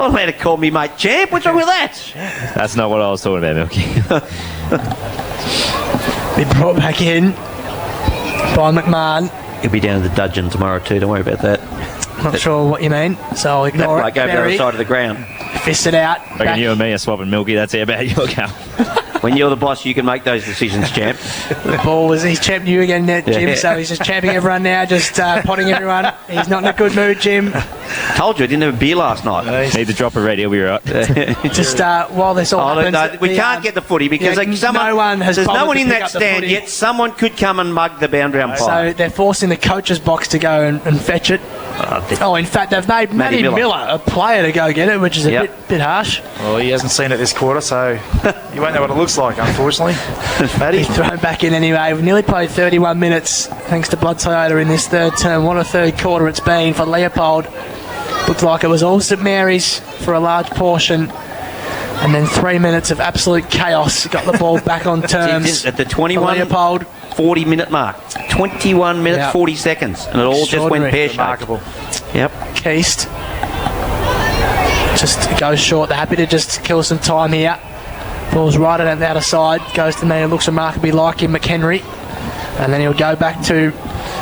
I'm allowed to call me mate Champ. What's wrong with that? That's not what I was talking about, Milky. Be brought back in by McMahon. He'll be down to the dungeon tomorrow too. Don't worry about that. Not sure what you mean, so I'll ignore it. Like over the other Berry, side of the ground. fist it out. Reckon back- you and me are swapping Milky. That's how bad you're going. When you're the boss, you can make those decisions, Champ. The ball was, he's champing you again, Jim, Yeah. so he's just champing everyone now, just potting everyone. He's not in a good mood, Jim. Told you I didn't have a beer last night. Need to drop a red. He'll be right. Just while this all Oh, look, happens... no, we can't get the footy because yeah, no one has there's no bothered one to in pick that up the stand footy. yet. Someone could come and mug the boundary umpire. So they're forcing the coach's box to go and fetch it. Oh, in fact, they've made Matty Miller a player to go get it, which is a bit harsh. Well, he hasn't seen it this quarter, so you won't know what it looks like, unfortunately. Matty. He's thrown back in anyway. We've nearly played 31 minutes thanks to Blood Toyota in this third term. What a third quarter it's been for Leopold. Looked like it was all St Mary's for a large portion. And then 3 minutes of absolute chaos. Got the ball back on terms. At the for 21 Leopold. 40 minute mark. 21 minutes, Yep. 40 seconds. And it all just went Extraordinary. pear-shaped. Remarkable. Yep. Keast just goes short. They're happy to just kill some time here. Ball's right on the outer side. Goes to me and looks remarkably like him, McHenry. And then he'll go back to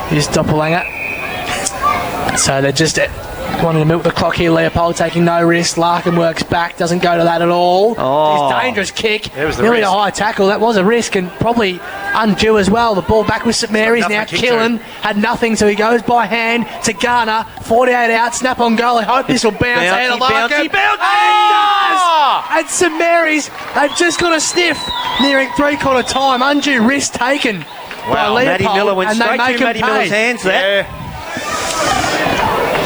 his doppelganger. So they're just wanting to milk the clock here. Leopold taking no risk. Larkin works back. Doesn't go to that at all. Oh. It's a dangerous kick. There was the Nearly risk. a high tackle. That was a risk and probably undue as well. The ball back with St Mary's Nothing now. to kick Killen had nothing, so he goes by hand to Garner. 48 out. Snap on goal. I hope this will bounce ahead of Larkin. Bouncy, bouncy. And it does! And St Mary's, they've just got a sniff nearing three-quarter time. Undue risk taken by Leopold. Matty Miller went and they straight make to him Matty pay. Miller's hands there. Yeah.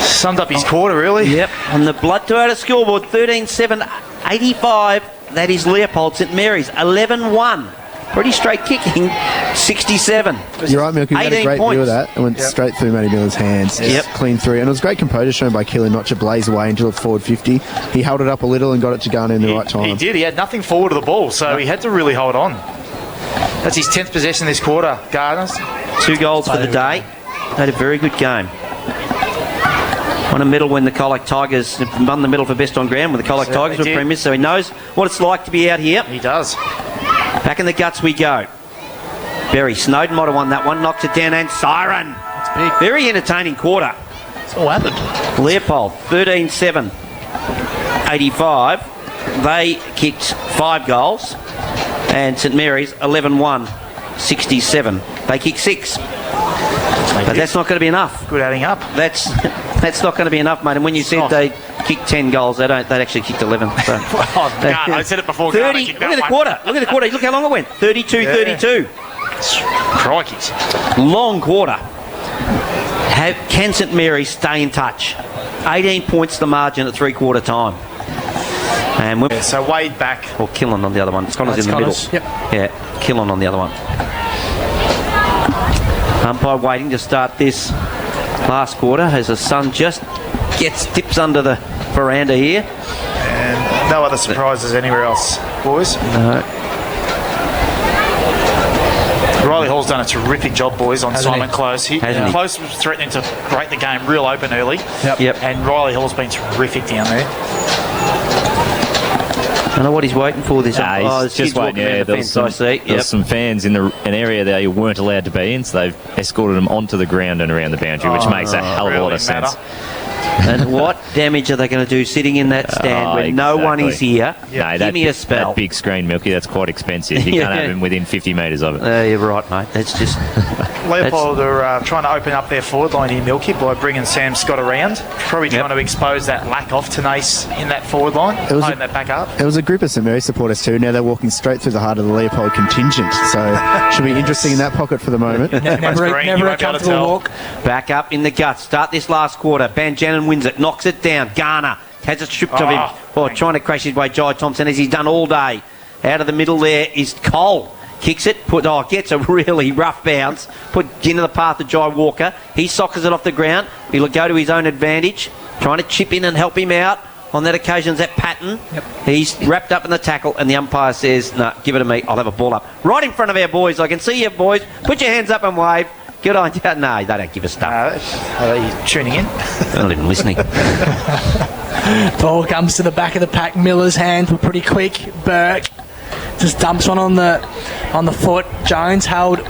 Summed up his quarter, really. Yep. On the Blood Toyota scoreboard, 13-7-85. That is Leopold. St Mary's, 11-1. Pretty straight kicking, 67. You're right, Milky. We had a 18 great points. view of that. It went straight through Matty Miller's hands. Yep. Clean through. And it was great composure shown by Killen not to blaze away until forward 50. He held it up a little and got it to Garner in the right time. He did. He had nothing forward of the ball, so he had to really hold on. That's his 10th possession this quarter, Gardner's. 2 goals for the day. Had a very good game. Won a medal when the Colac Tigers won the medal for best on ground when the Colac Certainly Tigers were did. premiers, so he knows what it's like to be out here. He does. Back in the guts we go. Berry Snowden might have won that one, knocks it down and siren. Big. Very entertaining quarter. It's all happened. Leopold 13-7-85. They kicked 5 goals, and St Mary's 11-1-67. They kicked 6, but that's not going to be enough. Good adding up. That's not going to be enough, mate. And when you said not. they kicked 10 goals, they actually kicked 11. So. Oh, I said it before. 30. Look at the quarter. Look at the quarter. Look how long it went. 32-32. Crikey. Long quarter. Can St Mary's stay in touch? 18 points the margin at 3/4 time. And we're, So Wade back. or Killen on the other one. Connor's in the Connors. middle. Yep. Yeah, Killen on the other one. Umpire waiting to start this last quarter as the sun just tips under the veranda here. And no other surprises anywhere else, boys. No. Riley Hall's done a terrific job, boys, on Hasn't Simon he? Close. Hasn't he? Close was threatening to break the game real open early. Yep. And Riley Hall's been terrific down there. I don't know what he's waiting for this. Nah, there's he's kids just waiting. walking around Yeah, the there fence, was I see. There was some fans in an area that you weren't allowed to be in, so they've escorted them onto the ground and around the boundary, which makes a hell of a lot really of sense. And what damage are they going to do sitting in that stand Oh, when no one is exactly. here? No, Give me a spell. That big screen, Milky, that's quite expensive. You Yeah. can't have him within 50 metres of it. You're right, mate. That's just... Leopold are trying to open up their forward line here, Milky, by bringing Sam Scott around. Probably trying to expose that lack of tenace in that forward line, was holding that back up. It was a group of St Mary supporters too. Now they're walking straight through the heart of the Leopold contingent. So should be interesting in that pocket for the moment. Never green, you a won't be able to comfortable tell. walk. Back up in the guts. Start this last quarter. Banjanin wins it. Knocks it down. Garner has it stripped of him. Trying to crash his way. Jai Thompson, as he's done all day. Out of the middle there is Cole. Kicks it. Gets a really rough bounce. Put into the path of Jai Walker. He sockers it off the ground. He'll go to his own advantage. Trying to chip in and help him out. On that occasion, that Patton. Yep. He's wrapped up in the tackle, and the umpire says, "No, give it to me. I'll have a ball up." Right in front of our boys. I can see you, boys. Put your hands up and wave. Good on you. No, they don't give us stuff. Are you tuning in? They're not even listening. Ball comes to the back of the pack. Miller's hands were pretty quick. Burke just dumps one on the foot. Jones held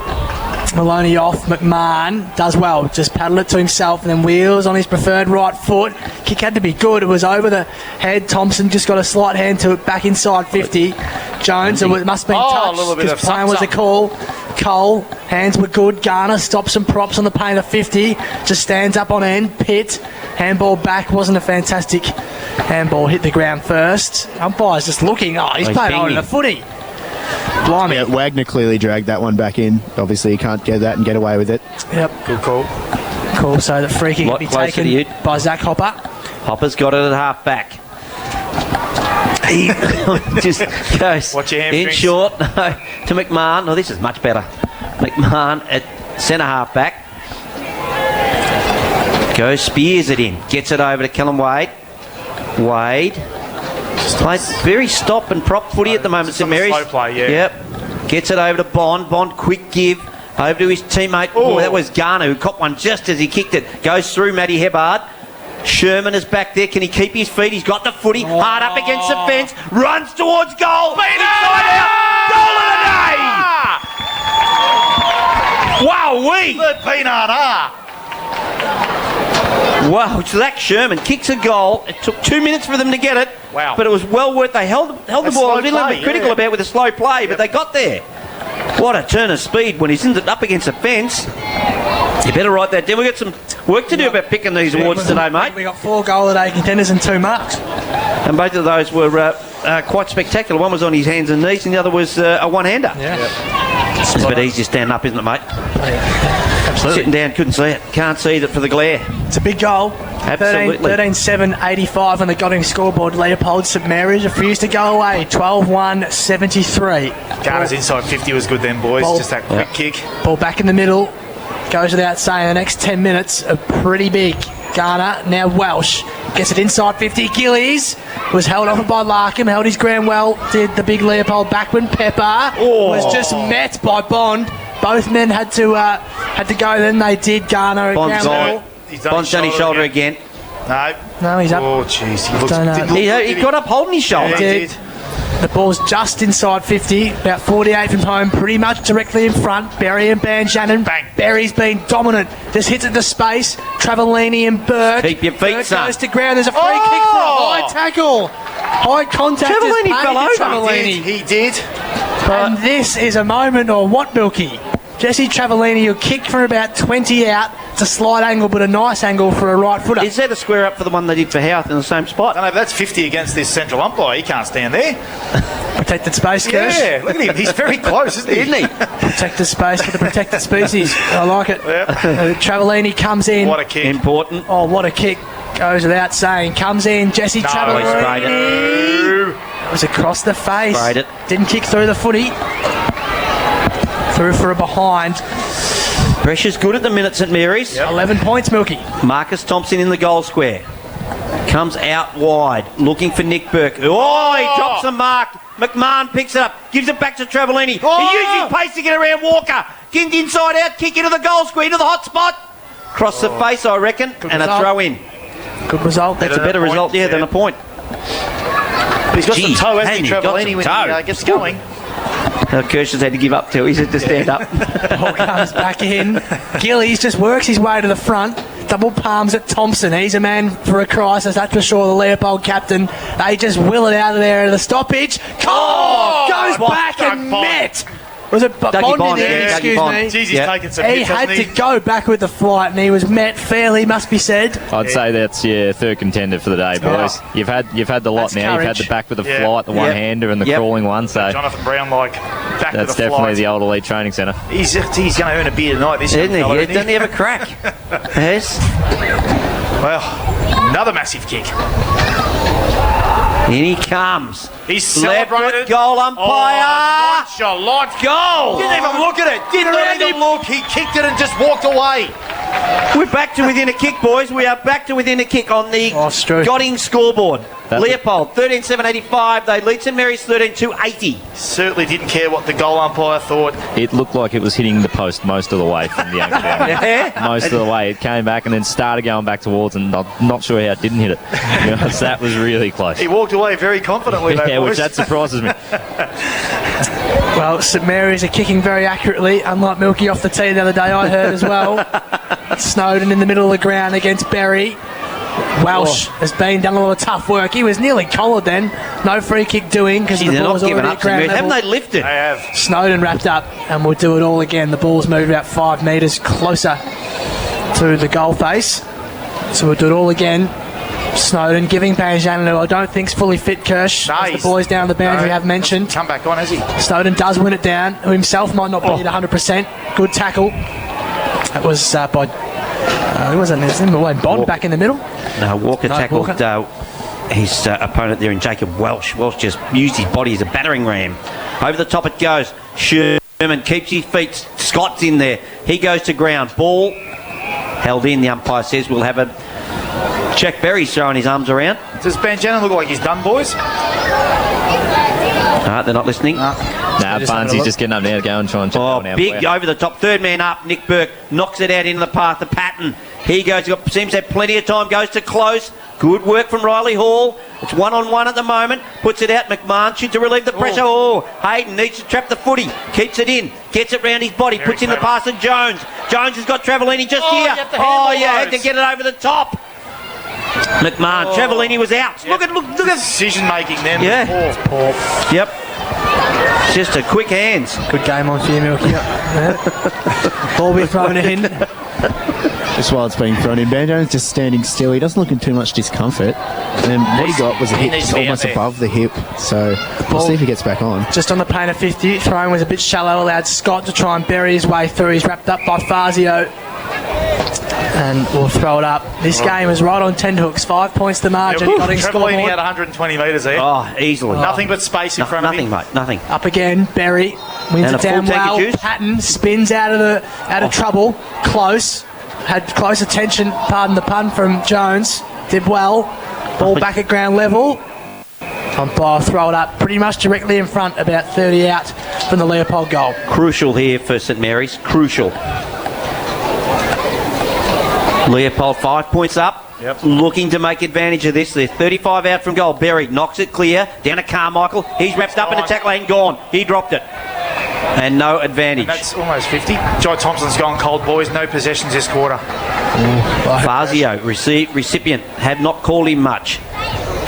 Maloney off. McMahon does well. Just paddled it to himself and then wheels on his preferred right foot. Kick had to be good. It was over the head. Thompson just got a slight hand to it back inside 50. Jones, it must have been touched a little bit of playing was a call. Cole, hands were good. Garner stops some props on the paint of 50. Just stands up on end. Pitt, handball back. Wasn't a fantastic handball. Hit the ground first. Umpire's just looking. Oh, he's playing over the footy. Blimey. Yeah, Wagner clearly dragged that one back in. Obviously, you can't get that and get away with it. Yep. Good call. Cool. So the free kick will be taken by Zach Hopper. Hopper's got it at half back. He just goes Watch your in hamstrings. short to McMahon. Oh, this is much better. McMahon at centre half back. Goes, spears it in. Gets it over to Callum Wade. Wade. Plays very stop and prop footy at the moment, St Mary's. Slow play, yeah. Yep. Gets it over to Bond. Bond, quick give. Over to his teammate. Oh, that was Garner who caught one just as he kicked it. Goes through Matty Hebbard. Sherman is back there. Can he keep his feet? He's got the footy. Hard up against the fence. Runs towards goal. Inside out. Goal of the day. Wow-wee. The peanut, Wow, Zach Sherman kicks a goal. It took 2 minutes for them to get it. Wow. But it was well worth. They held the ball. I was a little bit critical about with the slow play, but they got there. What a turn of speed when he's up against the fence. You better write that down. We've got some work to do about picking these awards today, mate. We got 4 goal of the day contenders and 2 marks. And both of those were quite spectacular. One was on his hands and knees, and the other was a one-hander. Yeah. It's a bit easy to stand up, isn't it, mate? Absolutely. Sitting down, couldn't see it. Can't see it for the glare. It's a big goal. Absolutely. 13-7-85 on the Godding scoreboard. Leopold, St Mary's refused to go away. 12-1-73. Garner's inside 50 was good then, boys. Ball. Just that quick kick. Ball back in the middle. Goes without saying, the next 10 minutes are pretty big. Garner, now Welsh. Gets it inside 50. Gillies was held off by Larkham. Held his ground well. Did the big Leopold backman. Pepper was just met by Bond. Both men had to go. Then they did. Garner Bond's ground well. Bond's done his shoulder again. No, he's up. Oh, jeez. He looks... Don't know. He got up holding his shoulder. Yeah, he did. The ball's just inside 50, about 48 from home, pretty much directly in front. Berry and Banjannon. Bang. Berry's been dominant. Just hits it to space. Travellini and Burke. Keep your feet, Burke son. goes to ground. There's a free kick for a high tackle. High contact. Travellini is paid fell to over. Travellini. He did. And this is a moment, or what, Milky? Jesse Travellini, who kicked from about 20 out. It's a slight angle, but a nice angle for a right footer. Is that a square up for the one they did for Houth in the same spot? I know, but that's 50 against this central umpire. He can't stand there. Protected space, Kirsch. Yeah, look at him. He's very close, isn't he? Isn't he? Protected space for the protected species. I like it. Yep. Travellini comes in. What a kick. Important. Oh, what a kick. Goes without saying. Comes in. Jesse he Travellini. sprayed it. It was across the face. Sprayed it. Didn't kick through the footy. Through for a behind. Pressure's good at the minute, St Mary's. 11 points, Milky. Marcus Thompson in the goal square. Comes out wide, looking for Nick Burke. Oh, he drops the mark. McMahon picks it up, gives it back to Travellini. He uses pace to get around Walker. Get inside out, kick into the goal square, into the hot spot. Cross the face, I reckon, and result. a throw in. Good result. That's a better result, than a point. But he's got Gee, some toe, hasn't he, and he got Travellini, when some toe. he gets going. Kirsch has had to give up too. He's had to stand up. Ball comes back in. Gillies just works his way to the front. Double palms at Thompson. He's a man for a crisis, that's for sure. The Leopold captain. They just will it out of there at the stoppage. Goes back and met. Was it Bond in there? Yeah, Excuse Bond. me. Jeez, he's taking some He hits, had hasn't to he? go back with the flight, and he was met fairly, must be said. I'd say that's your third contender for the day, boys. You've had the lot That's now. You've had courage. the back with the Yeah. flight, the one-hander, and the crawling one. So Jonathan Brown, back to that's the definitely flight. the old elite training centre. He's going to earn a beer tonight, this Isn't he? young fella, Yeah, doesn't he have a crack? Yes. Well, another massive kick. In he comes. He's Left foot celebrated. goal umpire. Nonchalant. Goal. Didn't even look at it. Didn't even look. He kicked it and just walked away. We're back to within a kick, boys. We are back to within a kick on the Godding scoreboard. Leopold, 13-7-85. They lead St Mary's 13-2-80. Certainly didn't care what the goal umpire thought. It looked like it was hitting the post most of the way from the angle down. Yeah. Most of the way. It came back and then started going back towards, and I'm not sure how it didn't hit it. Because that was really close. He walked away very confidently, though, yeah, boys. which that surprises me. Well, St Mary's are kicking very accurately, unlike Milky off the tee the other day, I heard as well. Snowden in the middle of the ground against Berry. Welsh has done a lot of tough work. He was nearly collared then. No free kick doing because the ball was already at ground level. Haven't they lifted? They have. Snowden wrapped up and we'll do it all again. The ball's moved about 5 metres closer to the goal face. So we'll do it all again. Snowden giving Panjana, who I don't think's fully fit, Kirsch. No, as the boys down the boundary have mentioned. Come back on, has he? Snowden does win it down, who himself might not be at 100%. Good tackle. That was by... who was it? Bond back in the middle? No, Walker tackled his opponent there in Jacob Welsh. Welsh just used his body as a battering ram. Over the top it goes. Sherman keeps his feet. Scott's in there. He goes to ground. Ball held in. The umpire says we'll have a check. Berry's throwing his arms around. Does Banjana look like he's done, boys? They're not listening. Barnsley's just getting up now to go and try and check that one out. Big over the top. Third man up. Nick Burke knocks it out into the path of Patton. He goes, seems to have plenty of time, goes to close. Good work from Riley Hall. It's 1-on-1 at the moment. Puts it out. McMahon should to relieve the pressure. Hayden needs to trap the footy. Keeps it in. Gets it round his body. Puts in the pass to Jones. Jones has got Travellini just here. Had to get it over the top. McMahon. Travellini was out. Yep. Look at decision making then. Yeah. Poor. Yep. Just a quick hands. Good game on for you, Milky. Ball be thrown in. Just while it's being thrown in, Banjo's just standing still. He doesn't look in too much discomfort. And then what he got was a hit almost above the hip. So we'll see if he gets back on. Just on the paint of 50. Throwing was a bit shallow. Allowed Scott to try and bury his way through. He's wrapped up by Fazio. And we'll throw it up. This game is right on 10 hooks. 5 points the margin. Travellini at 120 metres there. Easily. Nothing but space in front of him. Nothing, mate. Nothing. Up again. Berry wins And it down well. Patton spins out of trouble. Close. Had close attention, pardon the pun, from Jones. Did well. Ball back at ground level. Umpire throw it up pretty much directly in front, about 30 out from the Leopold goal. Crucial here for St Mary's. Crucial. Leopold 5 points up. Yep. Looking to make advantage of this. They're 35 out from goal. Berry knocks it clear. Down to Carmichael. He's wrapped up in a tackle and gone. He dropped it. And no advantage. And that's almost 50. Jai Thompson's gone cold, boys. No possessions this quarter. Fazio, recipient, have not called him much.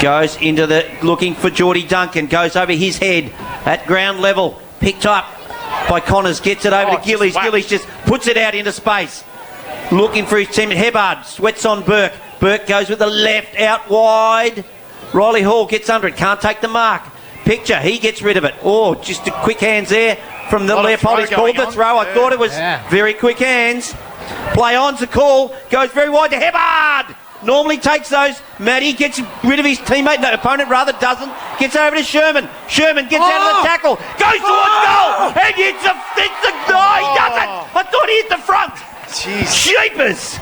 Goes into the, looking for Geordie Duncan. Goes over his head at ground level. Picked up by Connors. Gets it over to Gillies. Gillies just puts it out into space. Looking for his team. Hebbard sweats on Burke. Burke goes with the left out wide. Riley Hall gets under it. Can't take the mark. Picture. He gets rid of it. Just a quick hands there from the Leopold. He's called the throw. I thought it was very quick hands. Play on's the call. Goes very wide to Hebbard. Normally takes those. Matty gets rid of his teammate. No, opponent rather doesn't. Gets over to Sherman. Sherman gets out of the tackle. Goes towards goal. And hits the... No, he doesn't. I thought he hit the front. Jeez. Jeepers.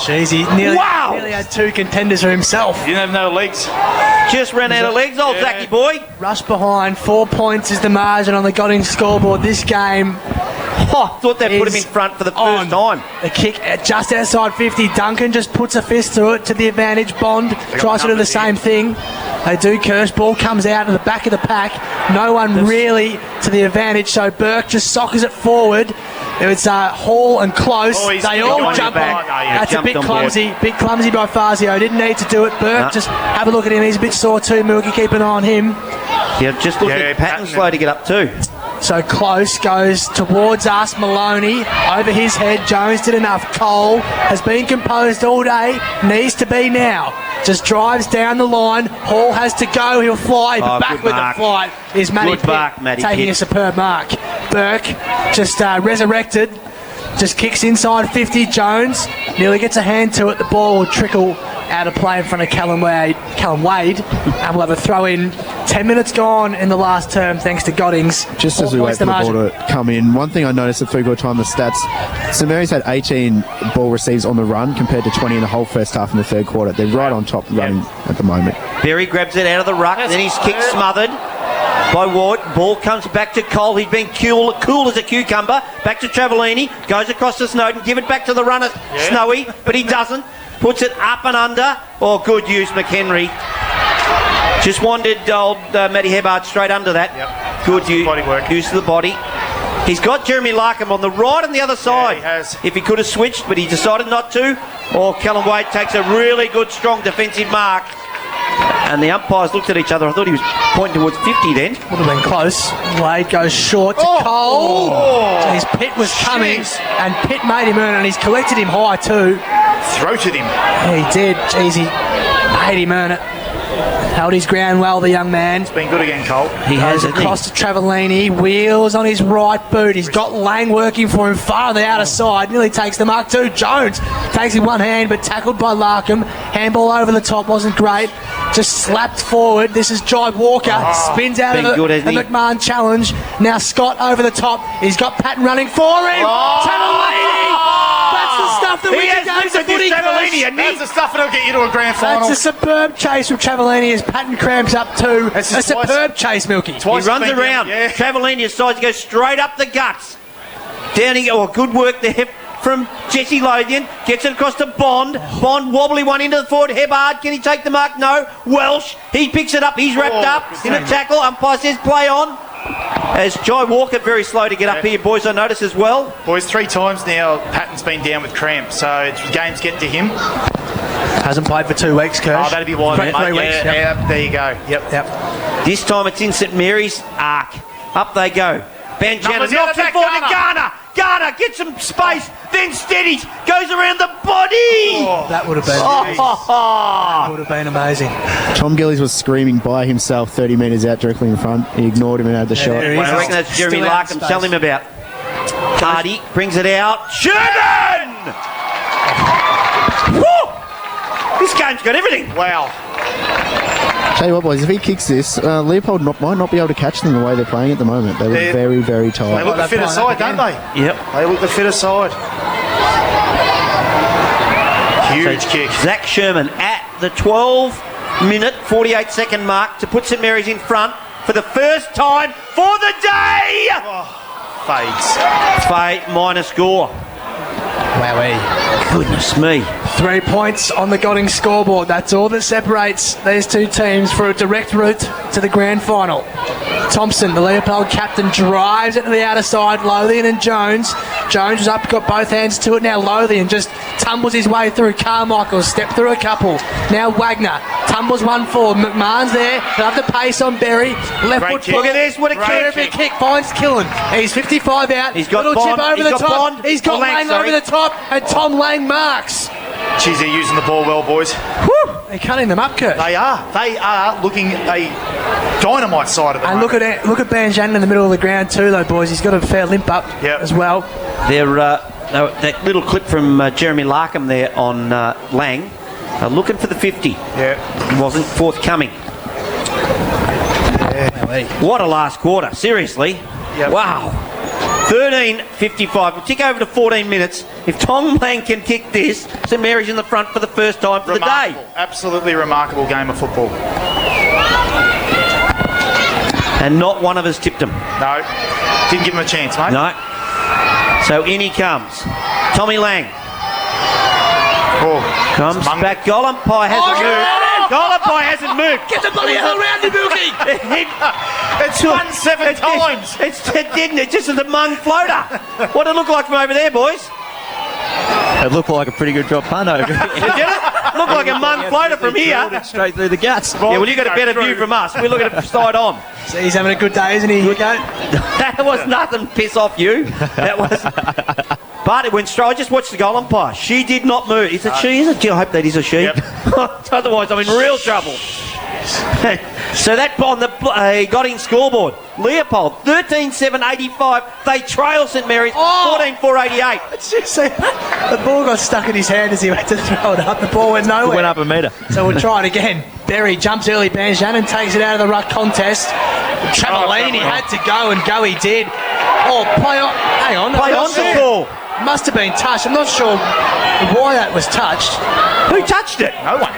Jeez, he nearly had 2 contenders for himself. He didn't have no legs. Just ran out of legs, old Zachy boy. Rush behind. 4 points is the margin on the Godding scoreboard. This game... thought they put him in front for the first time. The kick just outside 50. Duncan just puts a fist through it to the advantage. Bond tries to do the same thing. They do. Curse ball comes out of the back of the pack. No one really to the advantage. So Burke just soccers it forward. It's Hall and Close. They all jump on. That's a bit clumsy. Bit clumsy by Fazio. Didn't need to do it. Burke, just have a look at him. He's a bit sore too. Milky, keep an eye on him. Yeah, just look at Patton slow to get up too. So Close goes towards us. Maloney over his head. Jones did enough. Cole has been composed all day. Needs to be now. Just drives down the line. Hall has to go. He'll fly. Back with the flight is Matty Pitt taking a superb mark. Burke just resurrected. Just kicks inside 50. Jones nearly gets a hand to it. The ball will trickle out of play in front of Callum Wade. And we'll have a throw in. 10 minutes gone in the last term, thanks to Goddings. Just as we wait for the ball to come in, one thing I noticed at 3-quarter time, the stats, St Mary's had 18 ball receives on the run compared to 20 in the whole first half in the third quarter. They're right on top running at the moment. Berry grabs it out of the ruck, then he's kick smothered by Ward. Ball comes back to Cole. He's been cool as a cucumber. Back to Travellini. Goes across to Snowden. Give it back to the runner, Snowy, but he doesn't. Puts it up and under. Oh, good use, McHenry. Just wandered old Matty Hebbard straight under that. Good use of the body. He's got Jeremy Larkham on the right and the other side. He has. If he could have switched, but he decided not to. Or Callum Wade takes a really good, strong defensive mark. And the umpires looked at each other. I thought he was pointing towards 50 then. Would have been close. Wade goes short to Cole. His Pitt was coming, and Pitt made him earn it, and he's collected him high too. Throated him. He did. Jeez, he made him earn it. Held his ground well, the young man. It's been good again, Cole. He has across to Travellini. Wheels on his right boot. He's got Lang working for him far on the outer side. Nearly takes the mark too. Jones takes in one hand, but tackled by Larkham. Handball over the top wasn't great. Just slapped forward. This is Jai Walker. Spins out of the McMahon challenge. Now Scott over the top. He's got Patton running for him. Travellini! That's the stuff that we can go to footy. That's the stuff that'll get you to a grand final. That's a superb chase from Travellini as Patton cramps up too. A superb chase, Milky. He runs around. Travellini decides to go straight up the guts. Downing, good work there from Jesse Lothian. Gets it across to Bond. Bond, wobbly one into the forward. Hebbard, can he take the mark? No. Welsh, he picks it up. He's wrapped up in a tackle. Umpire says play on. As Jai Walker, very slow to get up here, boys, I notice as well. Boys, 3 times now, Patton's been down with cramp, so games get to him. Hasn't played for 2 weeks, Kirsch. Oh, that'd be why. 3 weeks. Yeah, there you go. Yep. This time it's in St Mary's arc. Up they go. Banjana knocks it forward to Garner. Garner gets some space, then steadies, goes around the body. That would have been that would have been amazing. Tom Gillies was screaming by himself 30 metres out directly in front. He ignored him and had the shot. I reckon that's Jeremy Larkham telling him about. Hardy brings it out. Sheridan! This game's got everything. Wow. Tell you what, boys, if he kicks this, Leopold might not be able to catch them the way they're playing at the moment. They look very, very tight. They look the fitter side, don't they? Yep. They look the fitter side. Huge kick. Zach Sherman at the 12-minute, 48-second mark to put St Mary's in front for the first time for the day. Fades. Fade minor score. Wowee. Goodness me. 3 points on the Godding scoreboard. That's all that separates these two teams for a direct route to the grand final. Thompson, the Leopold captain, drives it to the outer side. Lothian and Jones. Jones is up, got both hands to it. Now Lothian just tumbles his way through. Carmichael stepped through a couple. Now Wagner tumbles one forward. McMahon's there. They'll have the pace on Berry. Left foot. Look at this. What a kick. Finds Killen. He's 55 out. He's got little Bond. chip over He's the got top. Bond. He's got Lang over the top. And Tom Lang marks. Jeez, they're using the ball well, boys. Woo! They're cutting them up, Kurt. They are looking a dynamite side of the And look at Banjan in the middle of the ground too, though, boys. He's got a fair limp up as well. They're that little clip from Jeremy Larkham there on Lang, looking for the 50. Yeah. Wasn't forthcoming. Yeah. What a last quarter, seriously. Yep. Wow. 13:55. We'll tick over to 14 minutes. If Tom Lang can kick this, St Mary's in the front for the first time for the day. Absolutely remarkable game of football. And not one of us tipped him. No. Didn't give him a chance, mate. No. So in he comes. Tommy Lang. Comes back. Golempie hasn't moved. Golempie hasn't moved. Get the bloody hell around you, Milky! It's won 7 times. It didn't. It just was a mung floater. What did it look like from over there, boys? It looked like a pretty good drop punt over here. Did it? Looked like a mung floater from here. Straight through the guts. Yeah, well, you got a better view from us. We look at it side on. So he's having a good day, isn't he? Here you go. That was nothing piss off you. That was... But it went straight. I just watched the goal umpire. She did not move. Is it she? Is it? I hope that is a she. Yep. Otherwise, I'm in real trouble. So that on the Godding scoreboard. Leopold, 13-7-85. They trail St Mary's, 14-4-88. Did you see that? The ball got stuck in his hand as he went to throw it up. The ball went nowhere. It went up a metre. So we'll try it again. Berry jumps early. Banjanin takes it out of the ruck contest. Travellini had to go, and go he did. Oh, play on. Hang on. Play on the ball. Must have been touched. I'm not sure why that was touched. Who touched it? No one.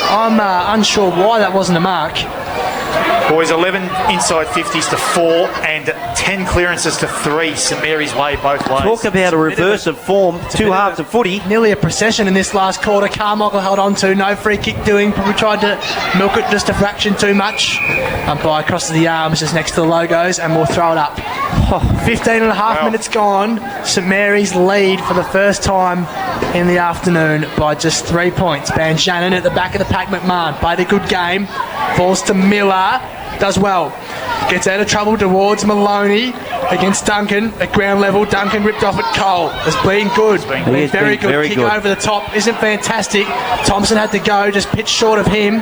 I'm unsure why that wasn't a mark. Boys, 11 inside 50s to 4 and 10 clearances to 3. St Mary's way both ways. Talk about a reverse of form. Two halves of footy. Nearly a procession in this last quarter. Carmichael held on to. No free kick doing. Probably tried to milk it just a fraction too much. Umpire crosses the arms just next to the logos, and we'll throw it up. 15 and a half minutes gone. St Mary's lead for the first time in the afternoon by just 3 points. Banjanin at the back of the pack. McMahon played a good game. Falls to Miller. Does well. Gets out of trouble towards Maloney against Duncan at ground level. Duncan ripped off at Cole. Has been good. Been very good. Kick over the top isn't fantastic. Thompson had to go, just pitched short of him.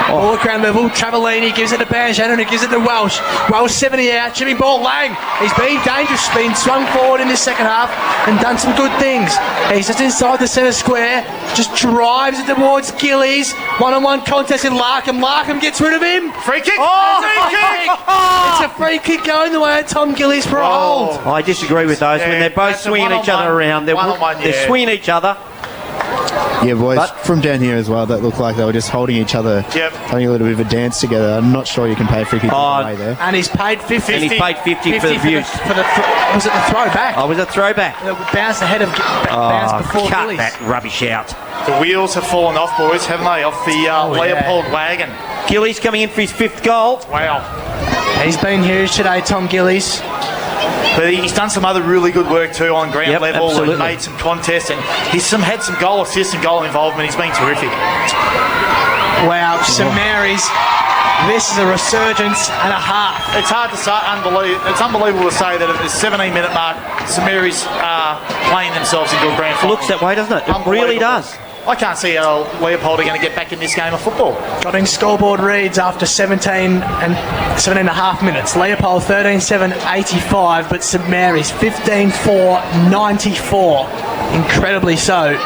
Ball at ground level. Travellini gives it to Banjanin, who gives it to Welsh. Welsh 70 out. Chipping ball. Lang. He's been dangerous. Been swung forward in this second half and done some good things. He's just inside the centre square. Just drives it towards Gillies. One-on-one contest in Larkham. Larkham gets rid of him. Free kick. Free kick. It's a free kick going the way of Tom Gillies for a hold. I disagree with those when they're both swinging each other around. They're swinging each other. Yeah, boys, from down here as well, that looked like they were just holding each other, having a little bit of a dance together. I'm not sure you can pay free kick away there. And he's paid 50. And he paid 50 for the abuse. Was it the throwback? Oh, was it a throwback? It bounced ahead of bounce before cut Gillies. that rubbish out. The wheels have fallen off, boys, haven't they? Off the Leopold wagon. Gillies coming in for his 5th goal. Wow. He's been huge today, Tom Gillies. But he's done some other really good work too on ground level absolutely. and made some contests, and he's had some goal assists and goal involvement. He's been terrific. Wow, St Mary's. This is a resurgence and a half. It's hard to say. It's unbelievable to say that at the 17-minute mark, St Mary's are playing themselves into a grand final. Looks that way, doesn't it? It really does. I can't see how Leopold are going to get back in this game of football. Got in scoreboard reads after 17 and a half minutes. Leopold 13-7, 85, but St Mary's 15-4, 94. Incredibly so.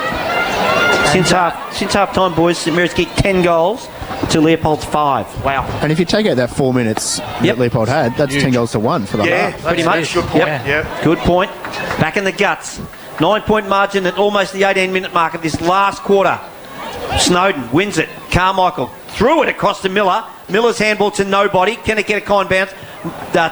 Since half time, boys, St Mary's kicked 10 goals to Leopold's 5. Wow. And if you take out that 4 minutes that Leopold had, that's 10 goals to 1 for the half. Pretty much. Good point. Yep. Good point. Back in the guts. 9-point margin at almost the 18-minute mark of this last quarter. Snowden wins it. Carmichael threw it across to Miller. Miller's handball to nobody. Can it get a kind bounce?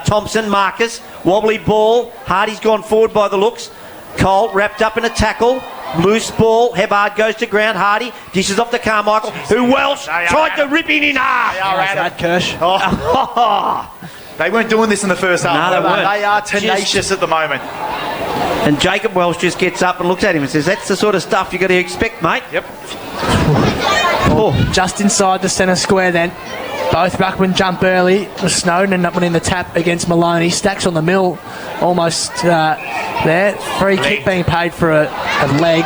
Thompson, Marcus, wobbly ball. Hardy's gone forward by the looks. Cole wrapped up in a tackle. Loose ball. Hebard goes to ground. Hardy dishes off to Carmichael, who Welsh tried to rip in half. That Kirsch. They weren't doing this in the first half. No, they weren't. They are tenacious at the moment. And Jacob Welsh just gets up and looks at him and says, "That's the sort of stuff you got to expect, mate." Yep. Just inside the centre square then. Both ruckmen jump early. Snowden ended up winning the tap against Maloney. Stacks on the mill almost there. Free kick being paid for a leg.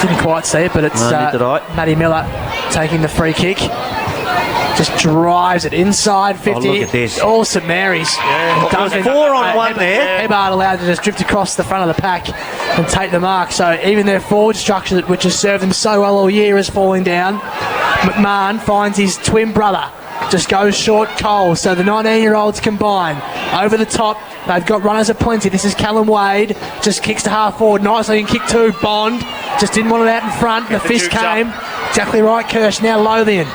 Didn't quite see it, but it's Matty Miller taking the free kick. Just drives it inside 50. Oh, look at this. All St Mary's. Yeah. There was 4 on 1 there. Hebard allowed to just drift across the front of the pack and take the mark. So even their forward structure, which has served them so well all year, is falling down. McMahon finds his twin brother. Just goes short Cole. So the 19-year-olds combine. Over the top. They've got runners aplenty. This is Callum Wade. Just kicks to half forward. Nicely in kick 2. Bond. Just didn't want it out in front. The fist came. Exactly right, Kirsch. Now Lothian.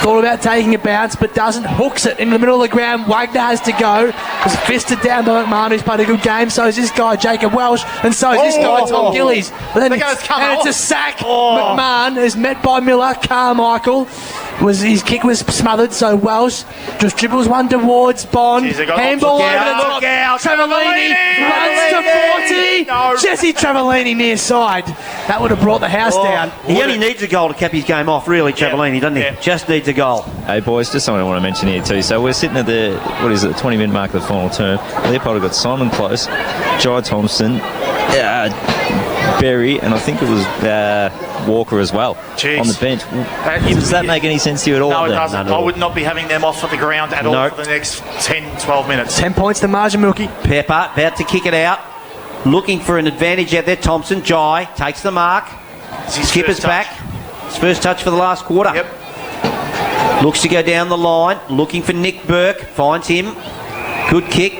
Thought about taking a bounce, but doesn't. Hooks it in the middle of the ground. Wagner has to go. Was fisted down by McMahon, who's played a good game. So is this guy, Jacob Welsh. And so is this guy, Tom Gillies. But then it's a sack. McMahon is met by Miller. Carmichael. His kick was smothered, so Welsh just dribbles one towards Bond. Handball over the top. Travellini runs to 40. Jesse Travellini near side. That would have brought the house down. He only needs a goal to cap his game off, really, Travellini, doesn't he? Just needs a goal. Hey, boys, just something I want to mention here too. So we're sitting at the 20-minute mark of the final term. Leopold have got Simon Close, Jai Thompson, Berry, and I think it was Walker as well on the bench. Does that make any sense to you at all? No, it doesn't. I would not be having them off of the ground at all for the next 10, 12 minutes. 10 points to margin, Milky. Pepper about to kick it out. looking for an advantage out there. Thompson, Jai takes the mark. Skipper's back. His first touch for the last quarter. Yep. Looks to go down the line, looking for Nick Burke. Finds him. Good kick.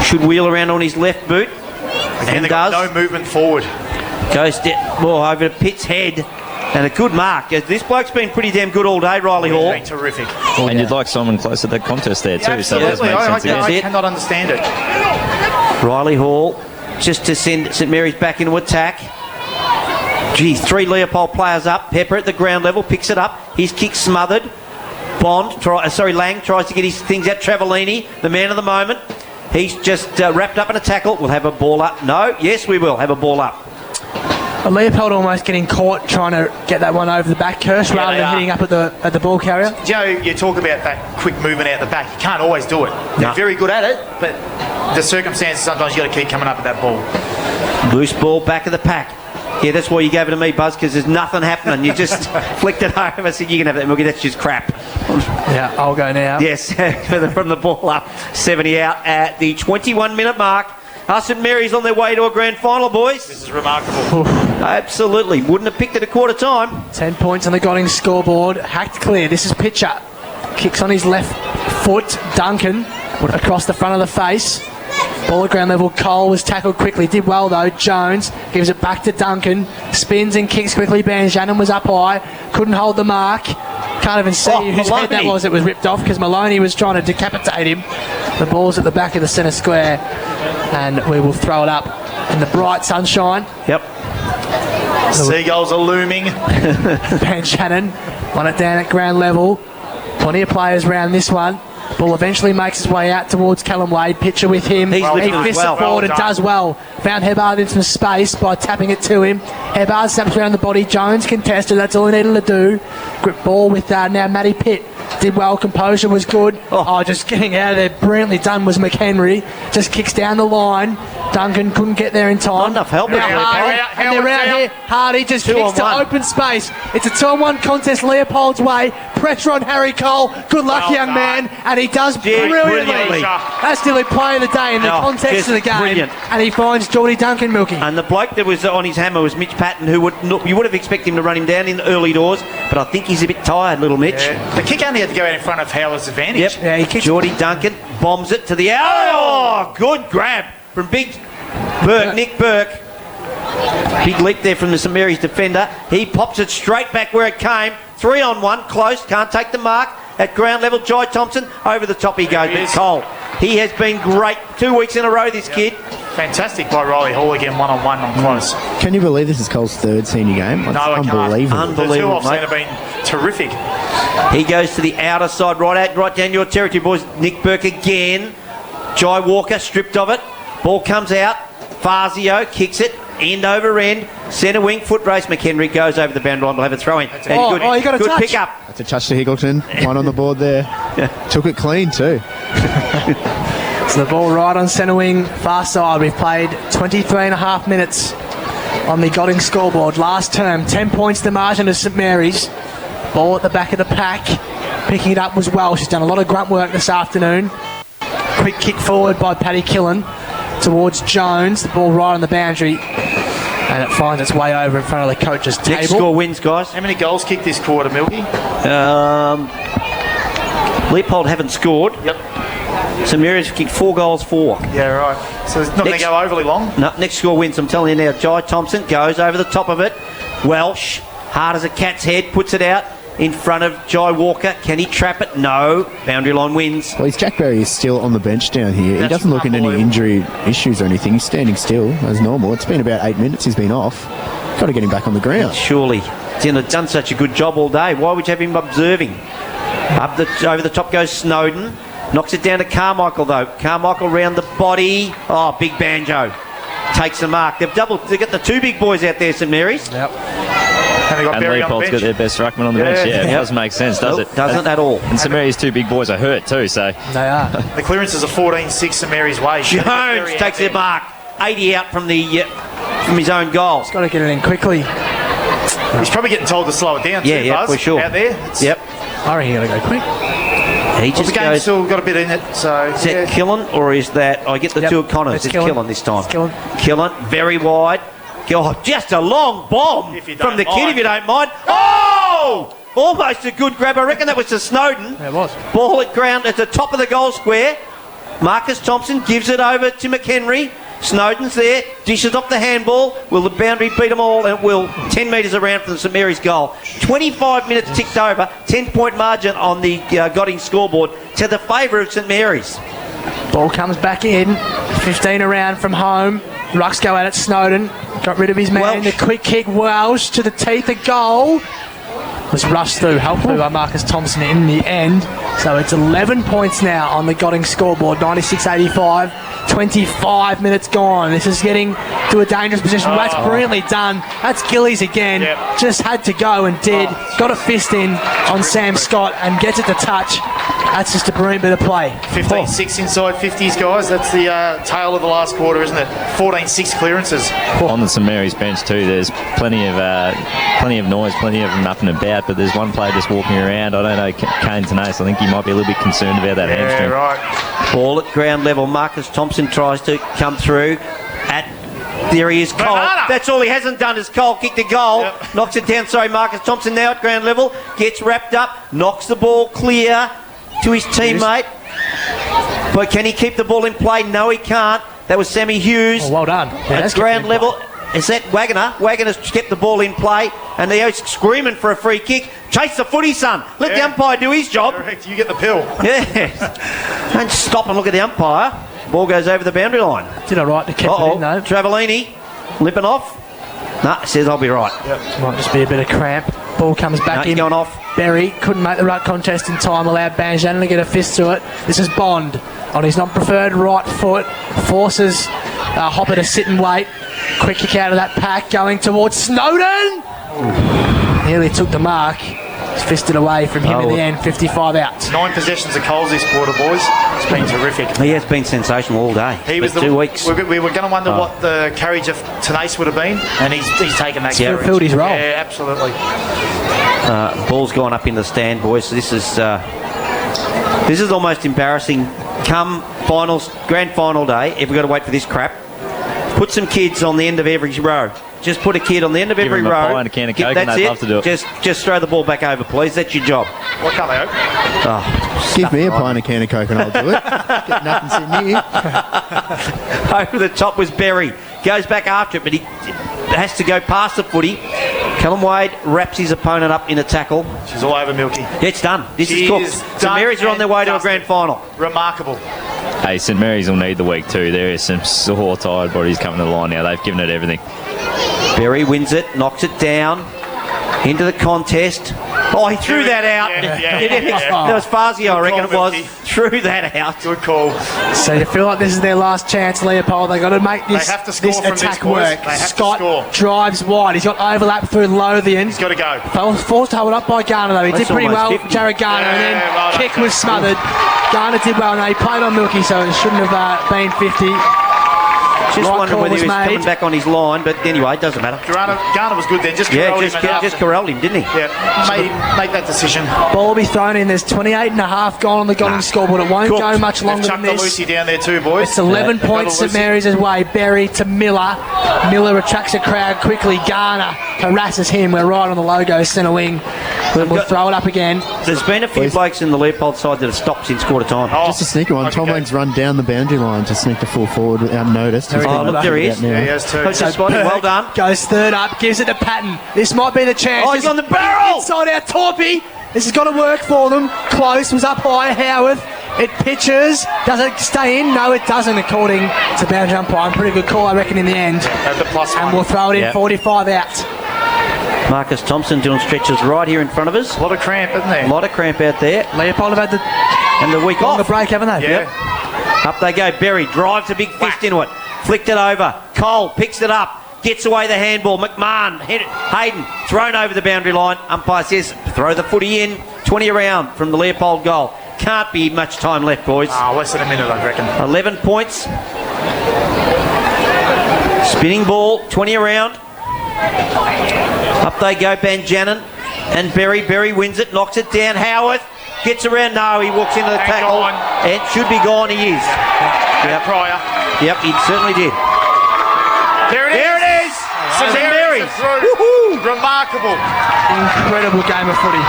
Should wheel around on his left boot. And does. No movement forward. Goes over to Pitt's head. And a good mark. This bloke's been pretty damn good all day, Riley Hall. Been terrific. And you'd like Simon close to that contest there too. Absolutely. So that makes sense I again. cannot understand it. Riley Hall just to send St Mary's back into attack. Gee, 3 Leopold players up. Pepper at the ground level picks it up. His kick smothered. Lang tries to get his things out. Travellini, the man of the moment. He's just wrapped up in a tackle. We'll have a ball up. No, yes, we will have a ball up. Leopold almost getting caught trying to get that one over the back, Kirsch, rather than hitting up at the ball carrier. Joe, you talk about that quick movement out the back. You can't always do it. They're very good at it, but the circumstances, sometimes you got to keep coming up with that ball. Loose ball, back of the pack. Yeah, that's why you gave it to me, Buzz, because there's nothing happening. You just flicked it over. I said, you can have that, Milky. That's just crap. Yeah, I'll go now. Yes, from the ball up. 70 out at the 21-minute mark. St Mary's on their way to a grand final, boys. This is remarkable. Absolutely. Wouldn't have picked it a quarter time. 10 points on the Godding scoreboard. Hacked clear. This is Pitcher. Kicks on his left foot. Duncan across the front of the face. Ball at ground level. Cole was tackled quickly. Did well though. Jones gives it back to Duncan. Spins and kicks quickly. Banjanen was up high. Couldn't hold the mark. Can't even see whose head that was. It was ripped off because Maloney was trying to decapitate him. The ball's at the back of the centre square. And we will throw it up in the bright sunshine. Yep. Seagulls are looming. Banjanen won it down at ground level. Plenty of players around this one. Ball eventually makes its way out towards Callum Wade. Pitcher with him. He fists it forward and does well. Found Hebbard in some space by tapping it to him. Hebbard snaps around the body. Jones contested. That's all he needed to do. Grip ball with now Matty Pitt. Did well. Composure was good. Just getting out of there. Brilliantly done was McHenry. Just kicks down the line. Duncan couldn't get there in time. Not enough help. They're out here. Hardy just kicks to open space. It's a 2-on-1 contest Leopold's way. Pressure on Harry Cole. Good luck, young man. And he does brilliantly. That's nearly play of the day in the context of the game. Brilliant. And he finds Geordie Duncan milking. And the bloke that was on his hammer was Mitch Patton, who you would have expected him to run him down in the early doors, but I think he's a bit tired, little Mitch. Yeah. The kick only had to go out in front of Howard's advantage. Yep. Yeah, he kicks. Geordie Duncan bombs it to the good grab from Big Burke, Nick Burke. Big leap there from the St Mary's defender. He pops it straight back where it came. 3-on-1, close, can't take the mark. At ground level, Jai Thompson, over the top he goes. But Cole, he has been great 2 weeks in a row, this kid. Fantastic by Riley Hall again, 1-on-1 on close. Can you believe this is Cole's 3rd senior game? No, I can't. The two I've seen have been terrific. He goes to the outer side, right down your territory, boys. Nick Burke again. Jai Walker stripped of it. Ball comes out. Fazio kicks it. End over end. Centre wing foot race. McHenry goes over the boundary line. We'll have a throw in. You got a good touch. pick up. That's a touch to Higgleton. One on the board there. Took it clean too. So the ball right on centre wing, far side. We've played 23 and a half minutes on the Godding scoreboard. Last term, 10 points the margin of St Mary's. Ball at the back of the pack. Picking it up was Welsh. She's done a lot of grunt work this afternoon. Quick kick forward by Paddy Killen towards Jones. The ball right on the boundary. And it finds its way over in front of the coach's table. Next score wins, guys. How many goals kicked this quarter, Milky? Leopold haven't scored. Yep. St Mary's kicked 4 goals, 4. Yeah, right. So it's not going to go overly long. No, next score wins, I'm telling you now. Jai Thompson goes over the top of it. Welsh, hard as a cat's head, puts it out in front of Jai Walker. Can he trap it? No. Boundary line wins. Well, Jack Berry is still on the bench down here. He doesn't look in any injury issues or anything. He's standing still as normal. It's been about 8 minutes he's been off. Got to get him back on the ground. Surely. He's done such a good job all day. Why would you have him observing? Over the top goes Snowden. Knocks it down to Carmichael, though. Carmichael round the body. Oh, big banjo. Takes the mark. They've got the 2 big boys out there, St Mary's. Yep. And Leopold's got their best ruckman on the bench. Yeah, it doesn't make sense, does it? Doesn't at all. And St Mary's 2 big boys are hurt too, so... They are. The clearances are 14-6 St Mary's way. Jones takes their mark. 80 out from his own goal. He's got to get it in quickly. He's probably getting told to slow it down too, Buzz, for sure. out there. Yep. I reckon you got to go quick. He Well, just the game's goes. still got a bit in it, so... Is that Killen or is that? I get the Yep, two at Connors. it's It's Killen. Killen this time. It's Killen. Killen, very wide. God, just a long bomb If you don't from the kid, mind. if you don't mind. Oh! Almost a good grab. I reckon that was to Snowden. Yeah, it was. Ball at ground at the top of the goal square. Marcus Thompson gives it over to McHenry. Snowden's there, dishes off the handball. Will the boundary beat them all? And it will. 10 metres around from the St Mary's goal. 25 minutes ticked over. 10-point margin on the Godding scoreboard to the favour of St Mary's. Ball comes back in. 15 around from home. Rucks go at it. Snowden got rid of his man. Welsh. The quick kick. Welsh to the teeth of goal. Was rushed through, helped through by Marcus Thompson in the end. So it's 11 points now on the Godding scoreboard. 96-85. 25 minutes gone. This is getting to a dangerous position. That's brilliantly done. That's Gillies again. Yep. Just had to go and did. Got a fist in on Sam Scott and gets it to touch. That's just a brilliant bit of play. 15-6 inside 50s, guys. That's the tail of the last quarter, isn't it? 14-6 clearances. On the St Mary's bench too, there's plenty of noise, plenty of them up and about, but there's one player just walking around. I don't know, Kane Tenace, I think he might be a little bit concerned about that Yeah, hamstring. right. Ball at ground level. Marcus Thompson tries to come through. There he is, Cole. Banana. That's all he hasn't done is Cole kick the goal. Yep. Knocks it down. Sorry, Marcus Thompson now at ground level. Gets wrapped up. Knocks the ball clear to his teammate. But can he keep the ball in play? No, he can't. That was Sammy Hughes. Oh, well done. Yeah, At that's ground good play. level. Is that Wagner? Wagner's kept the ball in play. And they're screaming for a free kick. Chase the footy, son. Let the Yeah. umpire do his job. Correct. You get the pill. Yes. Don't stop and look at the umpire. Ball goes over the boundary line. Did all right to keep it Uh-oh. in though. Travellini limping off. Nah, says I'll be right. Might just be a bit of cramp. Ball comes back No, in. he's going off. Berry couldn't make the right contest in time. Allowed Banjan to get a fist to it. This is Bond on his not-preferred right foot. Forces Hopper to sit and wait. Quick kick out of that pack going towards Snowden. Nearly took the mark. It's fisted away from him in the end. 55 out. 9 possessions of Coles this quarter, boys. It's been terrific. He has been sensational all day. He was For 2 weeks. We were going to wonder what the carriage of Tenace would have been, and he's taken that carriage. Filled his role. Yeah, absolutely. Ball's gone up in the stand, boys. This is almost embarrassing. Come finals, grand final day, if we've got to wait for this crap, put some kids on the end of every row. Just put a kid on the end of every them a row. pie and a can of Coke That's and they'd love to do it. Just throw the ball back over, please. That's your job. What can't they hope? Give me a pint of can of Coke and I'll do it. Get nothing sitting here. Over the top was Berry. Goes back after it, but he has to go past the footy. Callum Wade wraps his opponent up in a tackle. She's all over Milky. It's done. This She is cooked. is St done Mary's are on their way to a and grand final. Remarkable. Hey, St Mary's will need the week too. There is some sore, tired bodies coming to the line now. They've given it everything. Berry wins it, knocks it down into the contest. Oh, he threw that out. Yeah. That was Fazio, I reckon it call, was. Milky. Threw that out. Good call. So you feel like this is their last chance, Leopold. They've got to make this, They have to score this from this, attack boys. work. They have to Scott score. drives wide. He's got overlap through Lothian. He's got to go. Forced to hold up by Garner though. He That's did pretty almost well, 50. Jared Garner, and then Yeah, well done. kick was smothered. Garner did well. No, he played on Milky, so it shouldn't have been 50. Just Right wondering call whether he was was coming made. back on his line, but anyway, it doesn't matter. Garner was good then. Just Yeah, corralled just him enough. corralled him, didn't he? Yeah, make that decision. Ball will be thrown in. There's 28 and a half gone on the Golding scoreboard. It won't Cooked. go much They've longer than chucked the this. Lucy down there too, boys. It's 11 They've points got a St Lucy. Mary's way. Berry to Miller. Miller attracts a crowd quickly. Garner harasses him. We're right on the logo, centre wing. We'll throw it up again. There's been a few Please. blokes in the Leopold side that have stopped since quarter time. Oh, Just a sneaky one. Tom okay. Lang's run down the boundary line to sneak the full forward without notice. Very Oh, look, there he is. Yeah, he has too. That's just spotted. Well done. Goes third up, gives it to Patton. This might be the chance. Oh, he's on the barrel! Inside out, Torpy. This has got to work for them. Close, was up high, Howarth. It pitches. Does it stay in? No, it doesn't, according to boundary umpire. Pretty good call, I reckon, in the end. At the +1. And we'll throw it in, Yep. 45 out. Marcus Thompson doing stretches right here in front of us. A lot of cramp, isn't there? A lot of cramp out there. Leopold have had the And the week longer off. break, haven't they? Yeah. Up they go. Berry drives a big fist into it. Flicked it over. Cole picks it up. Gets away the handball. McMahon, Hayden, thrown over the boundary line. Umpire says, throw the footy in. 20 around from the Leopold goal. Can't be much time left, boys. Oh, less than a minute, I reckon. 11 points. Spinning ball, 20 around. Up they go, Banjanin and Berry. Berry wins it, knocks it down. Howarth Gets around. No, he walks into the And tackle. gone. It should be gone. He is. Yep. Pryor. Yep, he certainly did. There it is. There it is. St St. Mary's Mary's. are through. Woohoo. Remarkable. Incredible game of footy.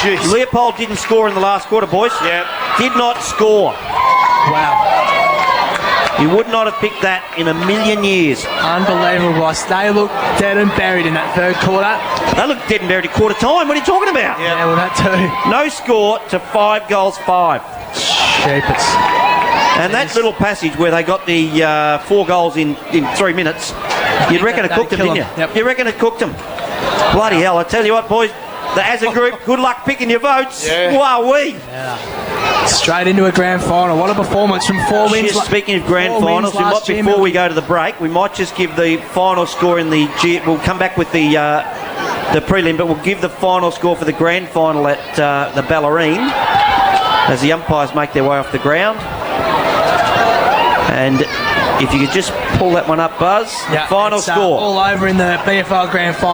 Jeez. Leopold didn't score in the last quarter, boys. Yep. Did not score. Wow. You would not have picked that in a million years. Unbelievable, boss. They look dead and buried in that third quarter. They look dead and buried at quarter time. What are you talking about? Yeah, well, that too. No score to 5 goals 5. Jeepers. And that little passage where they got the 4 goals in 3 minutes, you'd reckon it that'd cooked them, kill didn't you? 'em. Yep. You reckon it cooked them? Bloody hell, I tell you what, boys, as a group, good luck picking your votes. Yeah. Wowee. Straight into a grand final. What a performance from 4 wins. Just speaking of grand 4 wins finals, we last might, year, before we go to the break, we might just give the final score in the we'll come back with the prelim, but we'll give the final score for the grand final at the Ballerine as the umpires make their way off the ground. And if you could just pull that one up, Buzz. Yeah, Final it's, score. all over in the BFL grand final.